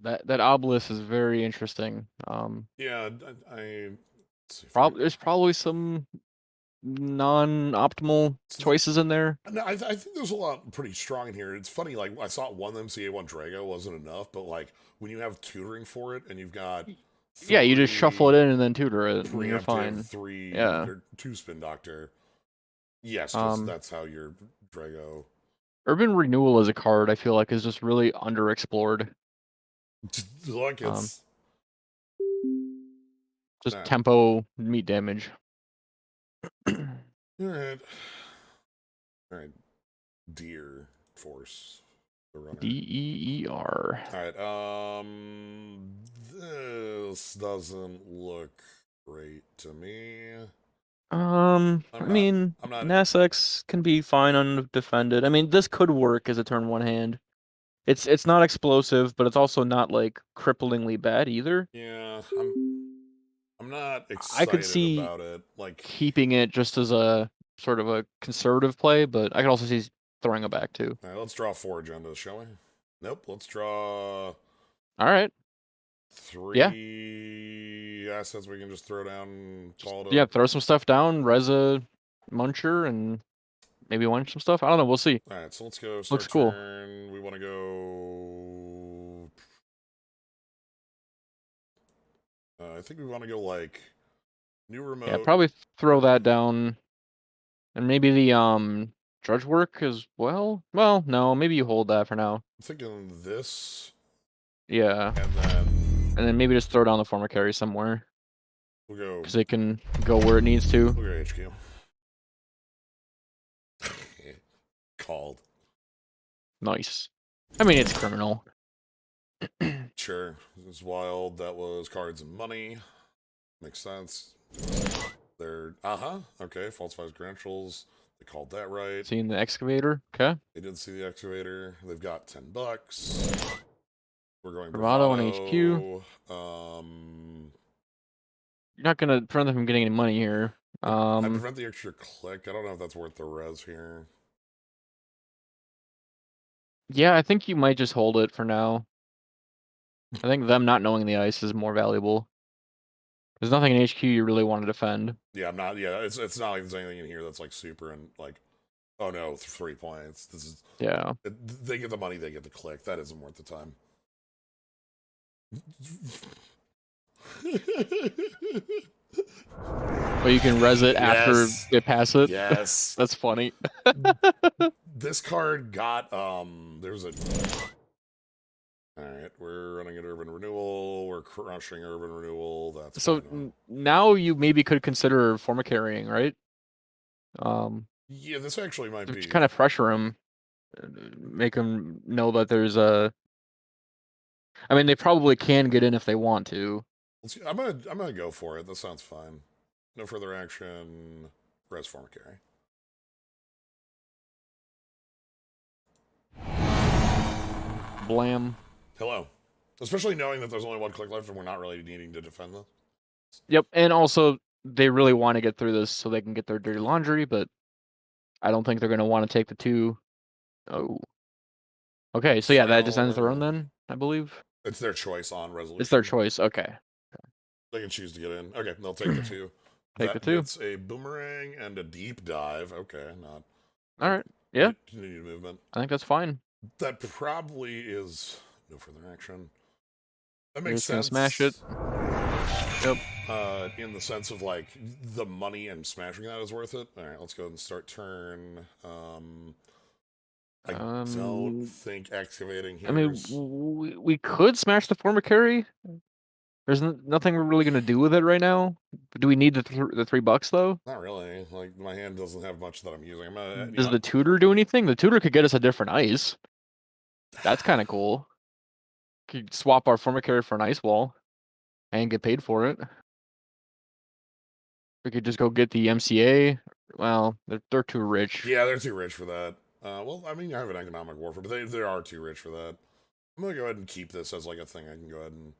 [SPEAKER 2] That obelisk is very interesting.
[SPEAKER 1] Yeah, let's see if
[SPEAKER 2] There's probably some non-optimal
[SPEAKER 1] so
[SPEAKER 2] choices in there.
[SPEAKER 1] no, I think there's a lot pretty strong in here. It's funny, like I saw one MCA1 Drago wasn't enough, but like when you have tutoring for it and you've got
[SPEAKER 2] Yeah, you just shuffle it
[SPEAKER 1] 3
[SPEAKER 2] in and then tutor it, and you're
[SPEAKER 1] preemptive,
[SPEAKER 2] fine.
[SPEAKER 1] 3
[SPEAKER 2] Yeah.
[SPEAKER 1] or 2 spin doctor, yes, just
[SPEAKER 2] Um,
[SPEAKER 1] that's how your Drago.
[SPEAKER 2] Urban Renewal as a card, I feel like, is just really underexplored.
[SPEAKER 1] Look,
[SPEAKER 2] Um,
[SPEAKER 1] it's
[SPEAKER 2] just
[SPEAKER 1] nah.
[SPEAKER 2] tempo, meat damage.
[SPEAKER 1] All right, all right. Deer Force, the runner.
[SPEAKER 2] DEER.
[SPEAKER 1] All right. This doesn't look great to me.
[SPEAKER 2] I
[SPEAKER 1] I'm not.
[SPEAKER 2] mean,
[SPEAKER 1] I'm not.
[SPEAKER 2] Nassex can be fine undefended. I mean, this could work as a turn one hand. It's not explosive, but it's also not like cripplingly bad either.
[SPEAKER 1] Yeah. I'm not
[SPEAKER 2] I could
[SPEAKER 1] excited
[SPEAKER 2] see
[SPEAKER 1] about it. Like,
[SPEAKER 2] keeping it just as a sort of a conservative play, but I could also see throwing it back too.
[SPEAKER 1] all right, let's draw 4 agendas, shall we? Nope. Let's draw
[SPEAKER 2] All right. Yeah.
[SPEAKER 1] 3 assets we can just throw down.
[SPEAKER 2] Just
[SPEAKER 1] Call it a.
[SPEAKER 2] yeah, throw some stuff down, Reza Muncher, and maybe munch some stuff. I don't know. We'll see.
[SPEAKER 1] All right. So let's go
[SPEAKER 2] Looks
[SPEAKER 1] start
[SPEAKER 2] cool.
[SPEAKER 1] turn. We want to go. I think we want to go like new
[SPEAKER 2] Yeah,
[SPEAKER 1] remote.
[SPEAKER 2] probably throw that down, and maybe the drudge work as well. Well, no, maybe you hold that for now.
[SPEAKER 1] I'm thinking this,
[SPEAKER 2] Yeah,
[SPEAKER 1] and then
[SPEAKER 2] and then maybe just throw down the former carry somewhere
[SPEAKER 1] we'll go.
[SPEAKER 2] because it can go where it needs to.
[SPEAKER 1] We'll go HQ. Called.
[SPEAKER 2] Nice. I mean, it's criminal.
[SPEAKER 1] Sure. This is wild. That was cards and money. Makes sense. They're okay. Falsifies credentials. They called that right.
[SPEAKER 2] Seeing the excavator. Okay.
[SPEAKER 1] They did see the excavator. They've got $10. We're going
[SPEAKER 2] Bravado and HQ.
[SPEAKER 1] bravado.
[SPEAKER 2] You're not gonna prevent them from getting any money here.
[SPEAKER 1] I prevent the extra click. I don't know if that's worth the res here.
[SPEAKER 2] Yeah, I think you might just hold it for now. I think them not knowing the ice is more valuable. There's nothing in HQ you really want to defend.
[SPEAKER 1] Yeah, I'm not. Yeah, it's not like there's anything in here that's like super and like. Oh no, 3 points. This is.
[SPEAKER 2] Yeah.
[SPEAKER 1] They get the money. They get the click. That isn't worth the time.
[SPEAKER 2] But you can res it after
[SPEAKER 1] Yes.
[SPEAKER 2] they pass it.
[SPEAKER 1] Yes.
[SPEAKER 2] That's funny.
[SPEAKER 1] This card got there's a. Alright, we're running an urban renewal, we're crushing urban renewal, that's
[SPEAKER 2] So
[SPEAKER 1] fine.
[SPEAKER 2] now you maybe could consider forma carrying, right?
[SPEAKER 1] Yeah, this actually might
[SPEAKER 2] To
[SPEAKER 1] be.
[SPEAKER 2] kind of pressure him, make him know that there's a. I mean, they probably can get in if they want to.
[SPEAKER 1] I'm gonna go for it. That sounds fine. No further action. Res form carry.
[SPEAKER 2] Blam.
[SPEAKER 1] Hello. Especially knowing that there's only 1 click left and we're not really needing to defend this.
[SPEAKER 2] Yep, and also they really want to get through this so they can get their dirty laundry, but I don't think they're going to want to take the 2. Oh. Okay, so yeah, that just ends the run then, I believe.
[SPEAKER 1] It's their choice on
[SPEAKER 2] It's their
[SPEAKER 1] resolution.
[SPEAKER 2] choice. Okay.
[SPEAKER 1] They can choose to get in. Okay, they'll take the 2.
[SPEAKER 2] Take the
[SPEAKER 1] That
[SPEAKER 2] 2.
[SPEAKER 1] gets a boomerang and a deep dive. Okay, not.
[SPEAKER 2] All right. Yeah,
[SPEAKER 1] Continued movement.
[SPEAKER 2] I think that's fine.
[SPEAKER 1] That probably is no further action. That
[SPEAKER 2] You're
[SPEAKER 1] makes
[SPEAKER 2] just gonna
[SPEAKER 1] sense.
[SPEAKER 2] smash it. Yep.
[SPEAKER 1] In the sense of like the money and smashing that is worth it. All right, let's go ahead and start turn. I don't think excavating here.
[SPEAKER 2] I mean, we could smash the former carry. There's nothing we're really gonna do with it right now. Do we need the $3 though?
[SPEAKER 1] Not really. Like my hand doesn't have much that I'm using. I'm gonna,
[SPEAKER 2] Does the tutor do anything? The tutor could get us a different ice. That's kind of cool. Could swap our former carry for an ice wall and get paid for it. We could just go get the MCA. Well, they're too rich.
[SPEAKER 1] Yeah, they're too rich for that. Well, I mean, I have an economic warfare, but they are too rich for that. I'm gonna go ahead and keep this as like a thing I can go ahead and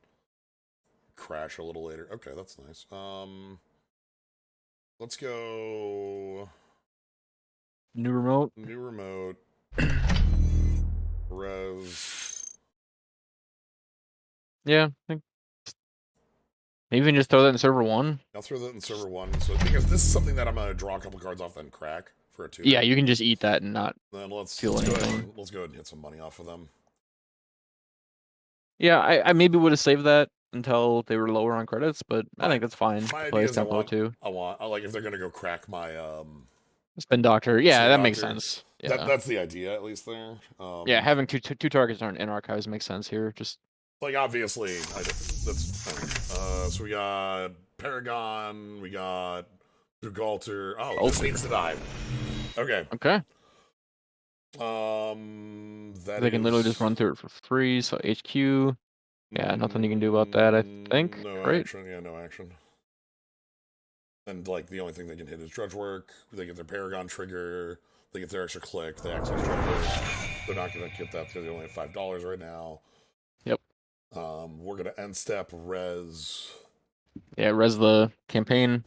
[SPEAKER 1] crash a little later. Okay, that's nice. Let's go
[SPEAKER 2] New remote.
[SPEAKER 1] new remote. Res.
[SPEAKER 2] Yeah, I think maybe just throw that in server 1.
[SPEAKER 1] I'll throw that in server 1. So because this is something that I'm gonna draw a couple cards off then crack for a tuner.
[SPEAKER 2] Yeah, you can just eat that and not
[SPEAKER 1] Then
[SPEAKER 2] feel
[SPEAKER 1] let's go ahead
[SPEAKER 2] anything.
[SPEAKER 1] and hit some money off of them.
[SPEAKER 2] Yeah, I maybe would have saved that until they were lower on credits, but I think that's fine
[SPEAKER 1] My
[SPEAKER 2] to play
[SPEAKER 1] idea
[SPEAKER 2] as
[SPEAKER 1] is I
[SPEAKER 2] tempo too.
[SPEAKER 1] like if they're gonna go crack my
[SPEAKER 2] Spin Doctor. Yeah,
[SPEAKER 1] spin
[SPEAKER 2] that makes
[SPEAKER 1] doctor.
[SPEAKER 2] sense. Yeah.
[SPEAKER 1] That's the idea at least there.
[SPEAKER 2] Yeah, having two targets aren't in archives makes sense here. Just
[SPEAKER 1] like obviously so we got Paragon, we got Galter. Oh, this needs to die. Okay.
[SPEAKER 2] okay.
[SPEAKER 1] That
[SPEAKER 2] They can literally just run through it for free. So HQ. Yeah, nothing you can do about that, I think.
[SPEAKER 1] No
[SPEAKER 2] Great.
[SPEAKER 1] action. Yeah, no action. And like the only thing they can hit is Drudge Work. They get their Paragon trigger. They get their extra click. They access Drudge Work. They're not gonna get that because they only have $5 right now.
[SPEAKER 2] Yep.
[SPEAKER 1] We're gonna end step res.
[SPEAKER 2] Yeah, res the campaign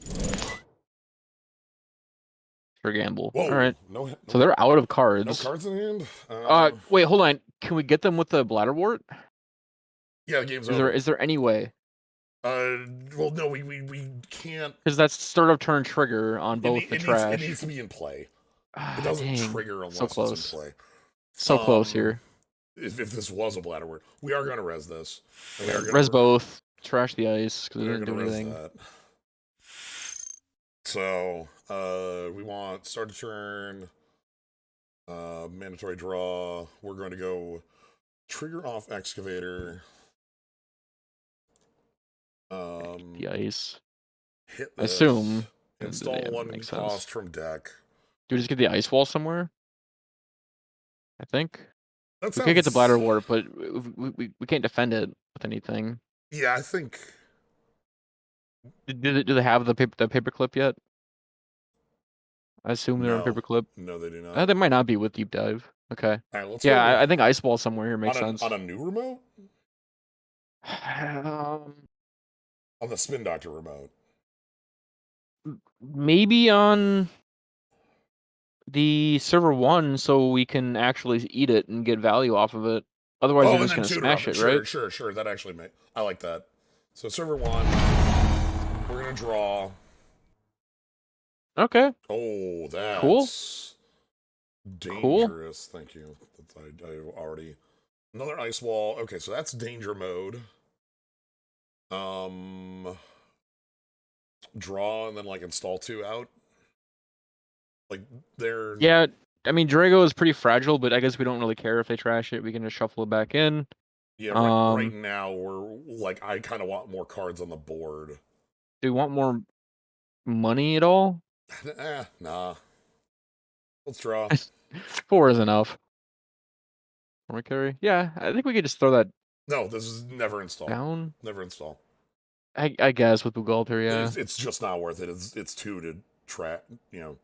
[SPEAKER 2] for gamble.
[SPEAKER 1] Whoa!
[SPEAKER 2] All right.
[SPEAKER 1] No,
[SPEAKER 2] So they're out of
[SPEAKER 1] no
[SPEAKER 2] cards.
[SPEAKER 1] cards in hand.
[SPEAKER 2] Wait, hold on. Can we get them with the Bladderwort?
[SPEAKER 1] Yeah, the game's over.
[SPEAKER 2] Is there any way?
[SPEAKER 1] Well, no, we can't.
[SPEAKER 2] Because that's start of turn trigger on both the trash.
[SPEAKER 1] It needs to be in play. It
[SPEAKER 2] Ah,
[SPEAKER 1] doesn't
[SPEAKER 2] dang.
[SPEAKER 1] trigger unless
[SPEAKER 2] So
[SPEAKER 1] it's
[SPEAKER 2] close.
[SPEAKER 1] in play.
[SPEAKER 2] So close here.
[SPEAKER 1] If this was a Bladderwort, we are gonna res this. And we are gonna
[SPEAKER 2] Res both. Trash the ice because it
[SPEAKER 1] We're
[SPEAKER 2] didn't do
[SPEAKER 1] gonna res
[SPEAKER 2] anything.
[SPEAKER 1] that. So, we want start to turn, mandatory draw. We're going to go trigger off excavator.
[SPEAKER 2] The ice.
[SPEAKER 1] Hit
[SPEAKER 2] I
[SPEAKER 1] this.
[SPEAKER 2] assume.
[SPEAKER 1] Install
[SPEAKER 2] Yeah,
[SPEAKER 1] one
[SPEAKER 2] makes
[SPEAKER 1] cost
[SPEAKER 2] sense.
[SPEAKER 1] from deck.
[SPEAKER 2] Do we just get the ice wall somewhere? I think.
[SPEAKER 1] That
[SPEAKER 2] We can't get the
[SPEAKER 1] sounds.
[SPEAKER 2] bladder wart, but we can't defend it with anything.
[SPEAKER 1] Yeah, I think.
[SPEAKER 2] Do they have the paperclip yet? I assume they're on
[SPEAKER 1] No.
[SPEAKER 2] paperclip.
[SPEAKER 1] No, they do not.
[SPEAKER 2] They might not be with deep dive. Okay.
[SPEAKER 1] All right, let's
[SPEAKER 2] Yeah,
[SPEAKER 1] go.
[SPEAKER 2] I think ice wall somewhere here makes sense.
[SPEAKER 1] On a new remote?
[SPEAKER 2] Um,
[SPEAKER 1] On the Spin Doctor remote.
[SPEAKER 2] maybe on the server 1 so we can actually eat it and get value off of it. Otherwise, they're
[SPEAKER 1] And
[SPEAKER 2] just
[SPEAKER 1] then
[SPEAKER 2] gonna
[SPEAKER 1] tutor
[SPEAKER 2] smash
[SPEAKER 1] up
[SPEAKER 2] it,
[SPEAKER 1] Sure,
[SPEAKER 2] right?
[SPEAKER 1] sure. That actually I like that. So server 1, we're gonna draw.
[SPEAKER 2] Okay.
[SPEAKER 1] Oh,
[SPEAKER 2] Cool.
[SPEAKER 1] that's
[SPEAKER 2] Cool.
[SPEAKER 1] dangerous. Thank you. I already another ice wall. Okay, so that's danger mode. Draw and then like install 2 out. Like they're
[SPEAKER 2] Yeah, I mean Drago is pretty fragile, but I guess we don't really care if they trash it. We can just shuffle it back in.
[SPEAKER 1] yeah. Right now we're like I kind of want more cards on the board.
[SPEAKER 2] Do we want more money at all?
[SPEAKER 1] Nah. Let's draw.
[SPEAKER 2] 4 is enough. Former carry. Yeah, I think we could just throw that
[SPEAKER 1] No, this is never install.
[SPEAKER 2] down.
[SPEAKER 1] Never install.
[SPEAKER 2] I guess with Bugalter, yeah.
[SPEAKER 1] It's just not worth it. It's 2 to track.
[SPEAKER 2] Yeah.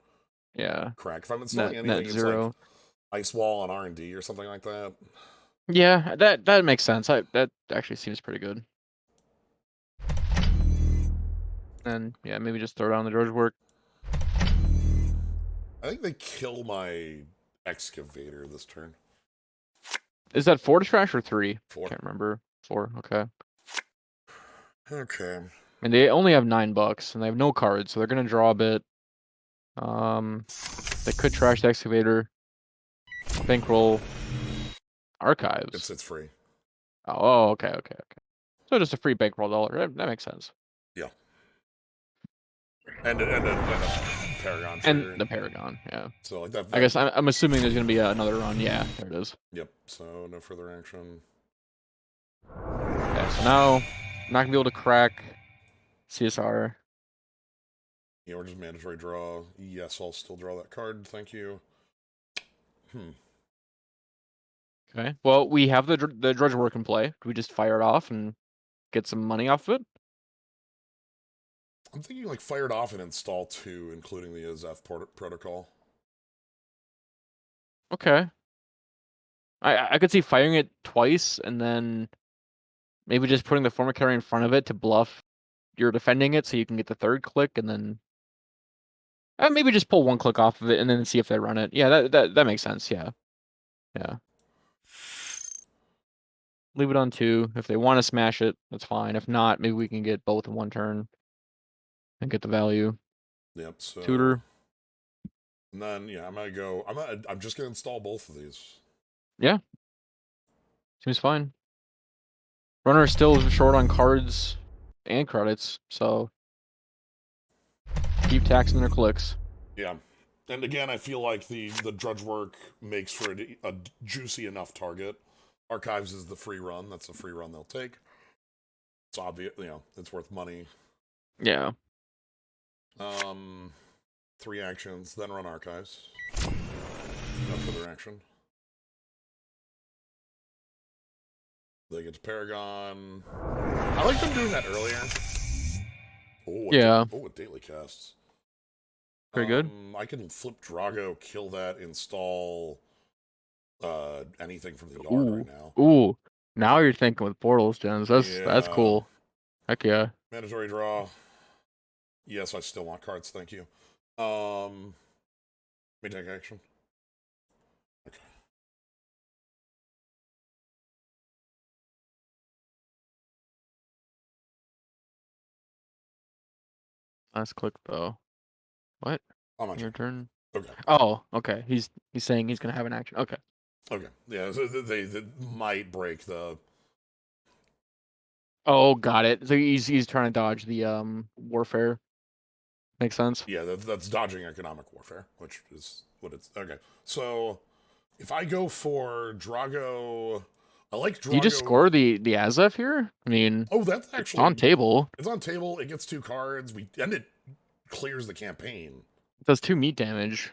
[SPEAKER 1] Crack. If I'm installing anything, it's
[SPEAKER 2] 0.
[SPEAKER 1] like ice wall on R&D or something like that.
[SPEAKER 2] Yeah, that makes sense. That actually seems pretty good. And yeah, maybe just throw down the George work.
[SPEAKER 1] I think they kill my excavator this turn.
[SPEAKER 2] Is that 4 to trash or 3?
[SPEAKER 1] 4.
[SPEAKER 2] Can't remember. 4. Okay.
[SPEAKER 1] Okay.
[SPEAKER 2] And they only have $9, and they have no cards, so they're gonna draw a bit. They could trash the excavator. Bankroll. Archives.
[SPEAKER 1] It's free.
[SPEAKER 2] Oh, okay. So just a free bankroll dollar. That makes sense.
[SPEAKER 1] Yeah. And a Paragon trigger.
[SPEAKER 2] And the Paragon, yeah.
[SPEAKER 1] So like that.
[SPEAKER 2] I guess I'm assuming there's gonna be another run. Yeah, there it is.
[SPEAKER 1] Yep. So no further action.
[SPEAKER 2] Okay, so now I'm not gonna be able to crack CSR.
[SPEAKER 1] Yeah, we're just mandatory draw. Yes, I'll still draw that card. Thank you.
[SPEAKER 2] Okay. Well, we have the Drudge work in play. Do we just fire it off and get some money off of it?
[SPEAKER 1] I'm thinking like fired off and install 2, including the Azef protocol.
[SPEAKER 2] Okay. I could see firing it twice and then maybe just putting the former carry in front of it to bluff you're defending it so you can get the third click and then maybe just pull one click off of it and then see if they run it. Yeah, that makes sense. Yeah. Yeah. Leave it on 2. If they want to smash it, that's fine. If not, maybe we can get both in one turn and get the value.
[SPEAKER 1] Yep. So.
[SPEAKER 2] Tutor.
[SPEAKER 1] And then yeah, I'm just gonna install both of these.
[SPEAKER 2] Yeah. Seems fine. Runner is still short on cards and credits, so keep taxing their clicks.
[SPEAKER 1] Yeah. And again, I feel like the drudge work makes for a juicy enough target. Archives is the free run. That's a free run they'll take. It's obvious, it's worth money.
[SPEAKER 2] Yeah.
[SPEAKER 1] 3 actions, then run archives. No further action. They get to Paragon. I like them doing that earlier. Oh,
[SPEAKER 2] Yeah.
[SPEAKER 1] A daily casts.
[SPEAKER 2] Pretty good.
[SPEAKER 1] I can flip Drago, kill that, install anything from the yard right now.
[SPEAKER 2] Ooh. Now you're thinking with portals, gens. That's cool. Heck yeah.
[SPEAKER 1] Mandatory draw. Yes, I still want cards, thank you. May take action. Okay.
[SPEAKER 2] Last click though. What?
[SPEAKER 1] On my
[SPEAKER 2] Your turn?
[SPEAKER 1] Okay.
[SPEAKER 2] Oh, okay. He's saying he's gonna have an action. Okay.
[SPEAKER 1] Okay. Yeah, so they might break the.
[SPEAKER 2] Oh, got it. So he's trying to dodge the warfare. Makes sense.
[SPEAKER 1] Yeah, that's dodging economic warfare, which is what it's. Okay. So if I go for Drago, I like Drago.
[SPEAKER 2] Do you just score the Azef here? I mean,
[SPEAKER 1] oh, that's
[SPEAKER 2] it's
[SPEAKER 1] actually
[SPEAKER 2] on table.
[SPEAKER 1] It's on table. It gets 2 cards. And it clears the campaign.
[SPEAKER 2] It does 2 meat damage.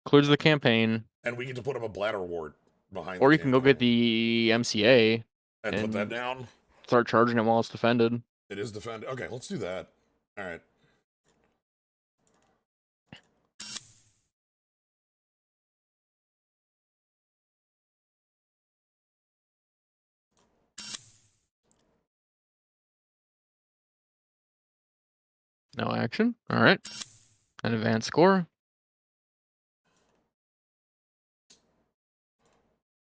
[SPEAKER 2] Clears the campaign.
[SPEAKER 1] And we get to put up a bladder wart behind.
[SPEAKER 2] Or you can go get the MCA
[SPEAKER 1] and put that down.
[SPEAKER 2] Start charging it while it's defended.
[SPEAKER 1] It is defended. Okay, let's do that. All right.
[SPEAKER 2] No action. All right. An advanced score.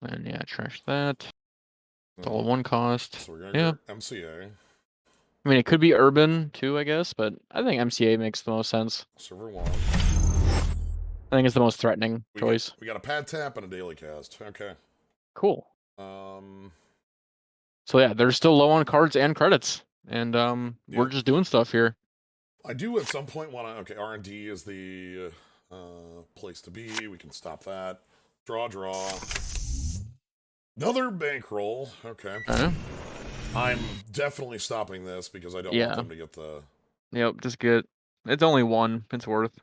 [SPEAKER 2] And yeah, trash that. It's all 1 cost.
[SPEAKER 1] So we're gonna
[SPEAKER 2] yeah.
[SPEAKER 1] Go MCA.
[SPEAKER 2] I mean, it could be urban too, I guess, but I think MCA makes the most sense.
[SPEAKER 1] Server 1.
[SPEAKER 2] I think it's the most threatening choice.
[SPEAKER 1] We got a pad tap and a daily cast. Okay.
[SPEAKER 2] Cool. So yeah, they're still low on cards and credits, and we're just doing stuff here.
[SPEAKER 1] I do at some point want to. Okay, R&D is the place to be. We can stop that. Draw. Another bankroll. Okay. I'm definitely stopping this because I don't want them to get the.
[SPEAKER 2] Yep, just get. It's only 1. It's worth.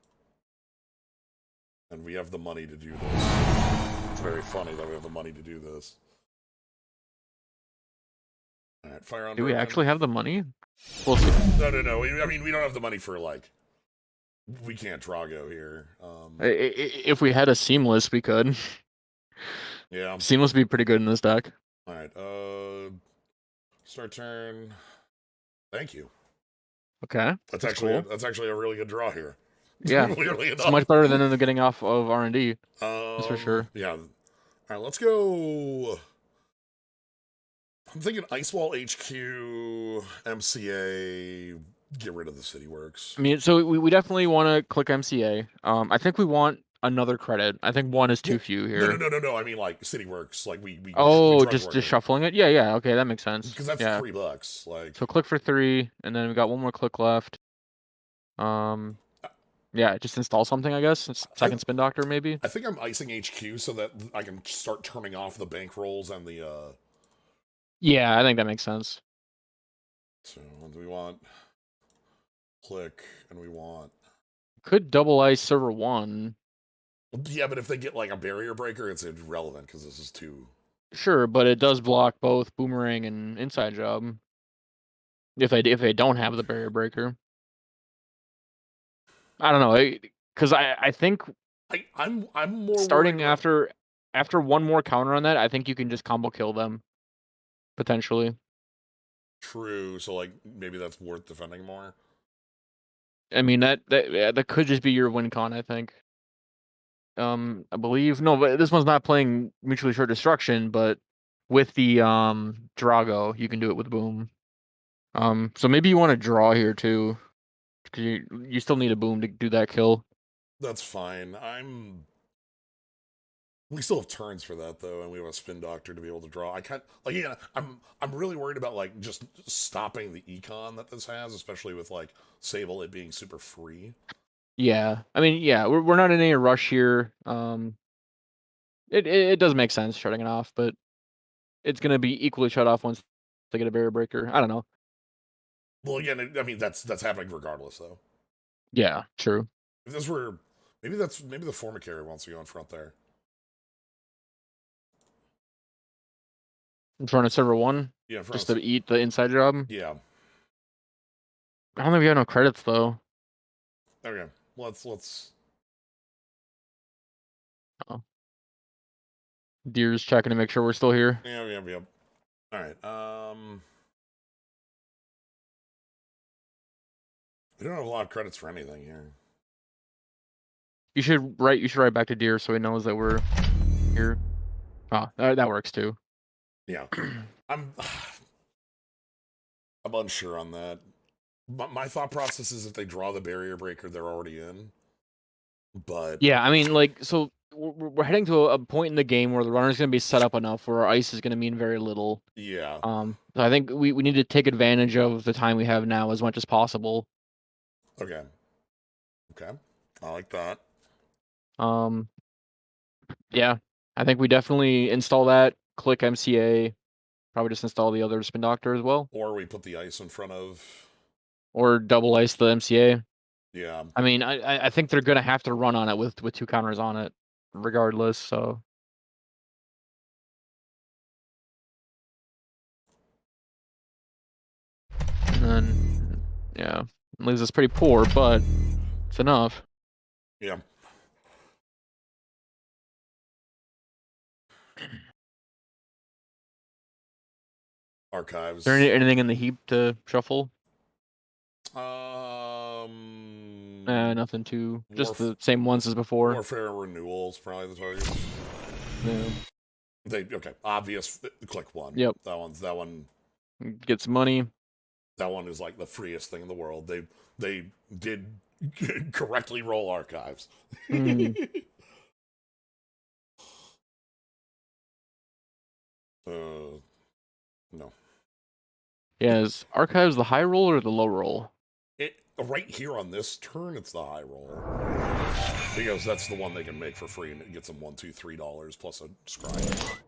[SPEAKER 1] And we have the money to do this. It's very funny that we have the money to do this. All right, fire on.
[SPEAKER 2] Do we actually have the money? We'll see.
[SPEAKER 1] No. I mean, we don't have the money for like. We can't Drago here.
[SPEAKER 2] If we had a seamless, we could.
[SPEAKER 1] Yeah.
[SPEAKER 2] Seamless would be pretty good in this deck.
[SPEAKER 1] All right. Start turn. Thank you.
[SPEAKER 2] Okay.
[SPEAKER 1] That's actually a really good draw here.
[SPEAKER 2] Yeah. It's much better than the getting off of R&D. That's for sure.
[SPEAKER 1] Yeah. All right, let's go. I'm thinking Icewall HQ, MCA, get rid of the City Works.
[SPEAKER 2] I mean, so we definitely want to click MCA. I think we want another credit. I think 1 is too few here.
[SPEAKER 1] No. I mean, like City Works, like we.
[SPEAKER 2] Oh, just shuffling it. Yeah. Okay, that makes sense.
[SPEAKER 1] Because that's $3. Like.
[SPEAKER 2] So click for 3, and then we got 1 more click left. Yeah, just install something, I guess. Second Spin Doctor, maybe.
[SPEAKER 1] I think I'm icing HQ so that I can start turning off the bankrolls and the.
[SPEAKER 2] Yeah, I think that makes sense.
[SPEAKER 1] So what do we want? Click, and we want.
[SPEAKER 2] Could double ice server 1.
[SPEAKER 1] Yeah, but if they get like a barrier breaker, it's irrelevant because this is 2.
[SPEAKER 2] Sure, but it does block both Boomerang and Inside Job. If they don't have the barrier breaker. I don't know, because I think
[SPEAKER 1] I'm more
[SPEAKER 2] starting after after one more counter on that, I think you can just combo kill them potentially.
[SPEAKER 1] True. So like maybe that's worth defending more.
[SPEAKER 2] I mean that could just be your win con, I think. I believe no, but this one's not playing mutually assured destruction, but with the Drago, you can do it with boom. So maybe you want to draw here too, because you still need a boom to do that kill.
[SPEAKER 1] That's fine. We still have turns for that though, and we have a spin doctor to be able to draw. I can't like yeah. I'm really worried about like just stopping the econ that this has, especially with like Sable it being super free.
[SPEAKER 2] Yeah, I mean, yeah, we're not in any rush here. It does make sense shutting it off, but it's gonna be equally shut off once they get a barrier breaker. I don't know.
[SPEAKER 1] Well, again, I mean that's happening regardless though.
[SPEAKER 2] Yeah, true.
[SPEAKER 1] If this were maybe the former carrier wants to go in front there.
[SPEAKER 2] In front of server one,
[SPEAKER 1] Yeah, in front
[SPEAKER 2] just
[SPEAKER 1] of
[SPEAKER 2] to eat the inside job.
[SPEAKER 1] yeah.
[SPEAKER 2] I don't think we have no credits though.
[SPEAKER 1] Okay, let's.
[SPEAKER 2] Oh, Deer's checking to make sure we're still here.
[SPEAKER 1] Yeah. All right. We don't have a lot of credits for anything here.
[SPEAKER 2] You should write back to Deer so he knows that we're here. Oh, that works too.
[SPEAKER 1] Yeah, I'm I'm unsure on that. My thought process is if they draw the barrier breaker, they're already in. But
[SPEAKER 2] Yeah, I mean, like, so we're heading to a point in the game where the runner's gonna be set up enough where our ice is gonna mean very little.
[SPEAKER 1] yeah,
[SPEAKER 2] So I think we need to take advantage of the time we have now as much as possible.
[SPEAKER 1] okay, I like that.
[SPEAKER 2] Um, yeah, I think we definitely install that. Click MCA. Probably just install the other spin doctor as well,
[SPEAKER 1] Or we put the ice in front of.
[SPEAKER 2] or double ice the MCA.
[SPEAKER 1] Yeah,
[SPEAKER 2] I mean, I think they're gonna have to run on it with two counters on it, regardless. So. And then, yeah, leaves us pretty poor, but it's enough.
[SPEAKER 1] yeah.
[SPEAKER 2] Is there
[SPEAKER 1] Archives.
[SPEAKER 2] anything in the heap to shuffle? Nothing too. Just
[SPEAKER 1] Warf
[SPEAKER 2] the same ones as before.
[SPEAKER 1] Warfare renewal is probably the target.
[SPEAKER 2] Yeah.
[SPEAKER 1] They okay. Obvious. Click one.
[SPEAKER 2] Yep.
[SPEAKER 1] That one.
[SPEAKER 2] Get some money.
[SPEAKER 1] That one is like the freest thing in the world. They did correctly roll archives.
[SPEAKER 2] Mm.
[SPEAKER 1] No.
[SPEAKER 2] Yeah, is archives the high roll or the low roll?
[SPEAKER 1] It right here on this turn, it's the high roll because that's the one they can make for free, and it gets them $1, $2, $3 plus a scry.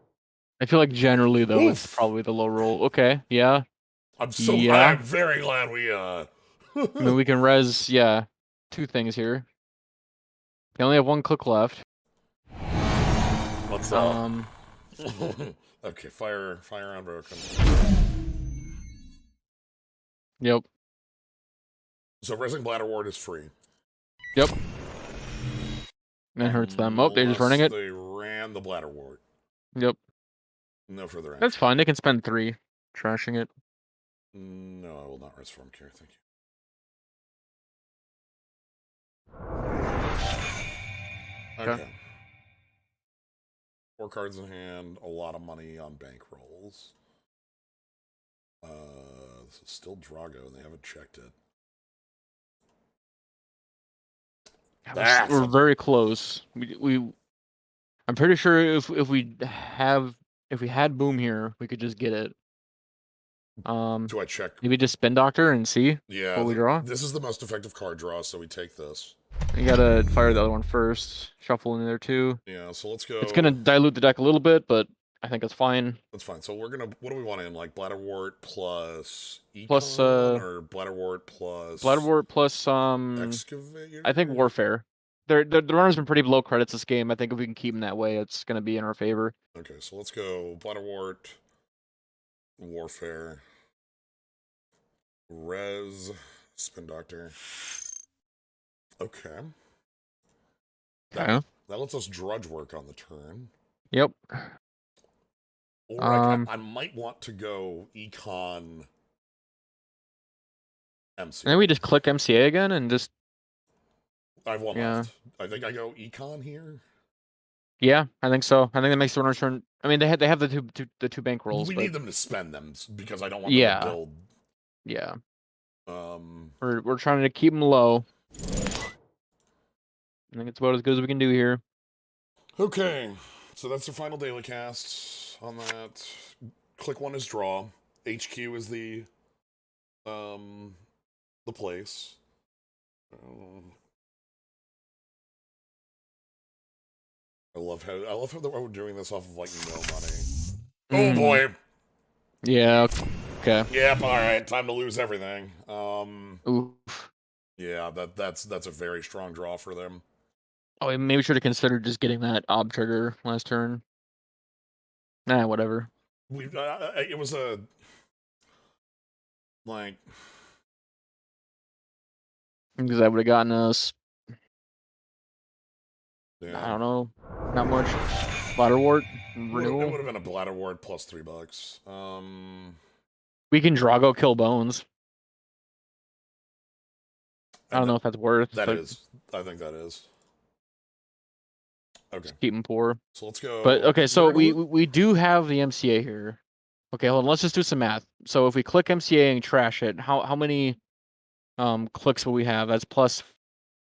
[SPEAKER 2] I feel like generally though it's
[SPEAKER 1] Oof.
[SPEAKER 2] probably the low roll. Okay, yeah.
[SPEAKER 1] I'm
[SPEAKER 2] Yeah.
[SPEAKER 1] very glad we
[SPEAKER 2] I mean we can res, yeah, two things here. We only have one click left.
[SPEAKER 1] What's
[SPEAKER 2] Um
[SPEAKER 1] okay, fire unbroken.
[SPEAKER 2] Yep.
[SPEAKER 1] So Resing Bladder Ward is free.
[SPEAKER 2] Yep. That hurts them. Oh, they're just running it.
[SPEAKER 1] They ran the Bladder Ward.
[SPEAKER 2] Yep.
[SPEAKER 1] No further action.
[SPEAKER 2] That's fine. They can spend 3 trashing it.
[SPEAKER 1] No, I will not rest Form Care, thank you. Okay. 4 cards in hand, a lot of money on bank rolls. This is still Drago, and they haven't checked it.
[SPEAKER 2] We're very close. I'm pretty sure if we had boom here, we could just get it.
[SPEAKER 1] Do I check?
[SPEAKER 2] Maybe just spin doctor and see
[SPEAKER 1] Yeah,
[SPEAKER 2] what we draw.
[SPEAKER 1] this is the most effective card draw, so we take this.
[SPEAKER 2] You gotta fire the other one first. Shuffle in there too.
[SPEAKER 1] Yeah, so let's go.
[SPEAKER 2] It's gonna dilute the deck a little bit, but I think it's fine.
[SPEAKER 1] That's fine. So we're gonna. What do we want in? Like Bladderwort plus Econ,
[SPEAKER 2] Plus
[SPEAKER 1] or Bladderwort plus
[SPEAKER 2] Bladderwort plus
[SPEAKER 1] Excavator.
[SPEAKER 2] I think Warfare. The runner's been pretty low credits this game. I think if we can keep him that way, it's gonna be in our favor.
[SPEAKER 1] Okay, so let's go Bladderwort, Warfare, Res, Spin Doctor. Okay.
[SPEAKER 2] Okay.
[SPEAKER 1] That lets us drudge work on the turn.
[SPEAKER 2] Yep.
[SPEAKER 1] Or I might want to go econ
[SPEAKER 2] And then we
[SPEAKER 1] MCA.
[SPEAKER 2] just click MCA again and just
[SPEAKER 1] I have one
[SPEAKER 2] yeah.
[SPEAKER 1] left. I think I go econ here.
[SPEAKER 2] Yeah, I think so. I think that makes the runners turn. I mean, they have the two bank rolls,
[SPEAKER 1] We
[SPEAKER 2] but
[SPEAKER 1] need them to spend them because I don't want them to
[SPEAKER 2] yeah,
[SPEAKER 1] build.
[SPEAKER 2] yeah.
[SPEAKER 1] Um,
[SPEAKER 2] We're trying to keep them low. I think it's about as good as we can do here.
[SPEAKER 1] okay, so that's the final daily cast on that. Click one is draw. HQ is um the place. Um, I love how we're doing this off of like no money. Oh boy.
[SPEAKER 2] Yeah. Okay.
[SPEAKER 1] Yep. All right. Time to lose everything.
[SPEAKER 2] Oof.
[SPEAKER 1] Yeah. That's a very strong draw for them.
[SPEAKER 2] Oh, maybe we should have considered just getting that ob trigger last turn. Nah, whatever.
[SPEAKER 1] It was a like.
[SPEAKER 2] Because that would have gotten us, I
[SPEAKER 1] Yeah.
[SPEAKER 2] don't know, not much. Bladderwort
[SPEAKER 1] It
[SPEAKER 2] renewal.
[SPEAKER 1] would have been a bladder ward plus $3.
[SPEAKER 2] We can Drago kill Bones. I don't
[SPEAKER 1] And
[SPEAKER 2] know if that's worth,
[SPEAKER 1] that
[SPEAKER 2] but
[SPEAKER 1] is. I think that is. Okay.
[SPEAKER 2] just keep him poor.
[SPEAKER 1] So let's
[SPEAKER 2] But
[SPEAKER 1] go.
[SPEAKER 2] okay,
[SPEAKER 1] We're
[SPEAKER 2] so
[SPEAKER 1] gonna.
[SPEAKER 2] we do have the MCA here. Okay, hold on. Let's just do some math. So if we click MCA and trash it, how many clicks will we have? That's plus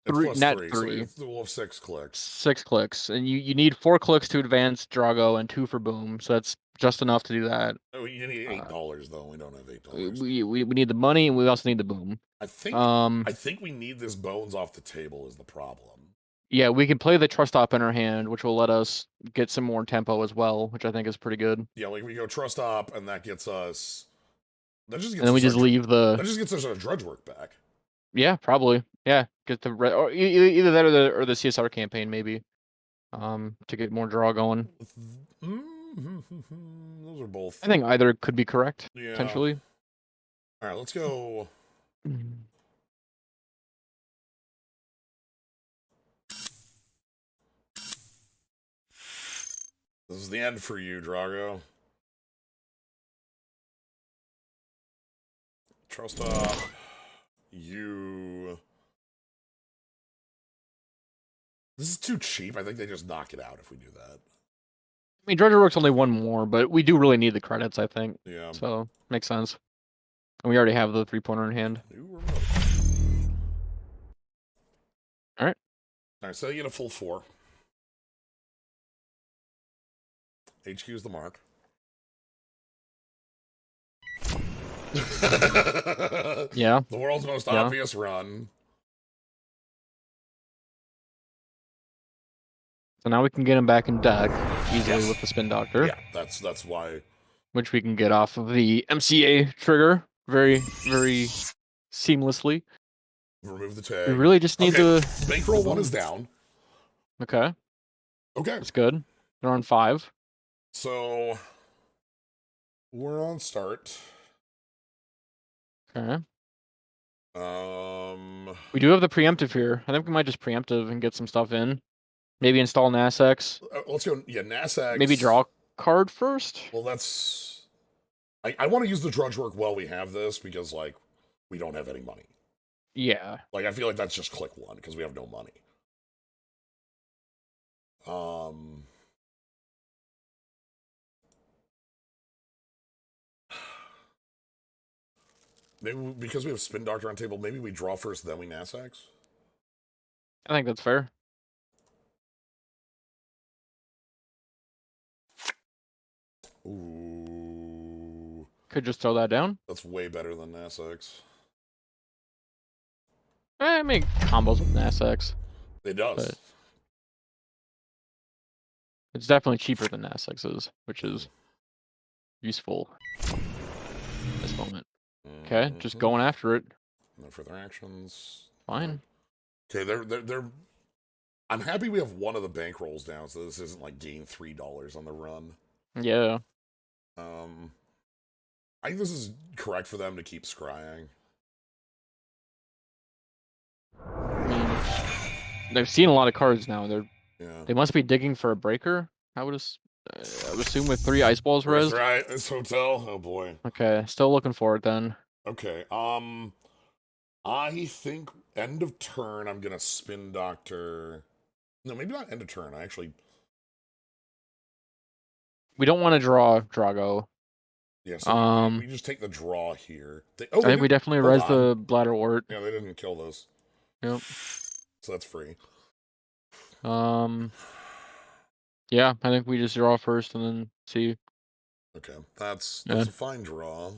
[SPEAKER 1] It's
[SPEAKER 2] three,
[SPEAKER 1] plus
[SPEAKER 2] net
[SPEAKER 1] three, so
[SPEAKER 2] three,
[SPEAKER 1] we'll have 6 clicks.
[SPEAKER 2] 6 clicks, and you need 4 clicks to advance Drago and 2 for Boom. So that's just enough to do that.
[SPEAKER 1] Oh, you need
[SPEAKER 2] Uh,
[SPEAKER 1] $8 though. We don't have
[SPEAKER 2] we,
[SPEAKER 1] $8.
[SPEAKER 2] we we need the money and we also need the Boom.
[SPEAKER 1] I think.
[SPEAKER 2] Um,
[SPEAKER 1] I think we need this bones off the table is the problem.
[SPEAKER 2] yeah, we can play the Trust Op in our hand, which will let us get some more tempo as well, which I think is pretty good.
[SPEAKER 1] Yeah, like we go trust op, and that gets us. That just
[SPEAKER 2] And
[SPEAKER 1] gets
[SPEAKER 2] then we
[SPEAKER 1] us our.
[SPEAKER 2] just leave the
[SPEAKER 1] That just gets us our drudge work back.
[SPEAKER 2] yeah, probably yeah, get the or either that or the CSR campaign maybe. To get more draw going.
[SPEAKER 1] Those are both.
[SPEAKER 2] I think either could be correct
[SPEAKER 1] Yeah.
[SPEAKER 2] potentially.
[SPEAKER 1] All right, let's go. This is the end for you, Drago. Trust op. You. This is too cheap. I think they just knock it out if we do that.
[SPEAKER 2] I mean, Dredger Works only one more, but we do really need the credits, I think.
[SPEAKER 1] Yeah.
[SPEAKER 2] So makes sense. And we already have the 3-pointer in hand.
[SPEAKER 1] New remote.
[SPEAKER 2] All right.
[SPEAKER 1] All right, so you get a full 4. HQ is the mark.
[SPEAKER 2] Yeah.
[SPEAKER 1] The world's most
[SPEAKER 2] Yeah.
[SPEAKER 1] obvious run.
[SPEAKER 2] So now we can get him back in deck easily
[SPEAKER 1] Yes.
[SPEAKER 2] with the Spin Doctor.
[SPEAKER 1] Yeah, that's why.
[SPEAKER 2] Which we can get off of the MCA trigger very, very seamlessly.
[SPEAKER 1] Remove the tag.
[SPEAKER 2] We really just need
[SPEAKER 1] okay.
[SPEAKER 2] the
[SPEAKER 1] Bankroll 1 is down.
[SPEAKER 2] Okay.
[SPEAKER 1] Okay.
[SPEAKER 2] That's good. They're on 5.
[SPEAKER 1] So we're on start.
[SPEAKER 2] Okay.
[SPEAKER 1] Um,
[SPEAKER 2] We do have the preemptive here. I think we might just preemptive and get some stuff in. Maybe install NASX.
[SPEAKER 1] let's go. Yeah, NASX.
[SPEAKER 2] Maybe draw a card first.
[SPEAKER 1] Well, that's. I want to use the drudge work while we have this because like we don't have any money.
[SPEAKER 2] Yeah.
[SPEAKER 1] Like I feel like that's just click 1 because we have no money. Maybe because we have Spin Doctor on table, maybe we draw first, then we NASX.
[SPEAKER 2] I think that's fair.
[SPEAKER 1] Ooh.
[SPEAKER 2] Could just throw that down.
[SPEAKER 1] That's way better than NASX.
[SPEAKER 2] I mean, combos with NASX.
[SPEAKER 1] It does.
[SPEAKER 2] But it's definitely cheaper than NASX's, which is useful at this moment. Okay, just going after it.
[SPEAKER 1] No further actions.
[SPEAKER 2] Fine.
[SPEAKER 1] Okay, they're. I'm happy we have one of the bankrolls down, so this isn't like gain $3 on the run.
[SPEAKER 2] Yeah.
[SPEAKER 1] I think this is correct for them to keep scrying.
[SPEAKER 2] I mean, they've seen a lot of cards now.
[SPEAKER 1] Yeah.
[SPEAKER 2] They must be digging for a breaker. How would I would assume with 3 ice balls
[SPEAKER 1] Earth
[SPEAKER 2] rezzed.
[SPEAKER 1] right, this hotel. Oh boy.
[SPEAKER 2] Okay, still looking for it then.
[SPEAKER 1] Okay. I think end of turn. I'm gonna spin doctor. No, maybe not end of turn. I actually.
[SPEAKER 2] We don't want to draw Drago.
[SPEAKER 1] Yeah. So we
[SPEAKER 2] Um,
[SPEAKER 1] just take the draw here.
[SPEAKER 2] I think we definitely
[SPEAKER 1] Hold
[SPEAKER 2] res
[SPEAKER 1] on.
[SPEAKER 2] the Bladderwort.
[SPEAKER 1] Yeah, they didn't kill this,
[SPEAKER 2] Yep.
[SPEAKER 1] so that's free.
[SPEAKER 2] Um, yeah, I think we just draw first and then see.
[SPEAKER 1] Okay, that's
[SPEAKER 2] Yeah.
[SPEAKER 1] a fine draw.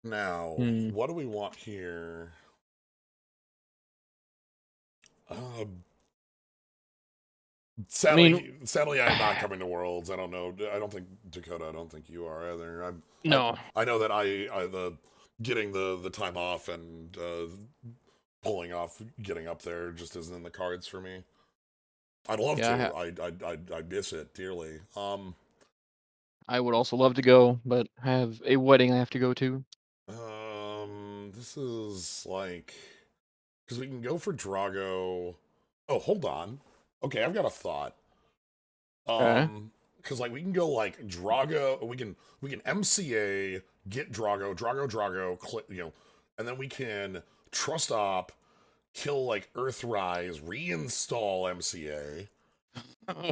[SPEAKER 1] Now,
[SPEAKER 2] Hmm.
[SPEAKER 1] what do we want here? Uh,
[SPEAKER 2] I mean,
[SPEAKER 1] sadly, I'm not coming to Worlds. I don't know. I don't think Dakota. I don't think you are either.
[SPEAKER 2] no.
[SPEAKER 1] I know that the getting the time off and pulling off getting up there just isn't in the cards for me. I'd love
[SPEAKER 2] Yeah,
[SPEAKER 1] to. I miss it dearly.
[SPEAKER 2] I would also love to go, but I have a wedding I have to go to.
[SPEAKER 1] This is like because we can go for Drago. Oh, hold on. Okay, I've got a thought.
[SPEAKER 2] Okay.
[SPEAKER 1] Because like we can go like Drago, we can MCA, get Drago, click, and then we can trust op, kill like Earthrise, reinstall MCA,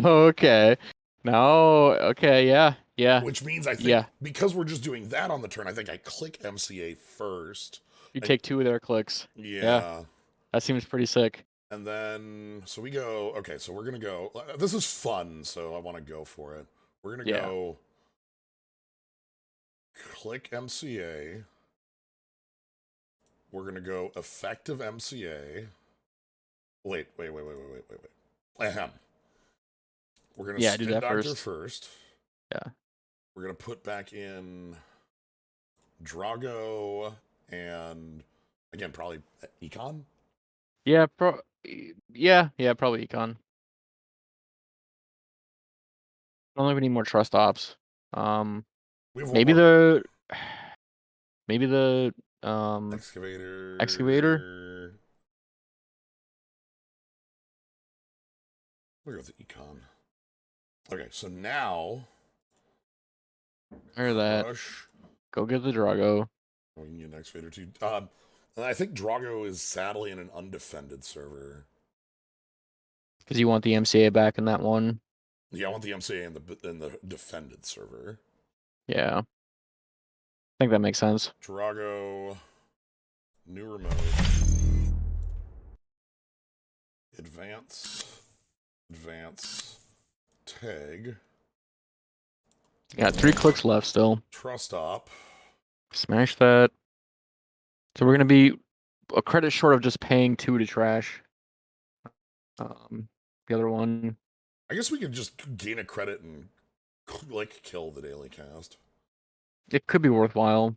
[SPEAKER 2] Okay. No. Okay. Yeah. Yeah.
[SPEAKER 1] which means I think
[SPEAKER 2] Yeah.
[SPEAKER 1] because we're just doing that on the turn, I think I click MCA first.
[SPEAKER 2] You
[SPEAKER 1] I,
[SPEAKER 2] take 2 of their clicks. Yeah.
[SPEAKER 1] yeah.
[SPEAKER 2] That seems pretty sick.
[SPEAKER 1] And then, so we go, okay, so we're going to go. This is fun, so I want to go for it. We're going to
[SPEAKER 2] Yeah.
[SPEAKER 1] go click MCA. We're going to go effective MCA. Wait. Ahem. We're going to
[SPEAKER 2] Yeah. Do
[SPEAKER 1] spin
[SPEAKER 2] that
[SPEAKER 1] doctor
[SPEAKER 2] first.
[SPEAKER 1] first.
[SPEAKER 2] Yeah.
[SPEAKER 1] We're going to put back in Drago and, again, probably Econ.
[SPEAKER 2] Yeah. Yeah. Yeah. Probably econ. I don't think we need more trust ops.
[SPEAKER 1] We have one
[SPEAKER 2] Maybe
[SPEAKER 1] more
[SPEAKER 2] the maybe the excavator.
[SPEAKER 1] excavator. We're going with the Econ. Okay, so now
[SPEAKER 2] Or that.
[SPEAKER 1] Crush.
[SPEAKER 2] Go get the Drago.
[SPEAKER 1] We can get an excavator too. And I think Drago is sadly in an undefended server.
[SPEAKER 2] Because you want the MCA back in that one.
[SPEAKER 1] Yeah, I want the MCA in the defended server.
[SPEAKER 2] Yeah. I think that makes sense.
[SPEAKER 1] Drago, new remote, advance, tag,
[SPEAKER 2] Got 3 clicks left still.
[SPEAKER 1] trust op.
[SPEAKER 2] Smash that. So we're gonna be a credit short of just paying 2 to trash. The other one.
[SPEAKER 1] I guess we could just gain a credit and like kill the daily cast.
[SPEAKER 2] It could be worthwhile.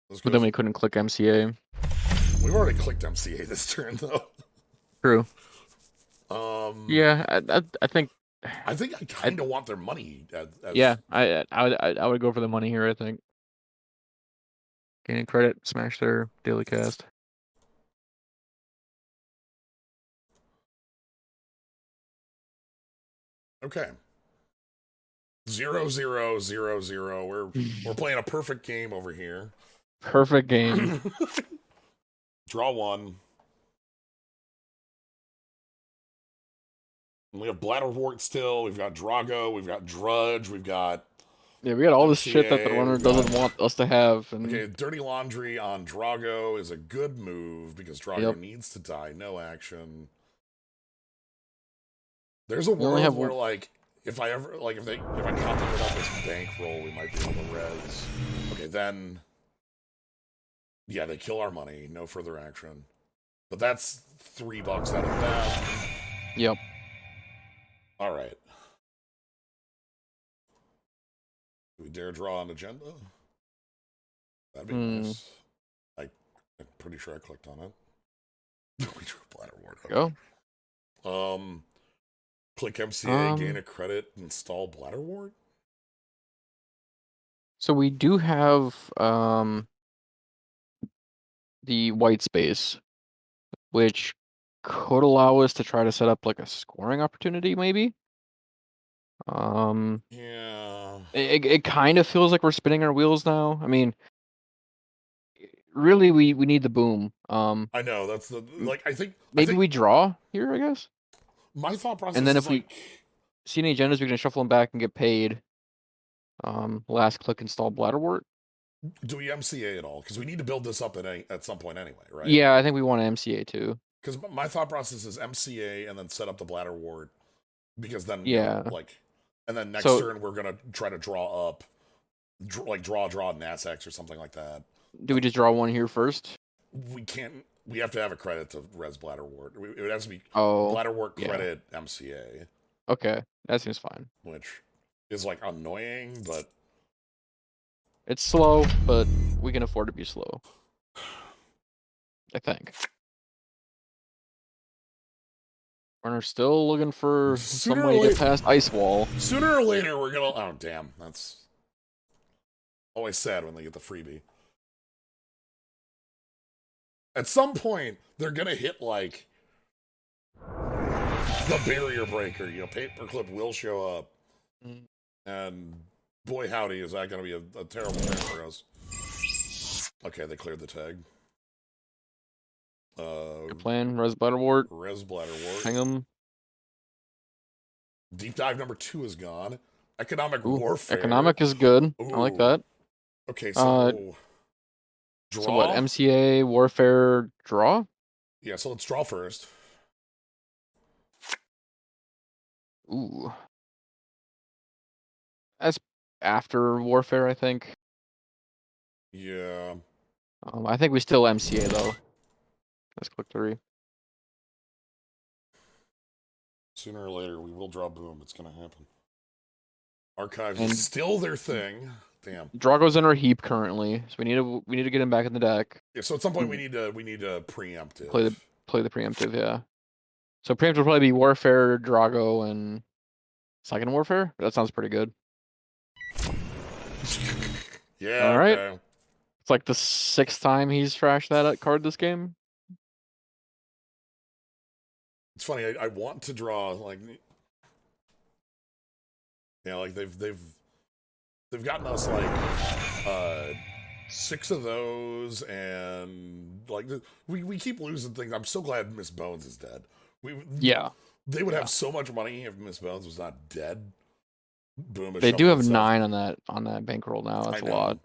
[SPEAKER 2] But then
[SPEAKER 1] Goes,
[SPEAKER 2] we couldn't click MCA.
[SPEAKER 1] we've already clicked MCA this turn though.
[SPEAKER 2] True. Yeah, I think.
[SPEAKER 1] I think I kind of want their money.
[SPEAKER 2] Yeah, I would go for the money here. I think. Gaining credit, smash their daily cast.
[SPEAKER 1] Okay. 0-0-0-0. We're playing a perfect game over here.
[SPEAKER 2] Perfect game.
[SPEAKER 1] Draw one. And we have Bladderwort still. We've got Drago. We've got Drudge. We've got
[SPEAKER 2] Yeah, we got all this
[SPEAKER 1] MCA,
[SPEAKER 2] shit that the runner doesn't want us to have. And
[SPEAKER 1] okay, Dirty Laundry on Drago is a good move because Drago needs to die. No action. There's a world where like if I confident about this bankroll, we might be able to res. Okay, then yeah, they kill our money. No further action. But that's $3 out of that.
[SPEAKER 2] Yep.
[SPEAKER 1] All right. Do we dare draw an agenda? That'd be nice. I'm pretty sure I clicked on it. We drew a Bladderwort. Okay.
[SPEAKER 2] Go.
[SPEAKER 1] Click MCA, gain a credit, install Bladderwort.
[SPEAKER 2] So we do have the white space, which could allow us to try to set up like a scoring opportunity, maybe.
[SPEAKER 1] Yeah.
[SPEAKER 2] It kind of feels like we're spinning our wheels now. I mean, really, we need the boom.
[SPEAKER 1] I know that's the like. I
[SPEAKER 2] Maybe
[SPEAKER 1] think
[SPEAKER 2] we draw here, I guess.
[SPEAKER 1] my thought
[SPEAKER 2] And
[SPEAKER 1] process
[SPEAKER 2] then
[SPEAKER 1] is
[SPEAKER 2] if we
[SPEAKER 1] like,
[SPEAKER 2] see any agendas, we can shuffle them back and get paid. Last click install Bladderwort.
[SPEAKER 1] do we MCA at all? Because we need to build this up at some point anyway, right?
[SPEAKER 2] Yeah, I think we want to MCA too.
[SPEAKER 1] Because my thought process is MCA and then set up the bladder ward. Because then
[SPEAKER 2] Yeah.
[SPEAKER 1] like, and then next
[SPEAKER 2] So
[SPEAKER 1] turn we're gonna try to draw up, like draw Nasex or something like that.
[SPEAKER 2] do we just draw one here first?
[SPEAKER 1] We can't. We have to have a credit to res bladder ward. It has to be
[SPEAKER 2] Oh,
[SPEAKER 1] bladder ward
[SPEAKER 2] yeah.
[SPEAKER 1] credit MCA,
[SPEAKER 2] Okay, that seems fine.
[SPEAKER 1] which is like annoying, but
[SPEAKER 2] It's slow, but we can afford to be slow. I think. We're still looking for some way to get past Ice Wall.
[SPEAKER 1] Sooner or later, we're gonna. Oh damn, that's always sad when they get the freebie. At some point, they're gonna hit like the barrier breaker. You know, paperclip will show up, and boy howdy, is that gonna be a terrible thing for us. Okay, they cleared the tag.
[SPEAKER 2] Good plan. Res Bladderwort.
[SPEAKER 1] Res bladder
[SPEAKER 2] Hang
[SPEAKER 1] ward.
[SPEAKER 2] him.
[SPEAKER 1] Deep dive number 2 is gone. Economic
[SPEAKER 2] Ooh,
[SPEAKER 1] warfare.
[SPEAKER 2] economic is good.
[SPEAKER 1] Ooh.
[SPEAKER 2] I like that.
[SPEAKER 1] Okay, so draw.
[SPEAKER 2] So what? MCA warfare draw.
[SPEAKER 1] Yeah, so let's draw first.
[SPEAKER 2] Ooh. That's after warfare, I think.
[SPEAKER 1] Yeah.
[SPEAKER 2] I think we still MCA though. Let's click 3.
[SPEAKER 1] Sooner or later, we will draw boom. It's gonna happen. Archives
[SPEAKER 2] And
[SPEAKER 1] is still their thing. Damn.
[SPEAKER 2] Drago's in our heap currently, so we need to get him back in the deck.
[SPEAKER 1] Yeah. So at some point, we need a preemptive.
[SPEAKER 2] Play the preemptive, yeah. So preemptive will probably be warfare, Drago, and second warfare. That sounds pretty good.
[SPEAKER 1] Yeah.
[SPEAKER 2] All right.
[SPEAKER 1] Okay.
[SPEAKER 2] It's like the 6th time he's trashed that card this game.
[SPEAKER 1] It's funny. I want to draw like, yeah, like they've gotten us like 6 of those, and like we keep losing things. I'm so glad Miss Bones is dead.
[SPEAKER 2] Yeah.
[SPEAKER 1] They would have so much money if Miss Bones was not dead. Boom.
[SPEAKER 2] They do have 9 on that bankroll now. That's a lot.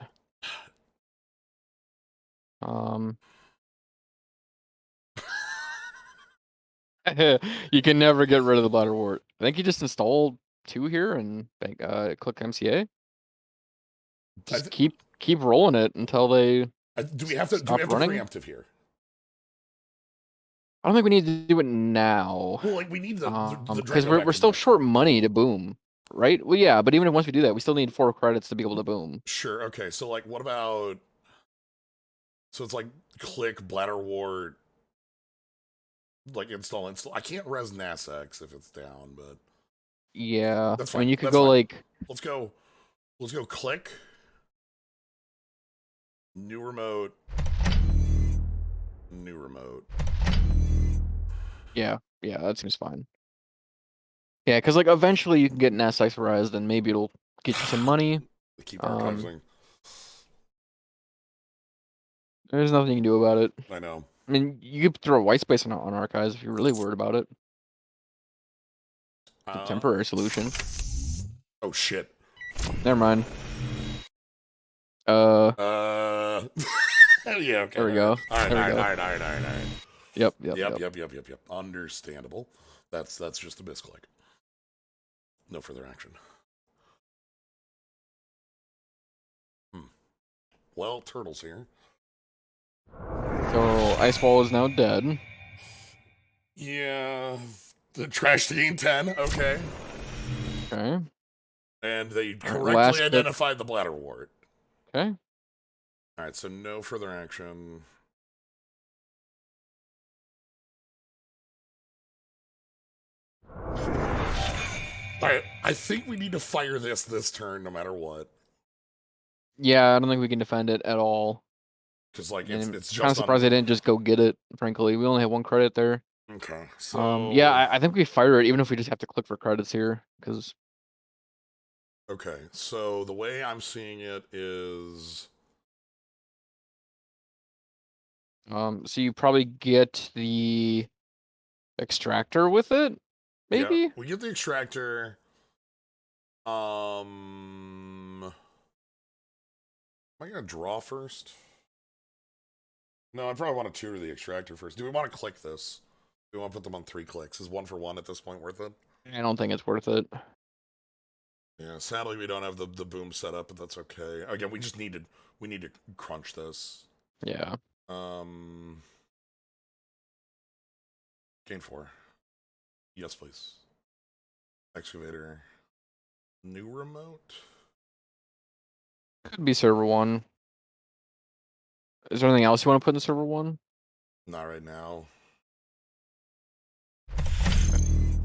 [SPEAKER 2] You can never get rid of the Bladderwort. I think you just installed 2 here and click MCA. Just keep rolling it until they
[SPEAKER 1] do we have to preemptive here?
[SPEAKER 2] I don't think we need to do it now.
[SPEAKER 1] Well, like we need the
[SPEAKER 2] because we're still short money to boom, right? Well, yeah, but even if once we do that, we still need 4 credits to be able to boom.
[SPEAKER 1] Sure. Okay. So like, what about? So it's like click Bladderwort, like install. I can't res Nasex if it's down, but
[SPEAKER 2] yeah,
[SPEAKER 1] that's fine.
[SPEAKER 2] I mean you could go like
[SPEAKER 1] let's go click new remote.
[SPEAKER 2] Yeah, that seems fine. Yeah, because like eventually you can get an SX res, then maybe it'll get you some money.
[SPEAKER 1] Keep archiving.
[SPEAKER 2] There's nothing you can do about it.
[SPEAKER 1] I know.
[SPEAKER 2] I mean, you could throw a white space on archives if you're really worried about it. It's a temporary solution.
[SPEAKER 1] Oh shit.
[SPEAKER 2] Never mind.
[SPEAKER 1] Yeah. Okay.
[SPEAKER 2] There we go.
[SPEAKER 1] All right.
[SPEAKER 2] Yep.
[SPEAKER 1] Understandable. That's just a misclick. No further action. Well, Turtle's here.
[SPEAKER 2] So Ice Wall is now dead.
[SPEAKER 1] Yeah. The trash taking 10. Okay.
[SPEAKER 2] Okay.
[SPEAKER 1] And they correctly identified the Bladderwort.
[SPEAKER 2] Okay.
[SPEAKER 1] All right. So no further action. All right, I think we need to fire this turn no matter what.
[SPEAKER 2] Yeah, I don't think we can defend it at all.
[SPEAKER 1] Because like it's just
[SPEAKER 2] kind of surprised they didn't just go get it. Frankly, we only have 1 credit there.
[SPEAKER 1] Okay, so
[SPEAKER 2] Yeah, I think we fire it even if we just have to click for credits here, because
[SPEAKER 1] okay, so the way I'm seeing it is
[SPEAKER 2] so you probably get the extractor with it,
[SPEAKER 1] yeah,
[SPEAKER 2] maybe?
[SPEAKER 1] we get the extractor. Am I gonna draw first? No, I probably want to tutor the extractor first. Do we want to click this? Do we want to put them on 3 clicks? Is 1 for 1 at this point worth it?
[SPEAKER 2] I don't think it's worth it.
[SPEAKER 1] Yeah, sadly we don't have the boom set up, but that's okay. Again, we need to crunch this.
[SPEAKER 2] Yeah.
[SPEAKER 1] Um, gain 4. Yes, please. Excavator. New remote?
[SPEAKER 2] Could be server 1. Is there anything else you want to put in the server 1?
[SPEAKER 1] Not right now.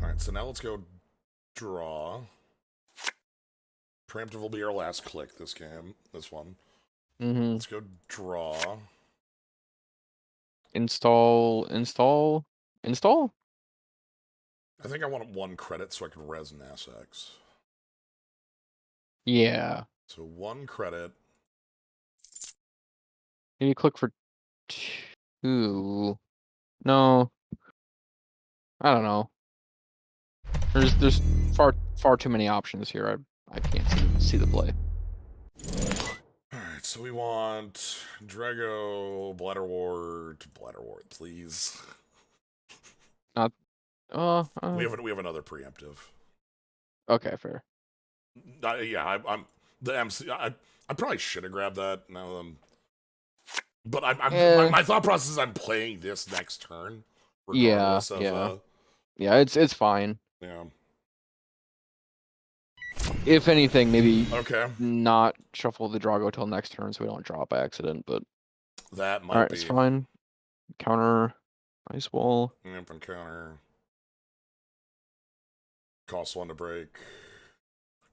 [SPEAKER 1] Alright, so now let's go draw. Preemptive will be our last click this game. This one.
[SPEAKER 2] Mm-hmm.
[SPEAKER 1] Let's go draw.
[SPEAKER 2] Install.
[SPEAKER 1] I think I want 1 credit so I can res NASX.
[SPEAKER 2] Yeah.
[SPEAKER 1] So 1 credit.
[SPEAKER 2] Maybe click for 2. No, I don't know. There's far too many options here. I can't see the play.
[SPEAKER 1] Alright, so we want Drago, Bladderwort, please.
[SPEAKER 2] Not.
[SPEAKER 1] We have another preemptive.
[SPEAKER 2] Okay, fair.
[SPEAKER 1] Yeah, I'm the MC. I probably should have grabbed that. Now, but my thought process is I'm playing this next turn,
[SPEAKER 2] Yeah,
[SPEAKER 1] regardless of
[SPEAKER 2] yeah. Yeah, it's fine.
[SPEAKER 1] yeah.
[SPEAKER 2] If anything, maybe
[SPEAKER 1] Okay,
[SPEAKER 2] not shuffle the Drago till next turn so we don't draw by accident. But
[SPEAKER 1] that
[SPEAKER 2] all
[SPEAKER 1] might
[SPEAKER 2] right,
[SPEAKER 1] be
[SPEAKER 2] it's fine. Counter, ice wall.
[SPEAKER 1] imp encounter. Cost 1 to break.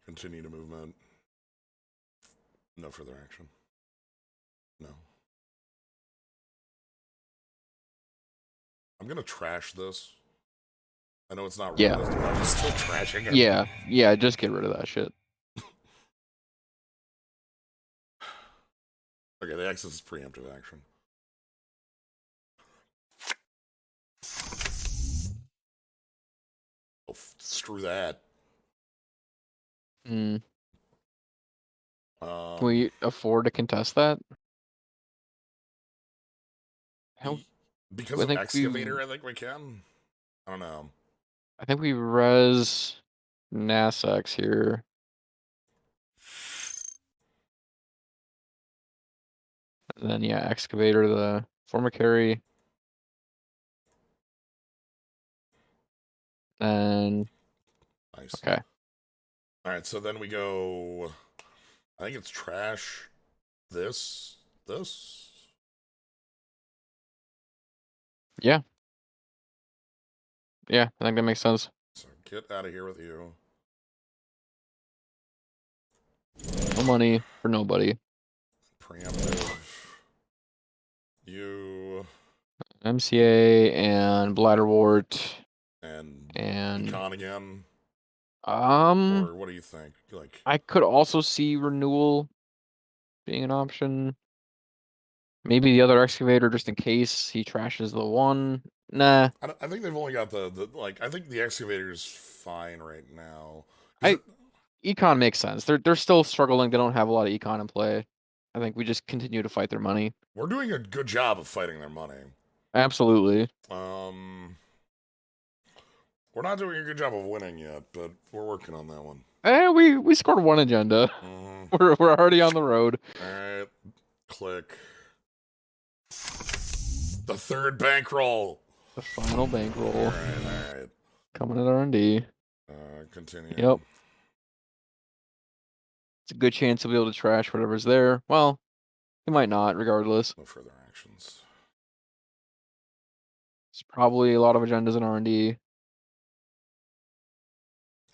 [SPEAKER 1] Continue to movement. No further action. No. I'm gonna trash this. I know it's not
[SPEAKER 2] Yeah,
[SPEAKER 1] realistic, but I'm still trashing it.
[SPEAKER 2] yeah. Just get rid of that shit.
[SPEAKER 1] Okay, the X is preemptive action. Oh, screw that.
[SPEAKER 2] Mm.
[SPEAKER 1] Um,
[SPEAKER 2] Can we afford to contest that? How
[SPEAKER 1] because
[SPEAKER 2] I
[SPEAKER 1] of
[SPEAKER 2] think we
[SPEAKER 1] excavator, I think we can. I don't know.
[SPEAKER 2] I think we res NASX here. And then yeah, excavator the former carry. And
[SPEAKER 1] Nice.
[SPEAKER 2] okay.
[SPEAKER 1] All right, so then we go. I think it's trash. This.
[SPEAKER 2] Yeah. Yeah, I think that makes sense.
[SPEAKER 1] So get out of here with you.
[SPEAKER 2] No money for nobody.
[SPEAKER 1] Preemptive. You
[SPEAKER 2] MCA and Bladderwort
[SPEAKER 1] and
[SPEAKER 2] and
[SPEAKER 1] Econ again.
[SPEAKER 2] um
[SPEAKER 1] Or what do you think? Like,
[SPEAKER 2] I could also see renewal being an option. Maybe the other excavator just in case he trashes the one. Nah.
[SPEAKER 1] I think they've only got the like. I think the excavator's fine right now.
[SPEAKER 2] I econ makes sense. They're still struggling. They don't have a lot of econ in play. I think we just continue to fight their money.
[SPEAKER 1] We're doing a good job of fighting their money.
[SPEAKER 2] Absolutely.
[SPEAKER 1] We're not doing a good job of winning yet, but we're working on that one.
[SPEAKER 2] We scored one agenda. We're already on the road.
[SPEAKER 1] All right, click. The 3rd bankroll.
[SPEAKER 2] The final bankroll.
[SPEAKER 1] All right.
[SPEAKER 2] Coming at R&D.
[SPEAKER 1] Continue.
[SPEAKER 2] Yep. It's a good chance he'll be able to trash whatever's there. Well, he might not, regardless.
[SPEAKER 1] No further actions.
[SPEAKER 2] It's probably a lot of agendas in R&D.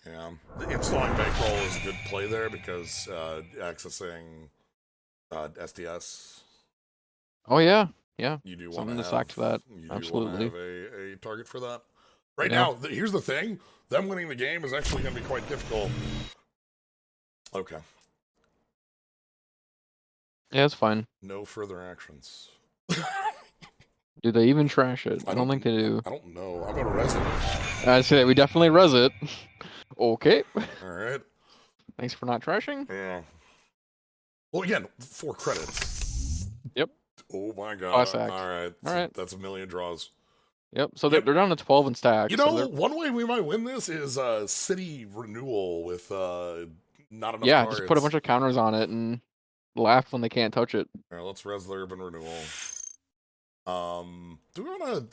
[SPEAKER 1] Yeah, the installing bankroll is a good play there because accessing SDS.
[SPEAKER 2] Oh yeah, Yeah,
[SPEAKER 1] You do want
[SPEAKER 2] something
[SPEAKER 1] to
[SPEAKER 2] to sack
[SPEAKER 1] have
[SPEAKER 2] to that.
[SPEAKER 1] you do want to
[SPEAKER 2] Absolutely.
[SPEAKER 1] have a target for that. Right
[SPEAKER 2] Yeah.
[SPEAKER 1] now, here's the thing: them winning the game is actually going to be quite difficult. Okay,
[SPEAKER 2] Yeah, it's fine.
[SPEAKER 1] no further actions.
[SPEAKER 2] Do they even trash it?
[SPEAKER 1] I
[SPEAKER 2] I don't
[SPEAKER 1] don't
[SPEAKER 2] think they do.
[SPEAKER 1] I don't know. I'm gonna res it.
[SPEAKER 2] I'd say we definitely res it. Okay.
[SPEAKER 1] All right.
[SPEAKER 2] Thanks for not trashing.
[SPEAKER 1] Yeah. Well, again, 4 credits.
[SPEAKER 2] Yep.
[SPEAKER 1] Oh my
[SPEAKER 2] Class
[SPEAKER 1] god.
[SPEAKER 2] act.
[SPEAKER 1] All right.
[SPEAKER 2] All right.
[SPEAKER 1] That's a million draws.
[SPEAKER 2] Yep. So they're
[SPEAKER 1] Yep.
[SPEAKER 2] down to 12 in stack.
[SPEAKER 1] You
[SPEAKER 2] So
[SPEAKER 1] know,
[SPEAKER 2] they're
[SPEAKER 1] one way we might win this is city renewal with not enough
[SPEAKER 2] yeah. Just put a
[SPEAKER 1] cards.
[SPEAKER 2] bunch of counters on it and laugh when they can't touch it.
[SPEAKER 1] All right, let's res the urban renewal. Do we want to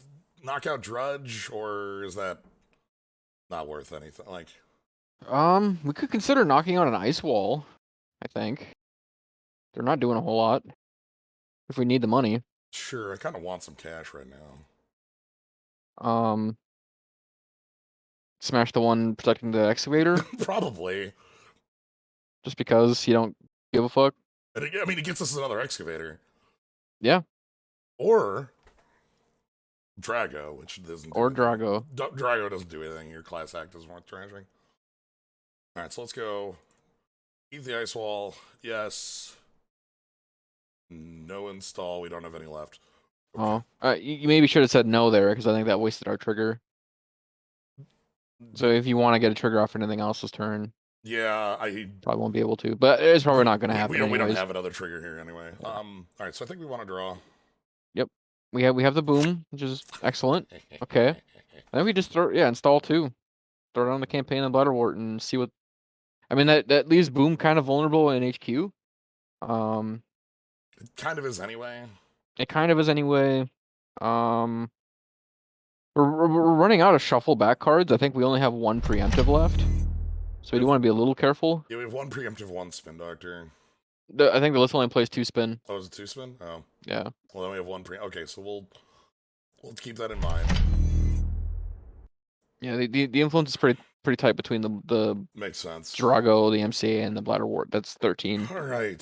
[SPEAKER 1] knock out Drudge, or is that not worth anything? Like,
[SPEAKER 2] We could consider knocking out an ice wall. I think they're not doing a whole lot. If we need the money.
[SPEAKER 1] sure, I kind of want some cash right now.
[SPEAKER 2] Um, Smash the one protecting the excavator
[SPEAKER 1] Probably.
[SPEAKER 2] just because you don't give a fuck.
[SPEAKER 1] I mean, it gets us another excavator.
[SPEAKER 2] Yeah.
[SPEAKER 1] Or Drago, which doesn't do
[SPEAKER 2] Or
[SPEAKER 1] anything.
[SPEAKER 2] Drago.
[SPEAKER 1] Drago doesn't do anything. Your class act isn't worth trashing. Alright, so let's go. Eat the ice wall. Yes. No install. We don't have any left. Okay.
[SPEAKER 2] Oh, you maybe should have said no there because I think that wasted our trigger. So if you want to get a trigger off anything else's turn,
[SPEAKER 1] Yeah,
[SPEAKER 2] probably won't be able to. But it's probably not going to happen
[SPEAKER 1] we don't
[SPEAKER 2] anyways.
[SPEAKER 1] have another trigger here anyway.
[SPEAKER 2] Yeah.
[SPEAKER 1] Alright, so I think we want to draw.
[SPEAKER 2] Yep. We have the boom, which is excellent. Okay. I think we just install 2. Throw it on the campaign and Bladderwort and see what. I mean that leaves boom kind of vulnerable in HQ.
[SPEAKER 1] It kind of is anyway.
[SPEAKER 2] It kind of is anyway. Um, we're running out of shuffle back cards. I think we only have 1 preemptive left, so we do want to be a little careful.
[SPEAKER 1] Yeah, we have 1 preemptive, 1 spin doctor.
[SPEAKER 2] I think the list only plays 2 spin.
[SPEAKER 1] Oh, is it 2 spin? Oh.
[SPEAKER 2] Yeah.
[SPEAKER 1] Well, then we have 1 Okay, so we'll keep that in mind.
[SPEAKER 2] Yeah. The influence is pretty tight between the
[SPEAKER 1] Makes sense.
[SPEAKER 2] Drago, the MCA, and the Bladderwort. That's 13.
[SPEAKER 1] All right.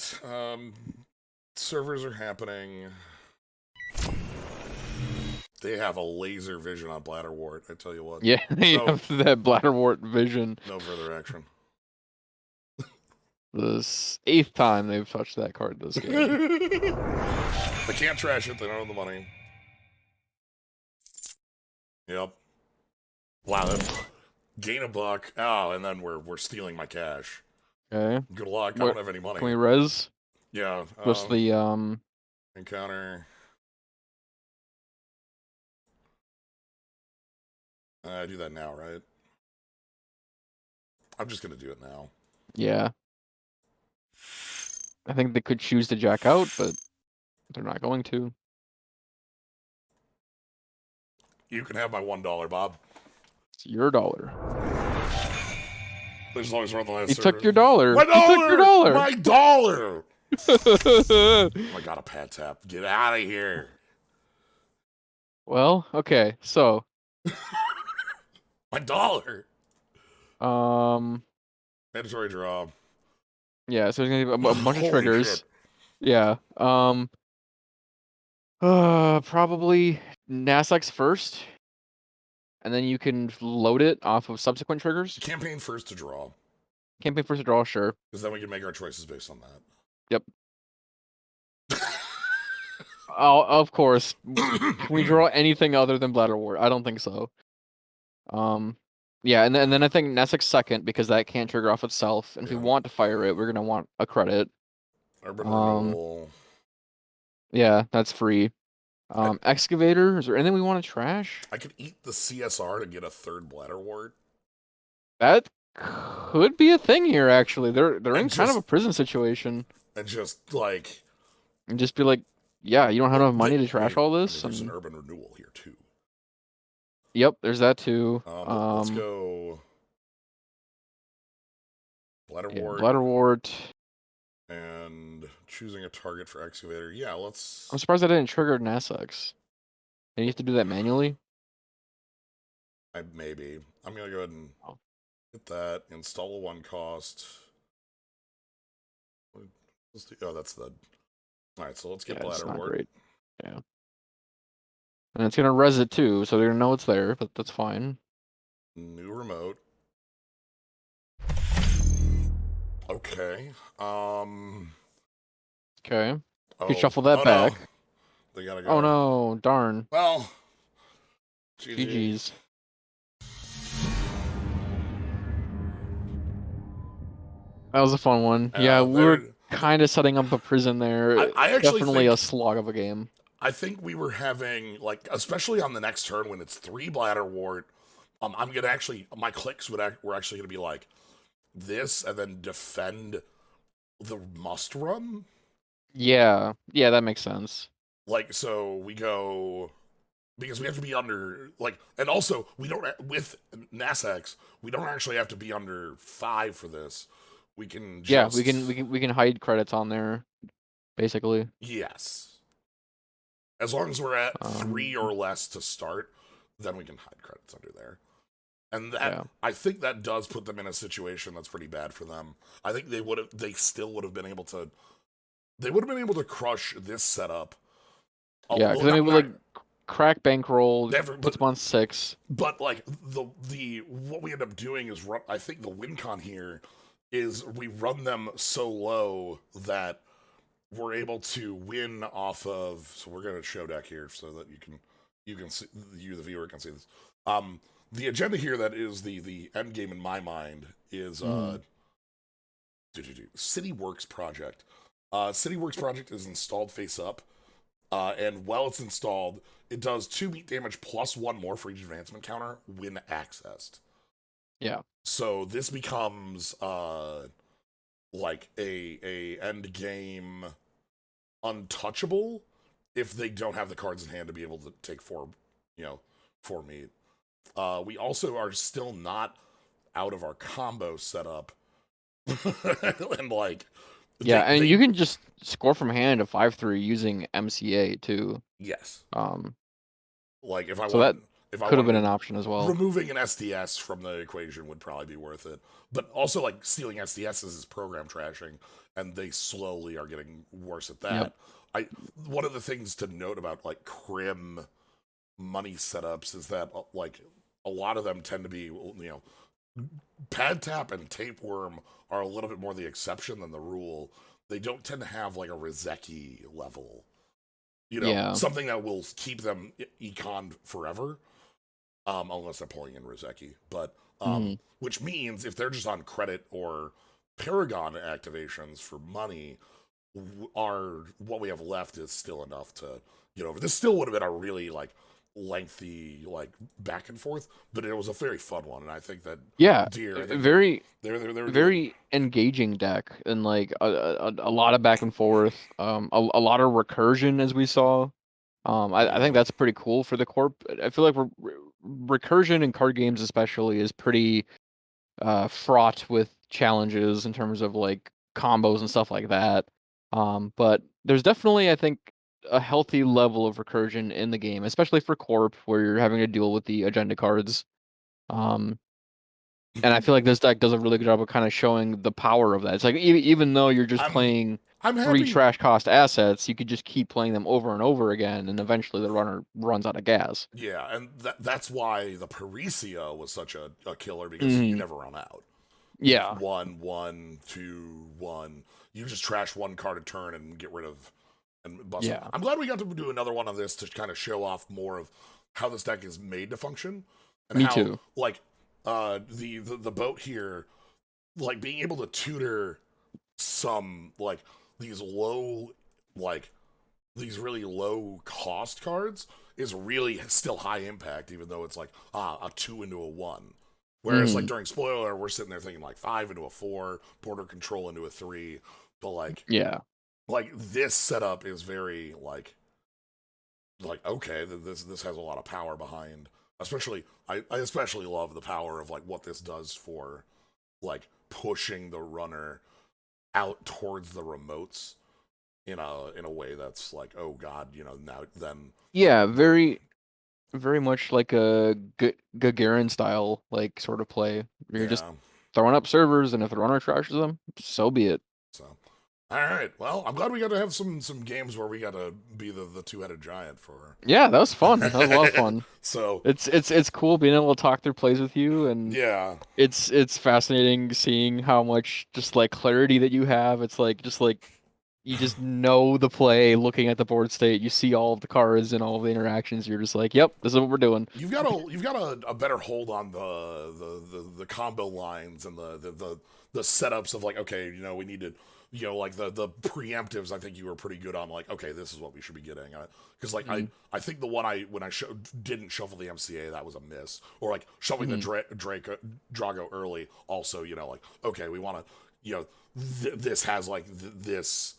[SPEAKER 1] Servers are happening. They have a laser vision on Bladderwort, I tell you what.
[SPEAKER 2] Yeah, they
[SPEAKER 1] No.
[SPEAKER 2] have that Bladderwort vision.
[SPEAKER 1] No further action.
[SPEAKER 2] The 8th time they've touched that card this game.
[SPEAKER 1] They can't trash it. They don't have the money. Yep. Wow, that's gain a buck. Oh, and then we're stealing my cash.
[SPEAKER 2] Okay.
[SPEAKER 1] Good luck. I don't have any money.
[SPEAKER 2] Can we res?
[SPEAKER 1] Yeah.
[SPEAKER 2] Just the
[SPEAKER 1] encounter. I do that now, right? I'm just gonna do it now.
[SPEAKER 2] yeah. I think they could choose to jack out, but they're not going to.
[SPEAKER 1] You can have my $1, Bob.
[SPEAKER 2] It's your dollar.
[SPEAKER 1] As long as we're on the last
[SPEAKER 2] He
[SPEAKER 1] server.
[SPEAKER 2] took your dollar.
[SPEAKER 1] My dollar!
[SPEAKER 2] He took your dollar.
[SPEAKER 1] My dollar! Oh my god, a pad tap. Get out of here.
[SPEAKER 2] Well, okay, so
[SPEAKER 1] My dollar. Mandatory draw.
[SPEAKER 2] yeah, so there's gonna be a bunch of
[SPEAKER 1] Holy
[SPEAKER 2] triggers.
[SPEAKER 1] shit.
[SPEAKER 2] Yeah. Probably NASX first, and then you can load it off of subsequent triggers.
[SPEAKER 1] Campaign first to draw.
[SPEAKER 2] Campaign first to draw, sure.
[SPEAKER 1] Because then we can make our choices based on that.
[SPEAKER 2] Yep. Oh, of course. Can we draw anything other than Bladderwort? I don't think so. Yeah, and then I think NASX second because that can't trigger off itself. And if we want to fire it, we're gonna want a credit.
[SPEAKER 1] Urban renewal.
[SPEAKER 2] Yeah, that's free. Excavator. Is there anything we want to trash?
[SPEAKER 1] I could eat the CSR to get a 3rd Bladderwort.
[SPEAKER 2] That could be a thing here. Actually, they're in kind of a prison situation.
[SPEAKER 1] And just like.
[SPEAKER 2] And just be like, yeah, you don't have enough money to trash all this.
[SPEAKER 1] There's an urban renewal here too.
[SPEAKER 2] Yep, there's that too.
[SPEAKER 1] Let's go. Bladderwort.
[SPEAKER 2] Yeah, Bladderwort.
[SPEAKER 1] And choosing a target for excavator. Yeah, let's.
[SPEAKER 2] I'm surprised I didn't trigger NASX. And you have to do that manually?
[SPEAKER 1] Maybe. I'm gonna go ahead and get that. Install a 1 cost. Let's do, oh, that's the. Alright, so let's get Bladderwort.
[SPEAKER 2] Yeah. And it's gonna res it too, so they're gonna know it's there, but that's fine.
[SPEAKER 1] New remote. Okay.
[SPEAKER 2] Okay. Could
[SPEAKER 1] Oh.
[SPEAKER 2] shuffle that
[SPEAKER 1] Oh no.
[SPEAKER 2] back.
[SPEAKER 1] They gotta
[SPEAKER 2] Oh
[SPEAKER 1] go.
[SPEAKER 2] no, darn.
[SPEAKER 1] Well. GG.
[SPEAKER 2] GG's. That was a fun one. Yeah, we were
[SPEAKER 1] They're.
[SPEAKER 2] kind of setting up a prison there.
[SPEAKER 1] I actually
[SPEAKER 2] Definitely a
[SPEAKER 1] think.
[SPEAKER 2] slog of a game.
[SPEAKER 1] I think we were having like, especially on the next turn when it's 3 bladder wart. I'm gonna actually my clicks were actually gonna be like this and then defend the must run.
[SPEAKER 2] Yeah, yeah, that makes sense.
[SPEAKER 1] Like so we go because we have to be under like, and also we don't with NASX we don't actually have to be under 5 for this. We can
[SPEAKER 2] Yeah,
[SPEAKER 1] just
[SPEAKER 2] we can hide credits on there, basically.
[SPEAKER 1] yes, as long as we're at 3
[SPEAKER 2] Um,
[SPEAKER 1] or less to start, then we can hide credits under there. And that
[SPEAKER 2] yeah.
[SPEAKER 1] I think that does put them in a situation that's pretty bad for them. I think they still would have been able to crush this setup.
[SPEAKER 2] Yeah,
[SPEAKER 1] Well,
[SPEAKER 2] because I mean,
[SPEAKER 1] not
[SPEAKER 2] like crack bankroll
[SPEAKER 1] never,
[SPEAKER 2] puts them on 6.
[SPEAKER 1] but like the what we end up doing is I think the win con here is we run them so low that we're able to win off of. So we're gonna show deck here so that you can see, you the viewer can see this. The agenda here that is the end game in my mind is
[SPEAKER 2] Mm.
[SPEAKER 1] City Works Project. City Works Project is installed face up, and while it's installed, it does 2 meat damage plus 1 more for each advancement counter when accessed.
[SPEAKER 2] Yeah.
[SPEAKER 1] So this becomes like a end game untouchable if they don't have the cards in hand to be able to take 4, you know, 4 meat. We also are still not out of our combo setup, and like
[SPEAKER 2] Yeah, and
[SPEAKER 1] they
[SPEAKER 2] you can just score from hand a 5-3 using MCA too.
[SPEAKER 1] yes,
[SPEAKER 2] Um,
[SPEAKER 1] like
[SPEAKER 2] so that
[SPEAKER 1] if I
[SPEAKER 2] could have been
[SPEAKER 1] wanted
[SPEAKER 2] an
[SPEAKER 1] to,
[SPEAKER 2] option as well.
[SPEAKER 1] removing an SDS from the equation would probably be worth it. But also like stealing SDSs is program trashing, and they slowly are getting worse at
[SPEAKER 2] Yep.
[SPEAKER 1] that. I One of the things to note about like crim money setups is that like a lot of them tend to be, pad tap and tapeworm are a little bit more the exception than the rule. They don't tend to have like a Rizeki level,
[SPEAKER 2] Yeah.
[SPEAKER 1] something that will keep them econ forever, unless they're pulling in Rizeki. But
[SPEAKER 2] Mm.
[SPEAKER 1] which means if they're just on credit or Paragon activations for money, are what we have left is still enough to get over. This still would have been a really like lengthy like back and forth, but it was a very fun one, and I think that
[SPEAKER 2] Yeah.
[SPEAKER 1] Deer, I think
[SPEAKER 2] Very
[SPEAKER 1] they're doing
[SPEAKER 2] very engaging deck and like a lot of back and forth. A lot of recursion as we saw. I think
[SPEAKER 1] mm,
[SPEAKER 2] that's pretty cool for the corp. I feel like recursion in card games especially is pretty fraught with challenges in terms of like combos and stuff like that. But there's definitely, I think, a healthy level of recursion in the game, especially for Corp, where you're having to deal with the agenda cards. Um, and I feel like this deck does a really good job of kind of showing the power of that. It's like even though you're just
[SPEAKER 1] I'm
[SPEAKER 2] playing
[SPEAKER 1] I'm
[SPEAKER 2] 3
[SPEAKER 1] happy.
[SPEAKER 2] trash cost assets, you could just keep playing them over and over again, and eventually the runner runs out of gas.
[SPEAKER 1] Yeah, and that's why the Parisia was such a killer because you
[SPEAKER 2] Hmm.
[SPEAKER 1] never run out. Just
[SPEAKER 2] Yeah,
[SPEAKER 1] one, one, two, one. You just trash one card a turn and get rid of and bust them.
[SPEAKER 2] yeah,
[SPEAKER 1] I'm glad we got to do another one of this to kind of show off more of how this deck is made to function and
[SPEAKER 2] me
[SPEAKER 1] how
[SPEAKER 2] too.
[SPEAKER 1] like the boat here, like being able to tutor some like these low like these really low cost cards is really still high impact, even though it's like a 2 into a 1. Whereas like
[SPEAKER 2] Hmm.
[SPEAKER 1] during spoiler, we're sitting there thinking like 5 into a 4, border control into a 3. But
[SPEAKER 2] Yeah.
[SPEAKER 1] like this setup is very like okay, this has a lot of power behind. Especially I especially love the power of like what this does for like pushing the runner out towards the remotes in a way that's like, oh god, now then like
[SPEAKER 2] Yeah,
[SPEAKER 1] the
[SPEAKER 2] very much like a Gagarin style, like sort of play. Where you're just
[SPEAKER 1] yeah.
[SPEAKER 2] throwing up servers, and if the runner trashes them, so be it.
[SPEAKER 1] So All right. Well, I'm glad we got to have some games where we got to be the two-headed giant for.
[SPEAKER 2] Yeah, that was fun. That was a lot of fun.
[SPEAKER 1] So
[SPEAKER 2] It's cool being able to talk through plays with you, and
[SPEAKER 1] yeah,
[SPEAKER 2] it's fascinating seeing how much just like clarity that you have. It's like just like you just know the play, looking at the board state, you see all of the cards and all of the interactions. You're just like, yep, this is what we're doing.
[SPEAKER 1] you've got a better hold on the combo lines and the setups of like, okay, we need to, like the preemptives. I think you were pretty good on, like, okay, this is what we should be getting. Because like
[SPEAKER 2] Hmm.
[SPEAKER 1] I think the one when I didn't shuffle the MCA, that was a miss, or like shuffling the
[SPEAKER 2] Hmm.
[SPEAKER 1] Drago early, also, like, okay, we want to, this has like this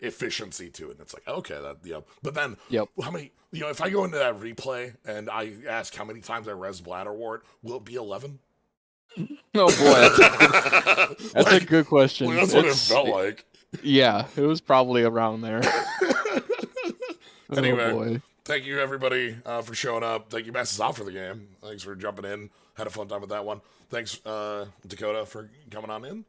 [SPEAKER 1] efficiency to it. And it's like, okay, that, But then,
[SPEAKER 2] Yep.
[SPEAKER 1] how many, if I go into that replay and I ask how many times I res Bladder Wart, will it be 11?
[SPEAKER 2] Oh boy, that's a
[SPEAKER 1] like,
[SPEAKER 2] good
[SPEAKER 1] like,
[SPEAKER 2] question.
[SPEAKER 1] that's what it felt like.
[SPEAKER 2] Yeah, it was probably around there. Oh
[SPEAKER 1] Anyway,
[SPEAKER 2] boy.
[SPEAKER 1] thank you everybody for showing up. Thank you, Masses out for the game. Thanks for jumping in. Had a fun time with that one. Thanks, Dakota, for coming on in.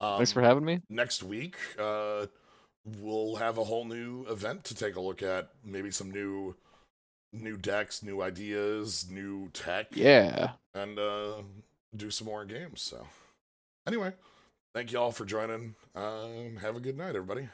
[SPEAKER 2] Thanks for
[SPEAKER 1] Um,
[SPEAKER 2] having me.
[SPEAKER 1] Next week, we'll have a whole new event to take a look at. Maybe some new decks, new ideas, new tech,
[SPEAKER 2] Yeah.
[SPEAKER 1] and do some more games. So, anyway, thank you all for joining. Have a good night, everybody.